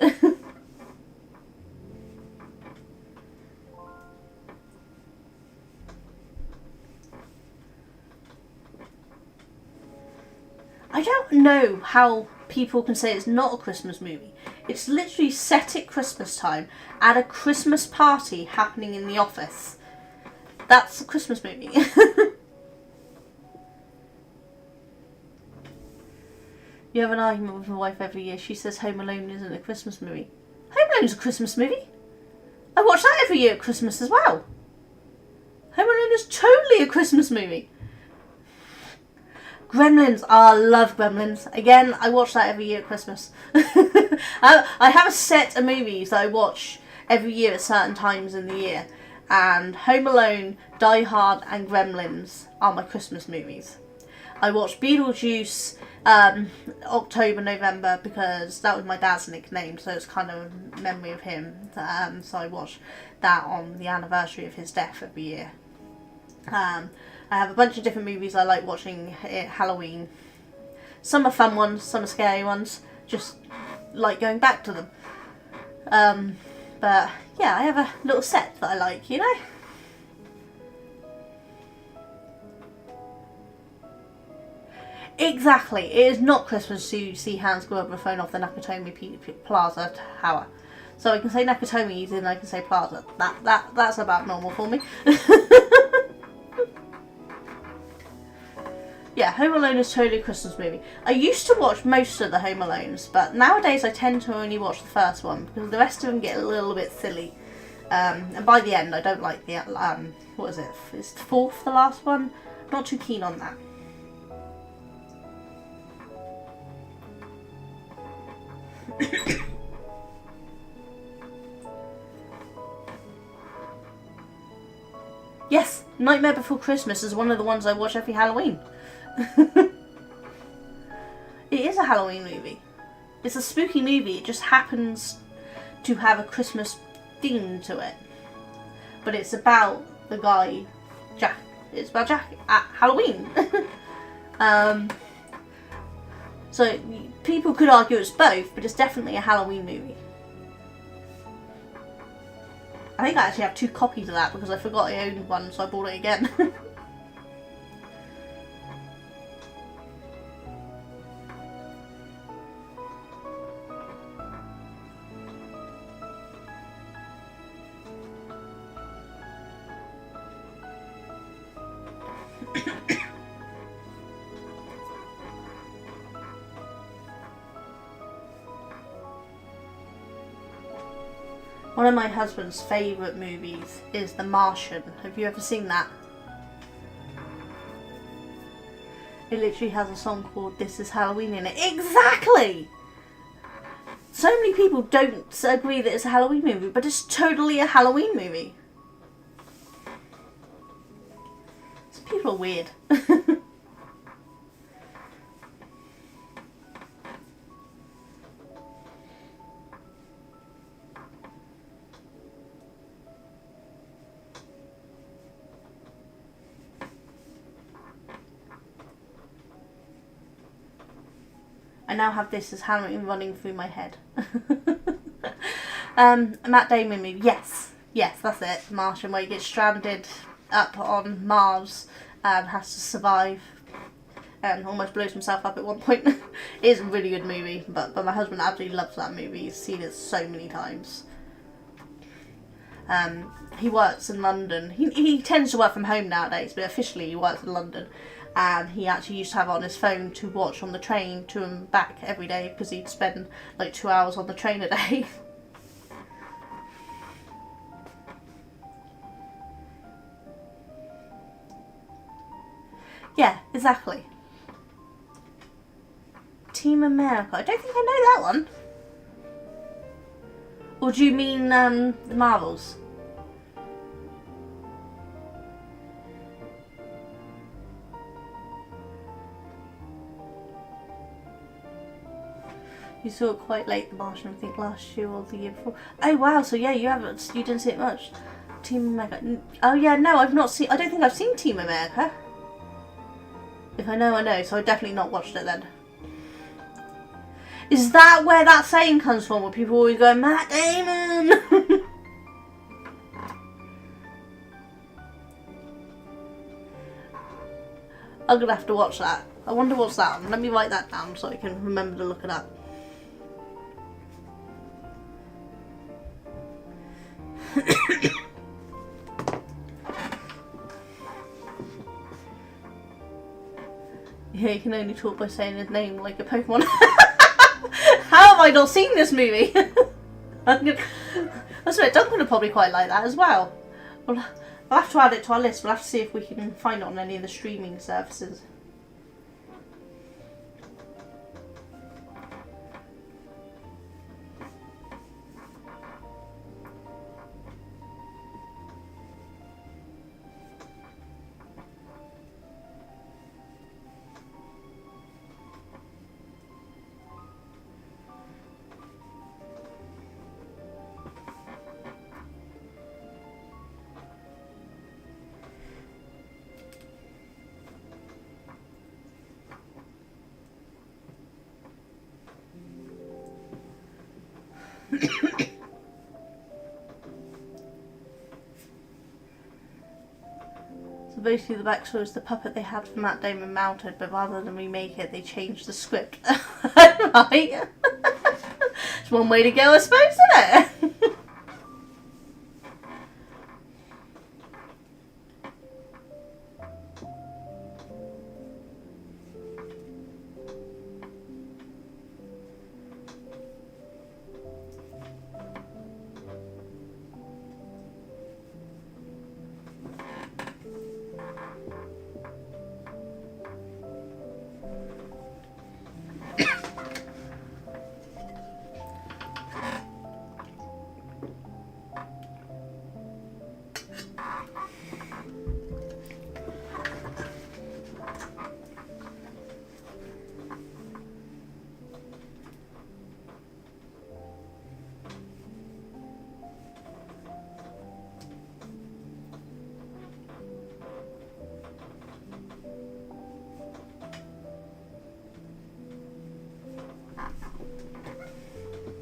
I don't know how people can say it's not a Christmas movie. It's literally set at Christmas time at a Christmas party happening in the office. That's a Christmas movie. You have an argument with my wife every year. She says Home Alone isn't a Christmas movie. Home Alone's a Christmas movie. I watch that every year at Christmas as well. Home Alone is totally a Christmas movie. Gremlins. I love Gremlins. Again, I watch that every year at Christmas. I have a set of movies that I watch every year at certain times in the year. And Home Alone, Die Hard and Gremlins are my Christmas movies. I watched Beetlejuice October, November because that was my dad's nickname, so it's kind of a memory of him. So I watched that on the anniversary of his death every year. I have a bunch of different movies I like watching at Halloween. Some are fun ones, some are scary ones. Just like going back to them. But yeah, I have a little set that I like, you know? Exactly. It is not Christmas to see Hans Gruber phone off the Nakatomi Plaza Tower. So I can say Nakatomi and I can say Plaza. That's about normal for me. Yeah, Home Alone is totally a Christmas movie. I used to watch most of the Home Alones, but nowadays I tend to only watch the first one because the rest of them get a little bit silly. And by the end, I don't like the what is it? Is the fourth the last one? Not too keen on that. Yes, Nightmare Before Christmas is one of the ones I watch every Halloween. It is a Halloween movie. It's a spooky movie. It just happens to have a Christmas theme to it. But it's about the guy, Jack. It's about Jack at Halloween. So people could argue it's both, but it's definitely a Halloween movie. I think I actually have 2 copies of that because I forgot I owned one, so I bought it again. One of my husband's favourite movies is The Martian. Have you ever seen that? It literally has a song called This Is Halloween in it. Exactly! So many people don't agree that it's a Halloween movie, but it's totally a Halloween movie. Some people are weird. I now have This Is Halloween running through my head. Matt Damon movie. Yes, that's it. Martian, where he gets stranded up on Mars and has to survive and almost blows himself up at one point. It is a really good movie, but my husband absolutely loves that movie. He's seen it so many times. He works in London. He tends to work from home nowadays, but officially he works in London. And he actually used to have it on his phone to watch on the train to and back every day because he'd spend like 2 hours on the train a day. Yeah, exactly. Team America. I don't think I know that one. Or do you mean the Marvels? You saw it quite late, The Martian, I think last year or the year before. Oh wow, so yeah, you didn't see it much. Team America. Oh yeah, no, I don't think I've seen Team America. If I know, I know, so I definitely not watched it then. Is that where that saying comes from, where people always go, Matt Damon? I'm gonna have to watch that. I wonder what's that on. Let me write that down so I can remember to look it up. Yeah, you can only talk by saying his name like a Pokemon. How have I not seen this movie? That's right, Duncan would probably quite like that as well. We'll have to add it to our list. We'll have to see if we can find it on any of the streaming services. So basically the backstory is the puppet they had for Matt Damon mounted, but rather than remake it, they changed the script. Right? It's one way to go, I suppose, isn't it?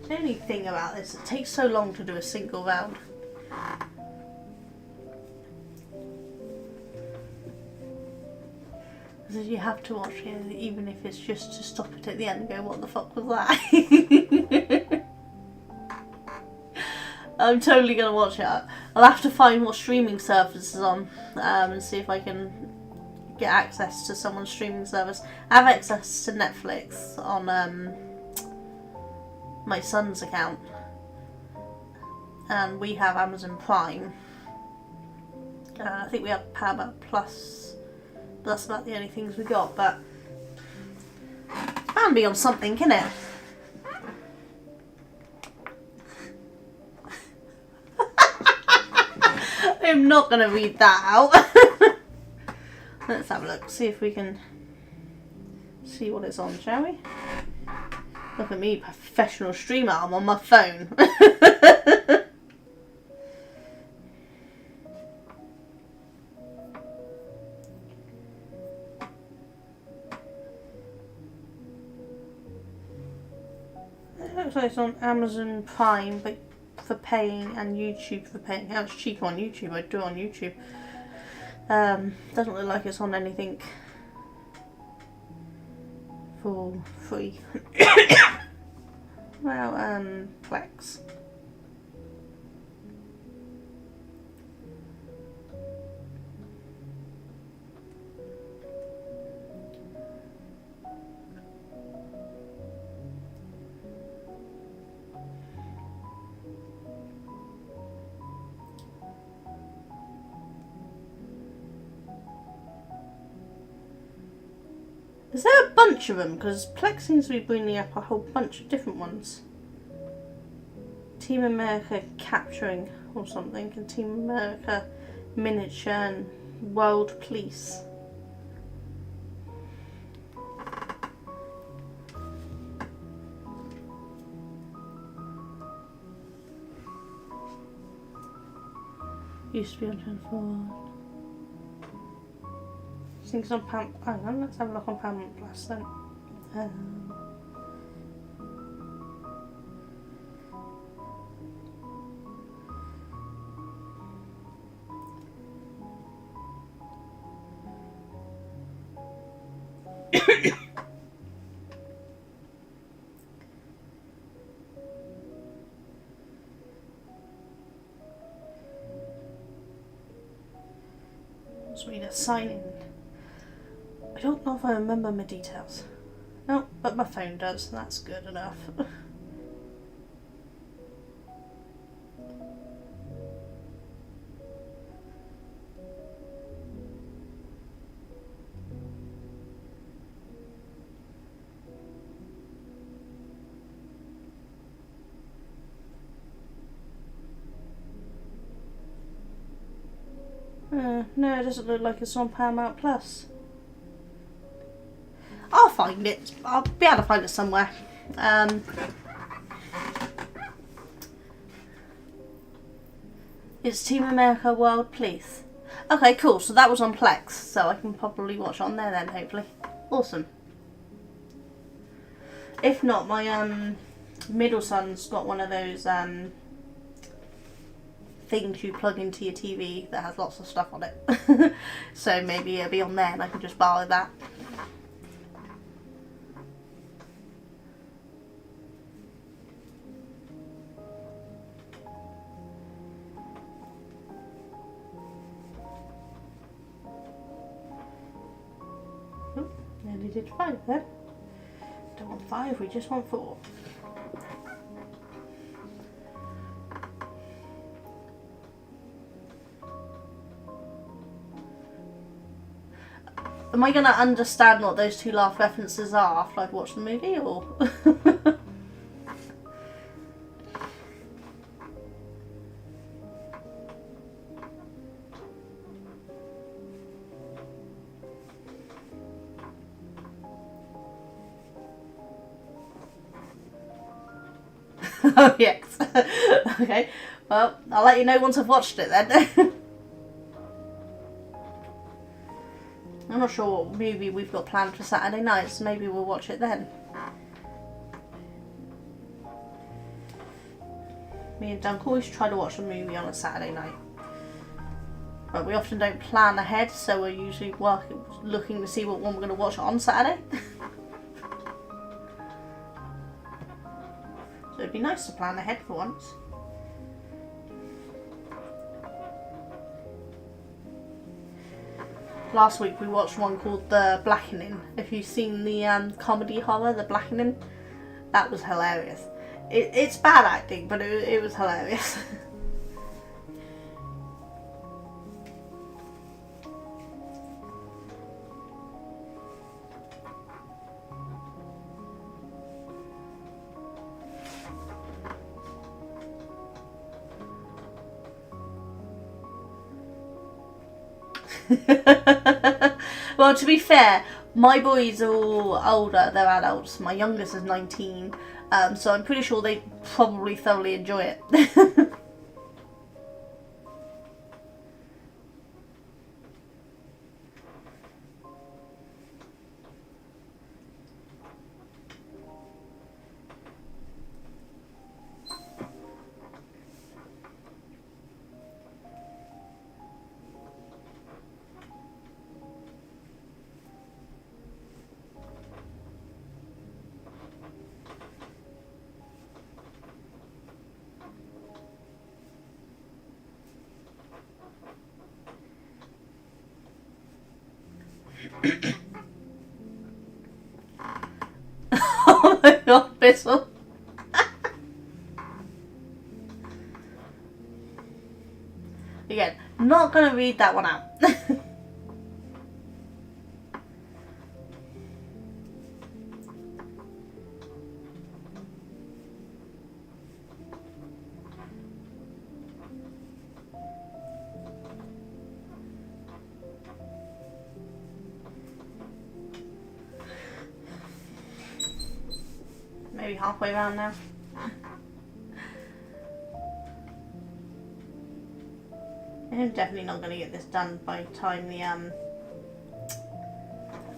The only thing about this, it takes so long to do a single round. Because you have to watch it, even if it's just to stop it at the end and go, what the fuck was that? I'm totally going to watch it. I'll have to find what streaming service is on and see if I can get access to someone's streaming service. I have access to Netflix on my son's account, and we have Amazon Prime. I think we have Paramount Plus, but that's about the only things we got. But it's bound to be on something, isn't it? I'm not going to read that out. Let's have a look, see if we can see what it's on, shall we? Look at me, professional streamer, I'm on my phone. It looks like it's on Amazon Prime, but for paying, and YouTube for paying. How it's cheap on YouTube, I'd do it on YouTube. Doesn't look like it's on anything for free. Well, Plex. Is there a bunch of them? Because Plex seems to be bringing up a whole bunch of different ones. Team America Capturing or something, and Team America Miniature and World Police. Used to be on Channel 4. I think it's on Pam. Hang on, let's have a look on Paramount Plus then. Let's read a sign in. I don't know if I remember my details. No, but my phone does, and that's good enough. No, it doesn't look like it's on Paramount Plus. I'll find it. I'll be able to find it somewhere. It's Team America World Police. Okay, cool. So that was on Plex, so I can probably watch on there then, hopefully. Awesome. If not, my middle son's got one of those things you plug into your TV that has lots of stuff on it. So maybe it'll be on there and I can just borrow that. Nearly did 5 then. Don't want 5, we just want 4. Am I going to understand what those 2 laugh references are after I've watched the movie, or? Oh, yes. Okay, well, I'll let you know once I've watched it then. I'm not sure what movie we've got planned for Saturday night, so maybe we'll watch it then. Me and Dunk always try to watch a movie on a Saturday night. But we often don't plan ahead, so we're usually looking to see what one we're going to watch on Saturday. So it'd be nice to plan ahead for once. Last week we watched one called The Blackening. If you've seen the comedy horror, The Blackening, that was hilarious. It's bad acting, but it was hilarious. Well, to be fair, my boys are all older, they're adults. My youngest is 19, so I'm pretty sure they probably thoroughly enjoy it. Oh my god, Bissell. Again, not gonna read that one out. Maybe halfway around now. I'm definitely not going to get this done by the time the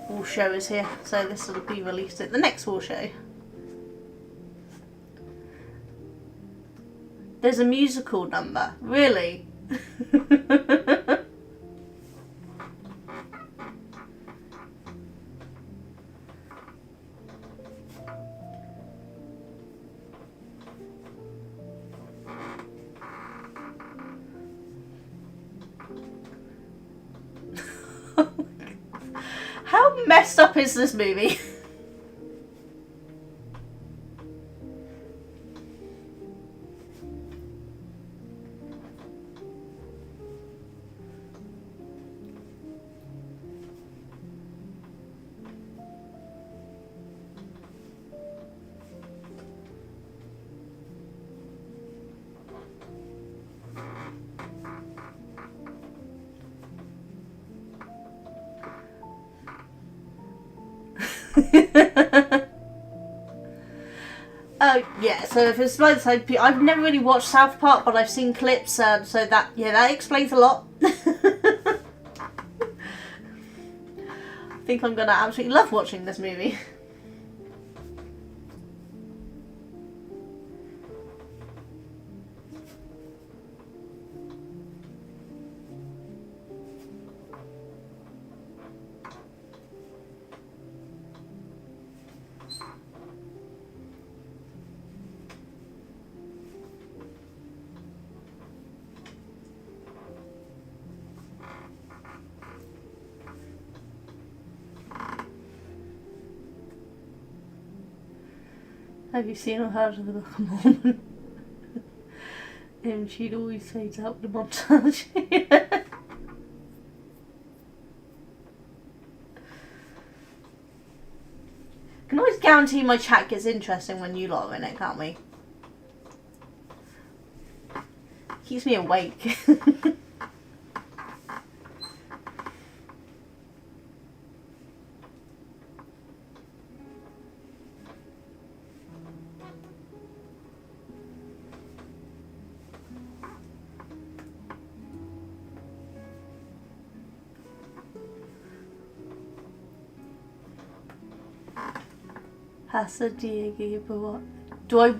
wall show is here, so this will be released at the next wall show. There's a musical number, really? How messed up is this movie? Yeah, so if it's by the same people, I've never really watched South Park, but I've seen clips, so that explains a lot. I think I'm gonna absolutely love watching this movie. Have you seen or heard of the Book of Mormon? She'd always fades out with the montage. Can always guarantee my chat gets interesting when you lot are in it, can't we? Keeps me awake.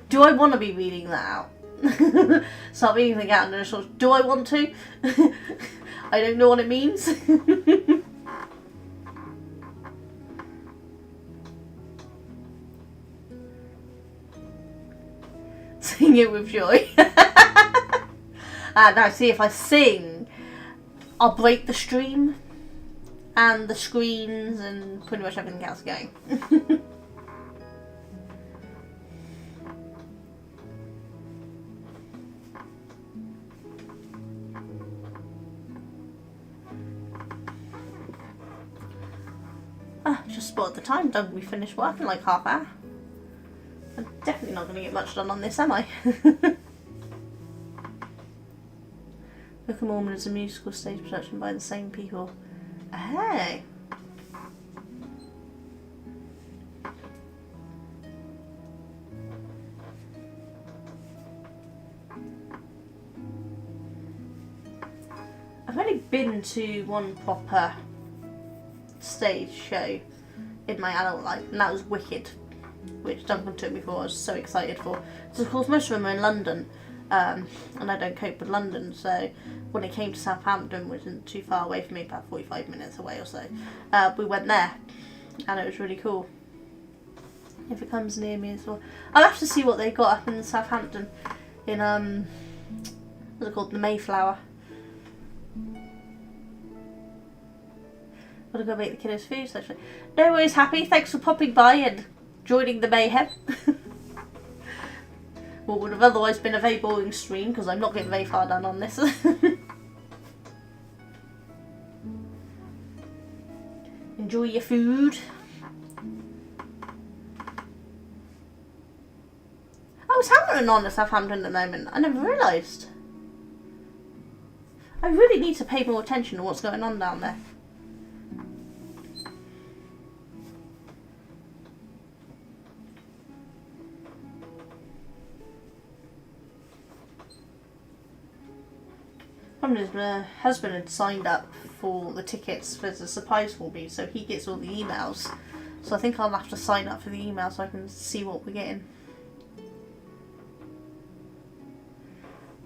Do I want to be reading that out? Start reading the calendar and sort of, do I want to? I don't know what it means. Sing it with joy. Now see, if I sing, I'll break the stream and the screens and pretty much everything else going. Just spotted the time. Don't we finish work in like half hour? I'm definitely not going to get much done on this, am I? Book of Mormon is a musical stage production by the same people. Hey! I've only been to one proper stage show in my adult life, and that was Wicked, which Duncan took me for. I was so excited for. So of course most of them are in London, and I don't cope with London, so when it came to Southampton, which isn't too far away from me, about 45 minutes away or so, we went there, and it was really cool. If it comes near me as well, I'll have to see what they got up in Southampton, in what's it called, the Mayflower. Gotta go make the kiddos food, so no worries, Happy. Thanks for popping by and joining the mayhem. What would have otherwise been a very boring stream, because I'm not getting very far done on this. Enjoy your food. Oh, it's happening on at Southampton at the moment. I never realised. I really need to pay more attention to what's going on down there. My husband had signed up for the tickets as a surprise for me, so he gets all the emails. So I think I'll have to sign up for the email so I can see what we're getting.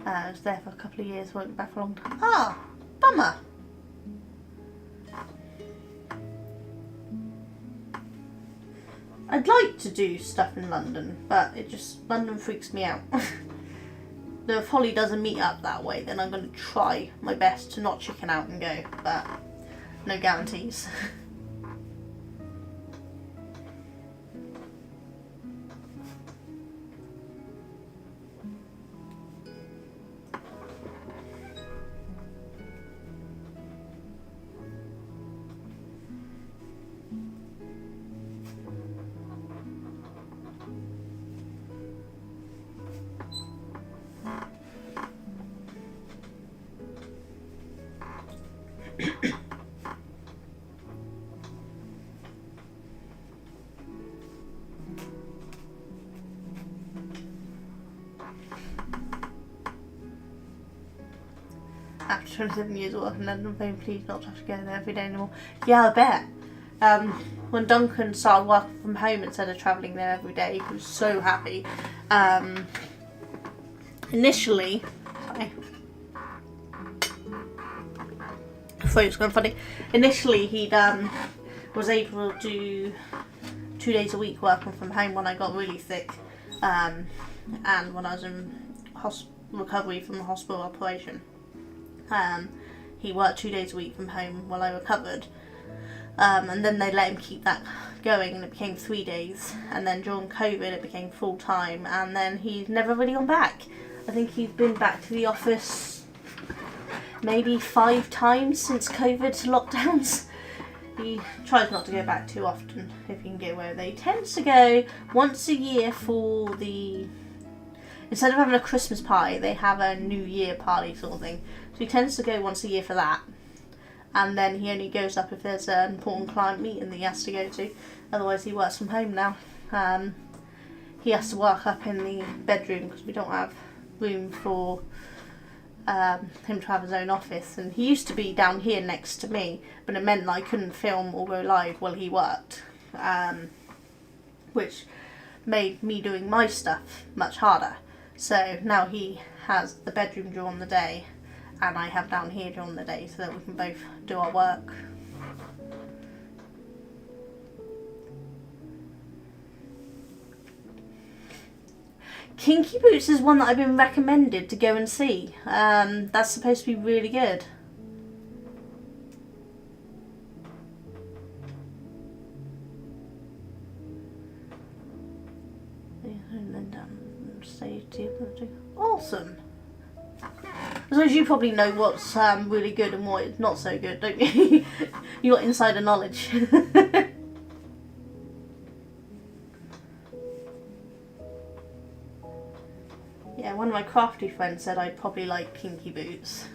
I was there for a couple of years, won't be back for a long time. Ah, bummer. I'd like to do stuff in London, but London freaks me out. If Holly does a meet up that way, then I'm going to try my best to not chicken out and go, but no guarantees. After 27 years of working in London, I'm very pleased not to have to go there every day anymore. Yeah, I bet. When Duncan started working from home instead of travelling there every day, he was so happy. Initially, sorry, I thought it was kind of funny. Initially, he was able to do 2 days a week working from home when I got really sick, and when I was in recovery from the hospital operation. He worked 2 days a week from home while I recovered, and then they let him keep that going, and it became 3 days, and then during COVID it became full time, and then he's never really gone back. I think he's been back to the office maybe 5 times since COVID lockdowns. He tries not to go back too often if he can get away with it. He tends to go once a year for instead of having a Christmas party, they have a New Year party sort of thing. So he tends to go once a year for that. And then he only goes up if there's an important client meeting that he has to go to. Otherwise he works from home now. He has to work up in the bedroom because we don't have room for him to have his own office. And he used to be down here next to me, but it meant that I couldn't film or go live while he worked. Which made me doing my stuff much harder. So now he has the bedroom during the day, and I have down here during the day, so that we can both do our work. Kinky Boots is one that I've been recommended to go and see. That's supposed to be really good. And then down stage 2. Awesome. I suppose you probably know what's really good and what is not so good, don't you? You got insider knowledge. Yeah, one of my crafty friends said I'd probably like Kinky Boots.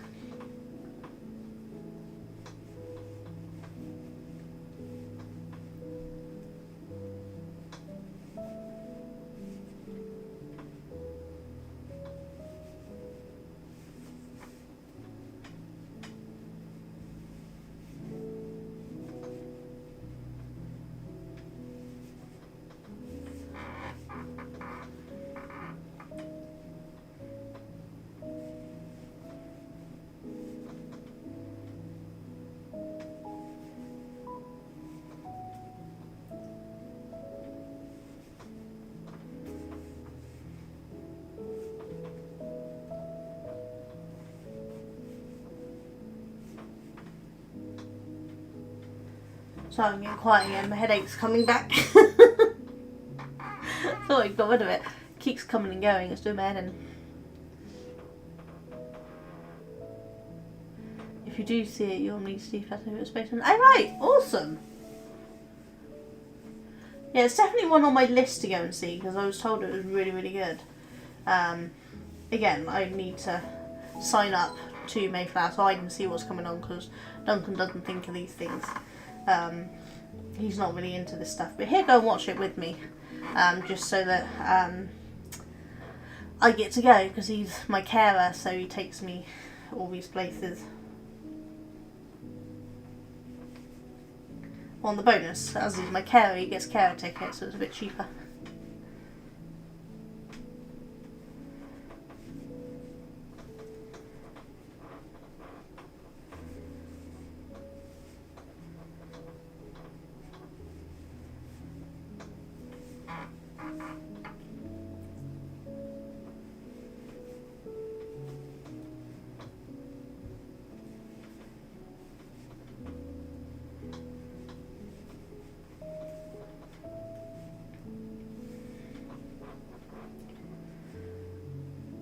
So I'm getting quiet again, my headache's coming back. Thought I got rid of it. Keeps coming and going, it's doing my head in. If you do see it, you'll need to see Festival Space. Oh right, awesome! Yeah, it's definitely one on my list to go and see, because I was told it was really, really good. Again, I need to sign up to Mayflower so I can see what's coming on, because Duncan doesn't think of these things. He's not really into this stuff, but he'll go and watch it with me, just so that I get to go, because he's my carer, so he takes me all these places. On the bonus, as he's my carer, he gets carer tickets, so it's a bit cheaper.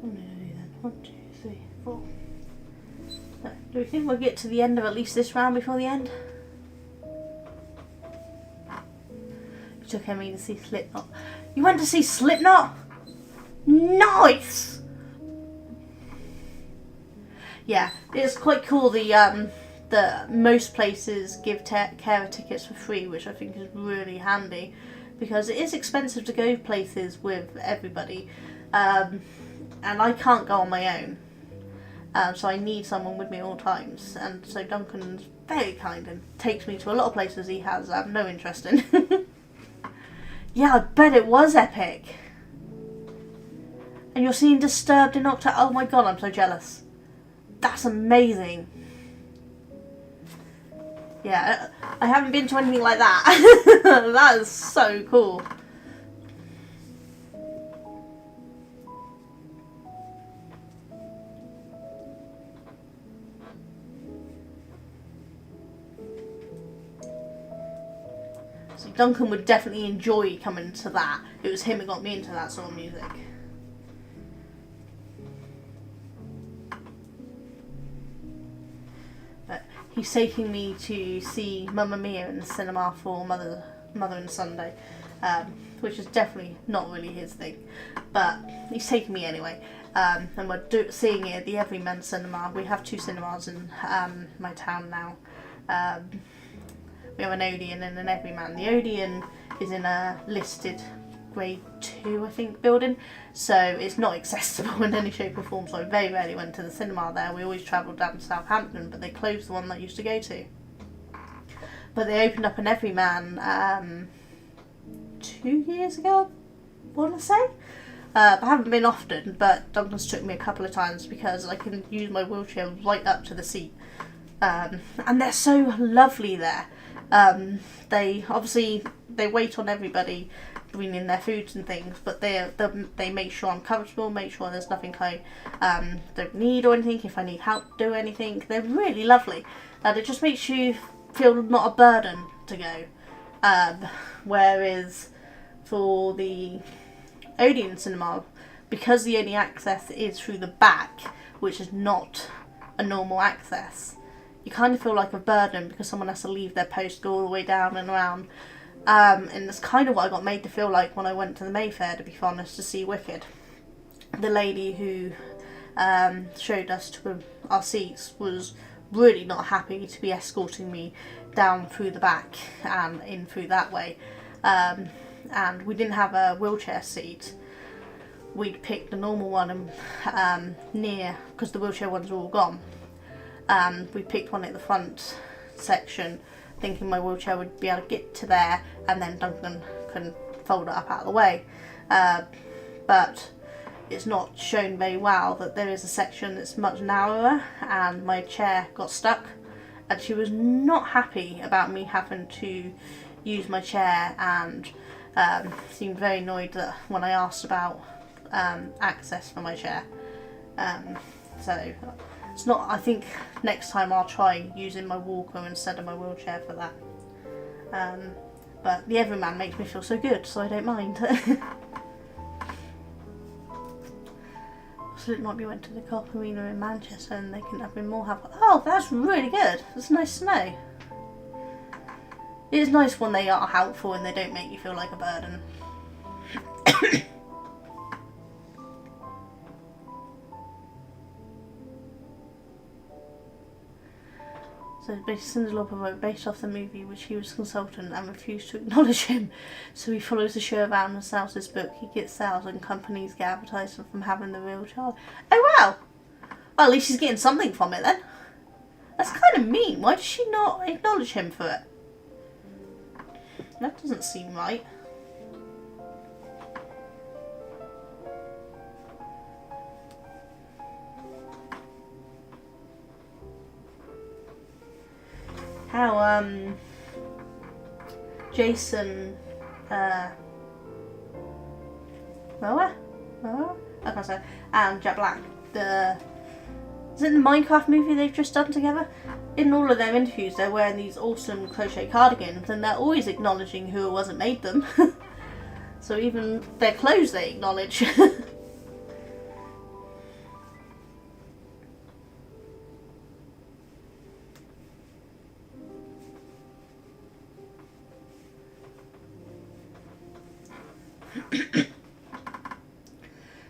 What am I going to do then? 1, 2, 3, 4. So, do we think we'll get to the end of at least this round before the end? You took Emmy to see Slipknot. You went to see Slipknot? Nice! Yeah, it's quite cool. The most places give carer tickets for free, which I think is really handy, because it is expensive to go places with everybody. And I can't go on my own, so I need someone with me at all times, and so Duncan's very kind and takes me to a lot of places he has no interest in. Yeah, I bet it was epic. And you're seeing Disturbed in October. Oh my god, I'm so jealous. That's amazing. Yeah, I haven't been to anything like that. That is so cool. So Duncan would definitely enjoy coming to that. It was him who got me into that sort of music. But he's taking me to see Mamma Mia in the cinema for Mother and Sunday, which is definitely not really his thing. But he's taking me anyway. And we're seeing it at the Everyman Cinema. We have 2 cinemas in my town now. We have an Odeon and an Everyman. The Odeon is in a listed grade 2, I think, building, so it's not accessible in any shape or form, so I very rarely went to the cinema there. We always travelled down to Southampton, but they closed the one that I used to go to. But they opened up an Everyman 2 years ago, I want to say. I haven't been often, but Duncan's took me a couple of times because I can use my wheelchair right up to the seat. And they're so lovely there. They wait on everybody, bringing their foods and things, but they make sure I'm comfortable, make sure there's nothing I don't need or anything. If I need help do anything, they're really lovely, and it just makes you feel not a burden to go. Whereas for the Odeon cinema, because the only access is through the back, which is not a normal access, you kind of feel like a burden because someone has to leave their post, go all the way down and around. And that's kind of what I got made to feel like when I went to the Mayfair, to be honest, to see Wicked. The lady who showed us to our seats was really not happy to be escorting me down through the back and in through that way. And we didn't have a wheelchair seat. We'd picked a normal one and near, because the wheelchair ones were all gone. We picked one at the front section, thinking my wheelchair would be able to get to there, and then Duncan can fold it up out of the way. But it's not shown very well that there is a section that's much narrower, and my chair got stuck, and she was not happy about me having to use my chair, and seemed very annoyed that when I asked about access for my chair. So it's not. I think next time I'll try using my walker instead of my wheelchair for that. But the Everyman makes me feel so good, so I don't mind. So it might be went to the Cop Arena in Manchester, and they couldn't have been more happy. Oh, that's really good. It's nice to know. It is nice when they are helpful and they don't make you feel like a burden. So Cindy Lauper wrote, based off the movie which he was consultant and refused to acknowledge him. So he follows the show around and sells his book. He gets sales and companies get advertising from having the real child. Oh wow! Well, at least he's getting something from it then. That's kind of mean. Why does she not acknowledge him for it? That doesn't seem right. How Jason Momoa? I can't say. And Jack Black, is it the Minecraft movie they've just done together? In all of their interviews they're wearing these awesome crochet cardigans, and they're always acknowledging who it was that made them. So even their clothes they acknowledge.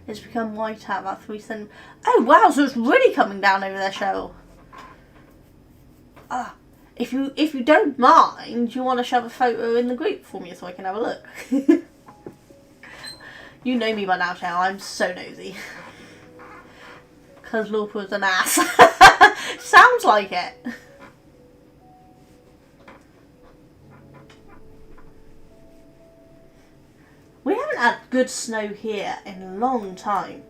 It's become white out about 3 cm. Oh wow, so it's really coming down over there, Cheryl. If you don't mind, do you want to shove a photo in the group for me so I can have a look? You know me by now, Cheryl, I'm so nosy. Because Lauper's an ass. Sounds like it. We haven't had good snow here in a long time.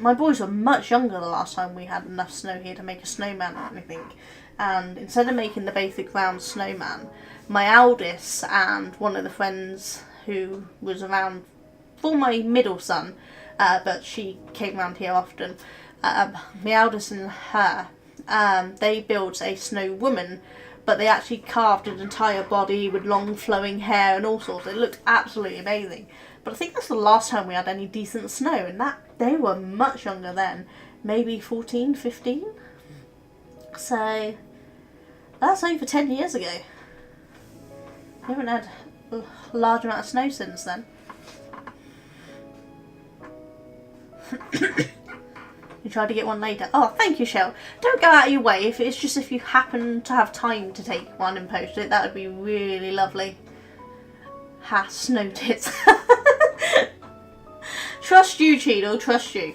My boys were much younger the last time we had enough snow here to make a snowman or anything. And instead of making the basic round snowman, my eldest and one of the friends who was around for my middle son, but she came around here often, my eldest and her, they built a snow woman, but they actually carved an entire body with long flowing hair and all sorts. It looked absolutely amazing. But I think that's the last time we had any decent snow, and that they were much younger then, maybe 14, 15. So that's over 10 years ago. We haven't had a large amount of snow since then. You tried to get one later. Oh, thank you, Shell. Don't go out of your way. If it's just if you happen to have time to take one and post it, that would be really lovely. Ha, snow tits. Trust you, Cheeto, trust you.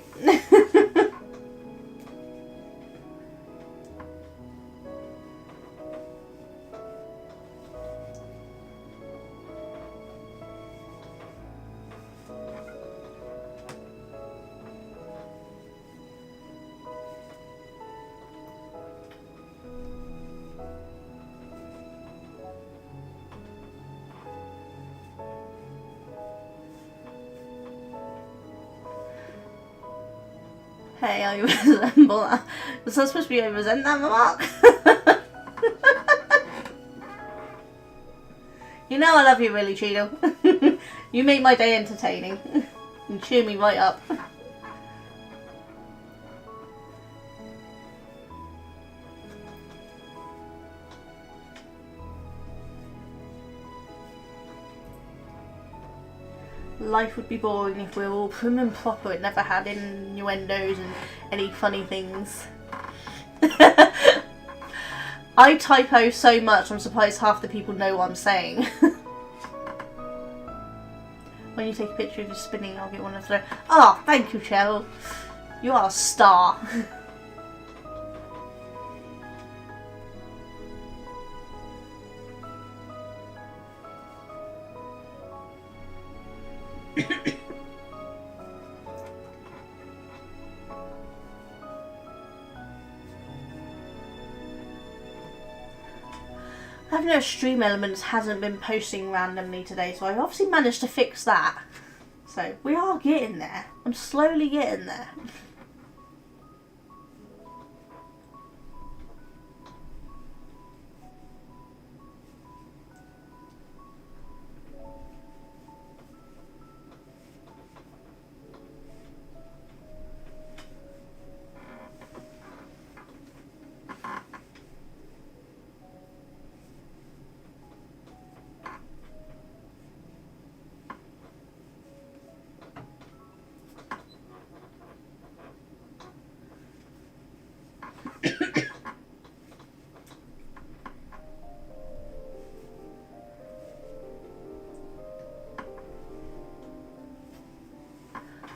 Hey, I resemble that. Was I supposed to be resent that remark? You know I love you really, Cheeto. You make my day entertaining. And cheer me right up. Life would be boring if we were all prim and proper. It never had innuendos and any funny things. I typo so much, I'm surprised half the people know what I'm saying. When you take a picture of you spinning, I'll get one of those. Oh, thank you, Cheryl. You are a star. I've noticed Stream Elements hasn't been posting randomly today, so I've obviously managed to fix that. So we are getting there. I'm slowly getting there.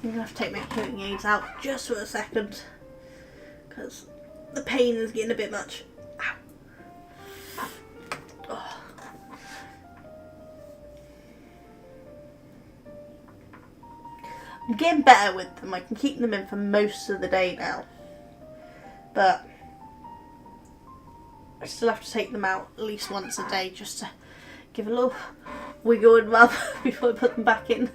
I'm gonna have to take my hearing aids out just for a second because the pain is getting a bit much. Ow. Oh. I'm getting better with them. I can keep them in for most of the day now, but I still have to take them out at least once a day just to give a little wiggle and rub before I put them back in.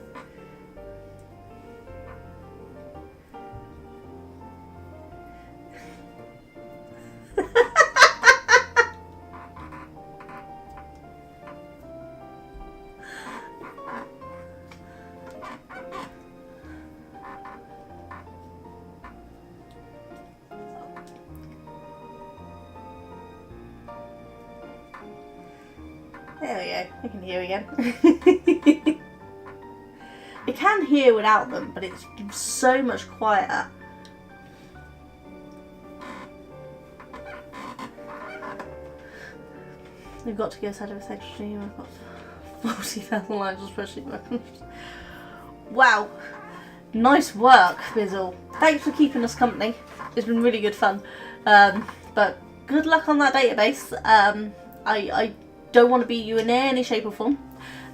There we go, I can hear again. I can hear without them, but it's so much quieter. We've got to go outside of a section stream. I've got 40,000 lines, especially. Wow, nice work, Bizzle. Thanks for keeping us company. It's been really good fun. But good luck on that database. I don't want to beat you in any shape or form.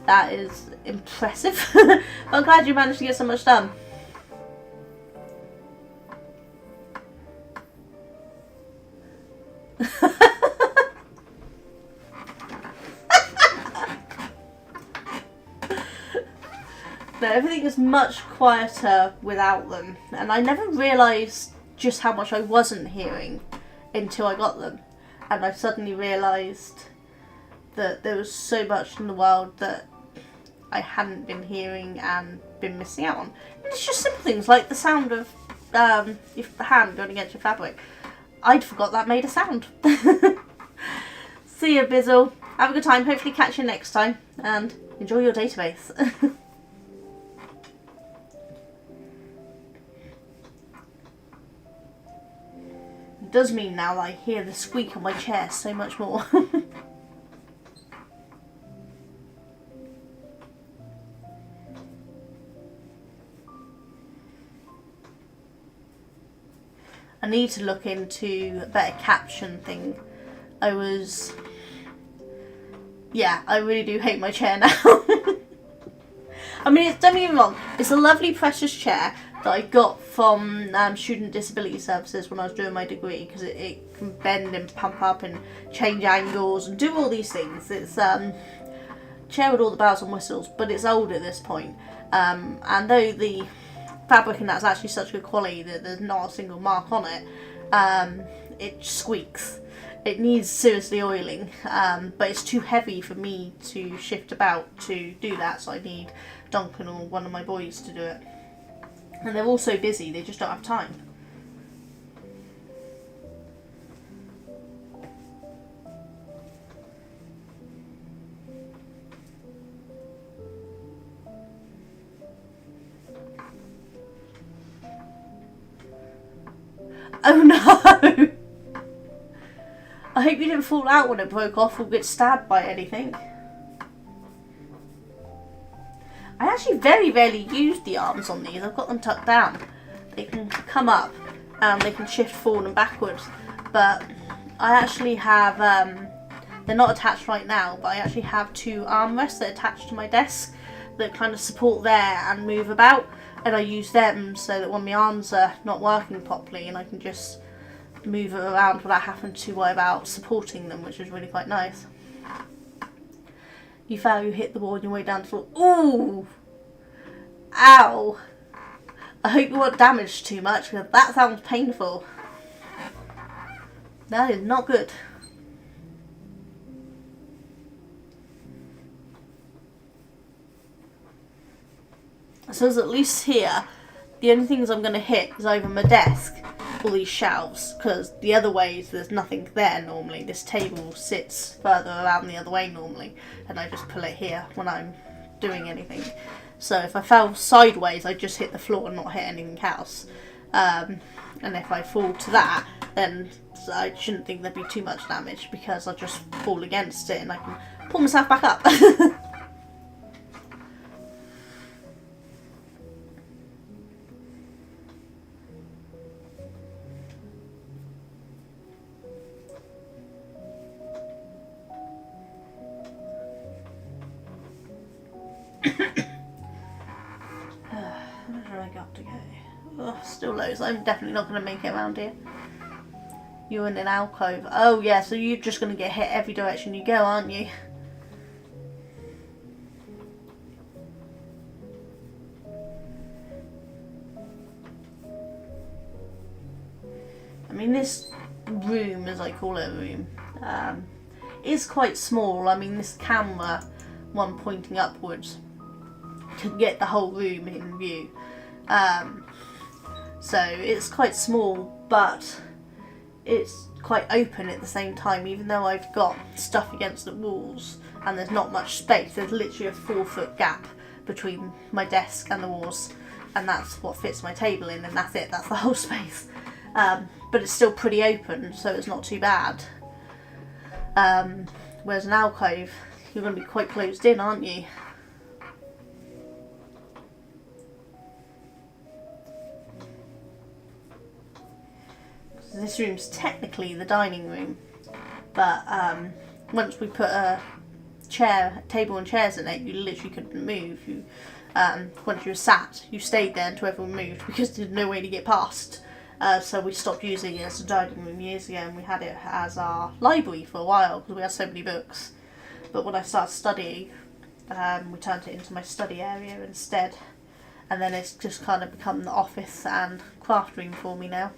That is impressive. But I'm glad you managed to get so much done. No, everything is much quieter without them, and I never realised just how much I wasn't hearing until I got them, and I suddenly realised that there was so much in the world that I hadn't been hearing and been missing out on. It's just simple things like the sound of your hand going against your fabric. I'd forgot that made a sound. See ya, Bizzle. Have a good time. Hopefully catch you next time, and enjoy your database. It does mean now that I hear the squeak on my chair so much more. I need to look into a better caption thing. I really do hate my chair now. I mean, don't get me wrong, it's a lovely precious chair that I got from Student Disability Services when I was doing my degree, because it can bend and pump up and change angles and do all these things. It's chair with all the bells and whistles, but it's old at this point. And though the fabric in that's actually such good quality that there's not a single mark on it. It squeaks. It needs seriously oiling, but it's too heavy for me to shift about to do that, so I need Duncan or one of my boys to do it. And they're all so busy, they just don't have time. Oh no! I hope you didn't fall out when it broke off or get stabbed by anything. I actually very rarely use the arms on these. I've got them tucked down. They can come up and they can shift forward and backwards. But I actually have, they're not attached right now, but I actually have 2 armrests that are attached to my desk that kind of support there and move about. And I use them so that when my arms are not working properly and I can just move it around without having to worry about supporting them, which is really quite nice. You fell, you hit the wall on your way down the floor. Ooh! Ow! I hope you weren't damaged too much, because that sounds painful. That is not good. So as at least here, the only things I'm going to hit is either my desk or these shelves, because the other ways there's nothing there normally. This table sits further around the other way normally, and I just pull it here when I'm doing anything. So if I fell sideways, I just hit the floor and not hit anything else. And if I fall to that, then I shouldn't think there'd be too much damage, because I'll just fall against it and I can pull myself back up. Where do I got to go? Oh, still loads. I'm definitely not going to make it around here. You're in an alcove. Oh yeah, so you're just going to get hit every direction you go, aren't you? I mean, this room, as I call it a room, is quite small. I mean, this camera, one pointing upwards, can get the whole room in view. So it's quite small, but it's quite open at the same time. Even though I've got stuff against the walls and there's not much space, there's literally a 4-foot gap between my desk and the walls, and that's what fits my table in, and that's it, that's the whole space. But it's still pretty open, so it's not too bad. Whereas an alcove, you're going to be quite closed in, aren't you? This room's technically the dining room, but once we put a table and chairs in it, you literally couldn't move. Once you were sat, you stayed there until everyone moved, because there's no way to get past. So we stopped using it as a dining room years ago, and we had it as our library for a while because we had so many books. But when I started studying, we turned it into my study area instead, and then it's just kind of become the office and craft room for me now.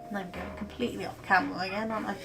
And I'm going completely off camera again, aren't I?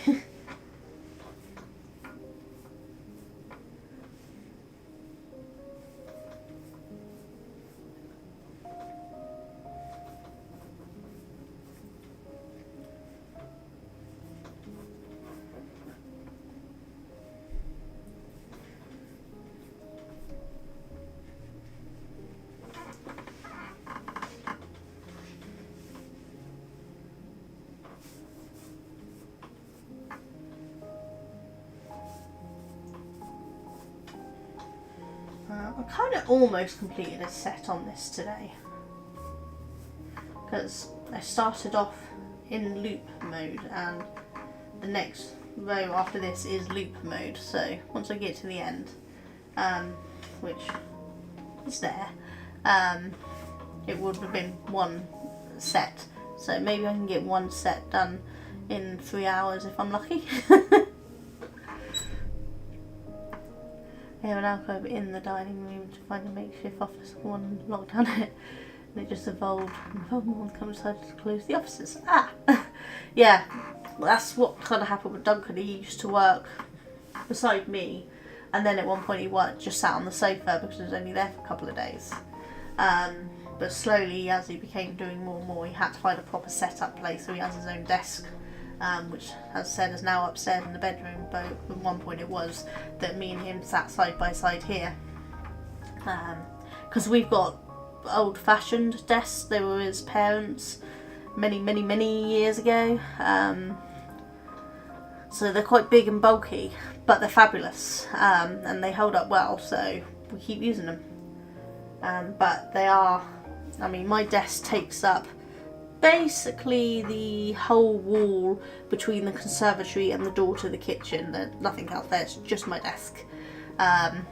I kind of almost completed a set on this today, because I started off in loop mode and the next row after this is loop mode, so once I get to the end, which is there, it would have been one set, so maybe I can get one set done in 3 hours if I'm lucky. We have an alcove in the dining room to find a makeshift office. One locked down it, and it just evolved. And one decided to close the offices. Yeah, that's what kind of happened with Duncan. He used to work beside me, and then at one point he worked just sat on the sofa because he was only there for a couple of days. But slowly, as he became doing more and more, he had to find a proper setup place, so he has his own desk, which, as I said, is now upstairs in the bedroom, but at one point it was that me and him sat side by side here. Because we've got old-fashioned desks. They were his parents' many years ago. So they're quite big and bulky, but they're fabulous, and they hold up well, so we keep using them. But they are, I mean, my desk takes up basically the whole wall between the conservatory and the door to the kitchen. There's nothing else there, it's just my desk. I've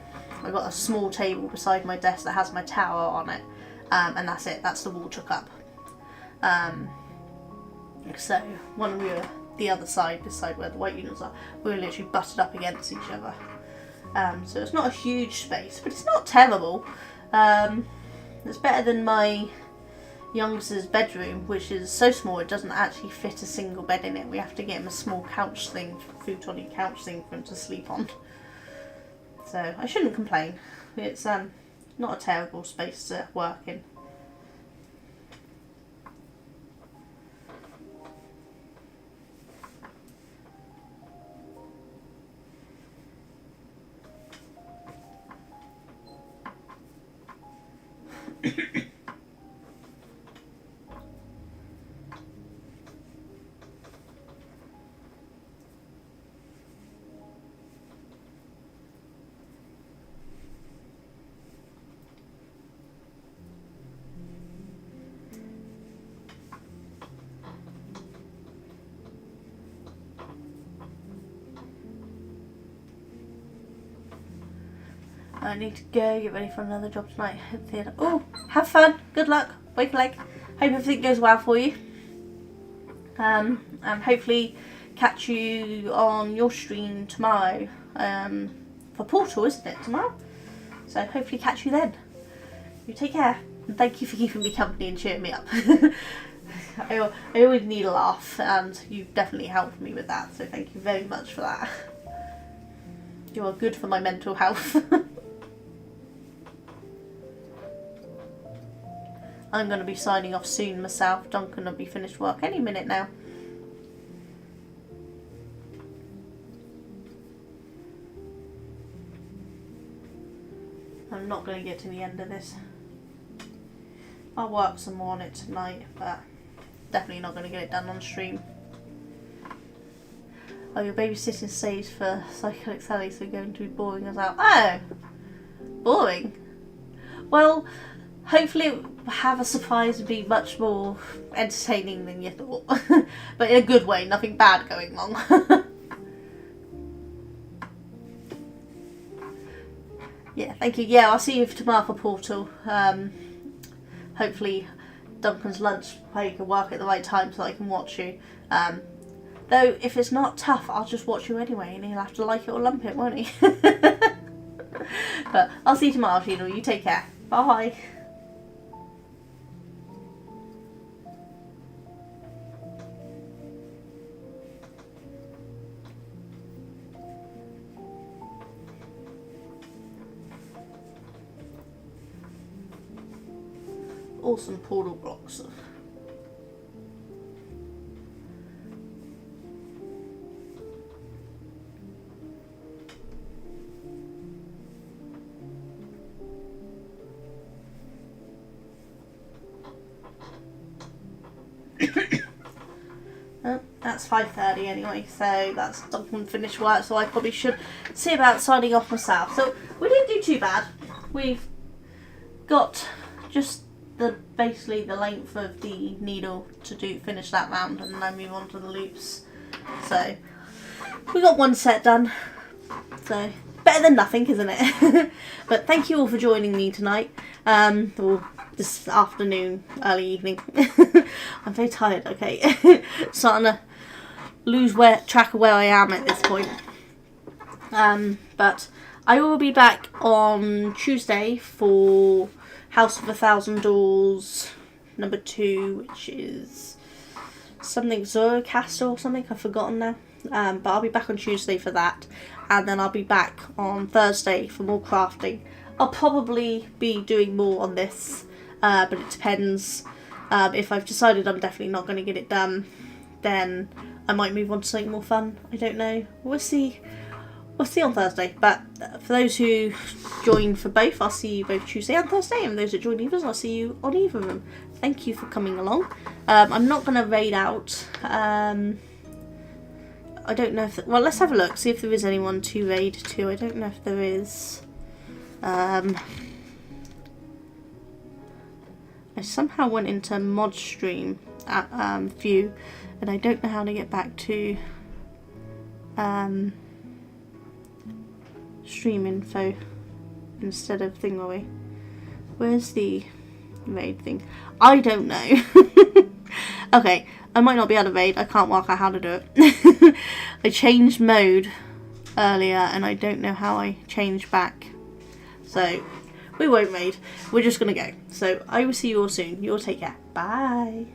got a small table beside my desk that has my tower on it, and that's it, that's the wall took up. So when we were the other side, beside where the white units are, we were literally butted up against each other. So it's not a huge space, but it's not terrible. It's better than my youngster's bedroom, which is so small it doesn't actually fit a single bed in it. We have to get him a small couch thing, futon-y couch thing for him to sleep on. So I shouldn't complain. It's not a terrible space to work in. I need to go, get ready for another job tonight at the theatre. Oh, have fun, good luck, wake a leg. Hope everything goes well for you. And hopefully catch you on your stream tomorrow. For Portal, isn't it, tomorrow? So hopefully catch you then. You take care, and thank you for keeping me company and cheering me up. I always need a laugh, and you've definitely helped me with that, so thank you very much for that. You are good for my mental health. I'm going to be signing off soon myself. Duncan will be finished work any minute now. I'm not going to get to the end of this. I'll work some more on it tonight, but definitely not going to get it done on stream. Oh, your babysitting stage for Psychedelic Sally, so going to be boring as hell. Oh! Boring? Well, hopefully it will have a surprise and be much more entertaining than you thought. But in a good way, nothing bad going wrong. Yeah, thank you. Yeah, I'll see you tomorrow for Portal. Hopefully Duncan's lunch break can work at the right time so I can watch you. Though, if it's not tough, I'll just watch you anyway, and he'll have to like it or lump it, won't he? But I'll see you tomorrow, Sheena. You take care. Bye. Awesome portal blocks. That's 5:30 anyway, so that's Duncan finished work, so I probably should see about signing off myself. So we didn't do too bad. We've got just basically the length of the needle to finish that round, and then move on to the loops. So we got one set done. So better than nothing, isn't it? But thank you all for joining me tonight. Or this afternoon, early evening. I'm very tired, okay. Starting to lose track of where I am at this point. But I will be back on Tuesday for House of 1,000 Doors number 2, which is something Zoroaster or something, I've forgotten now. But I'll be back on Tuesday for that, and then I'll be back on Thursday for more crafting. I'll probably be doing more on this, but it depends. If I've decided I'm definitely not going to get it done, then I might move on to something more fun. I don't know. We'll see. We'll see on Thursday. But for those who join for both, I'll see you both Tuesday and Thursday. And those that join either, I'll see you on either of them. Thank you for coming along. I'm not going to raid out. I don't know if... well, let's have a look. See if there is anyone to raid to. I don't know if there is. I somehow went into mod stream at view, and I don't know how to get back to stream info instead of thingy. Where's the raid thing? I don't know. Okay, I might not be able to raid. I can't work out how to do it. I changed mode earlier and I don't know how I changed back. So we won't raid. We're just gonna go. So I will see you all soon. You all take care. Bye.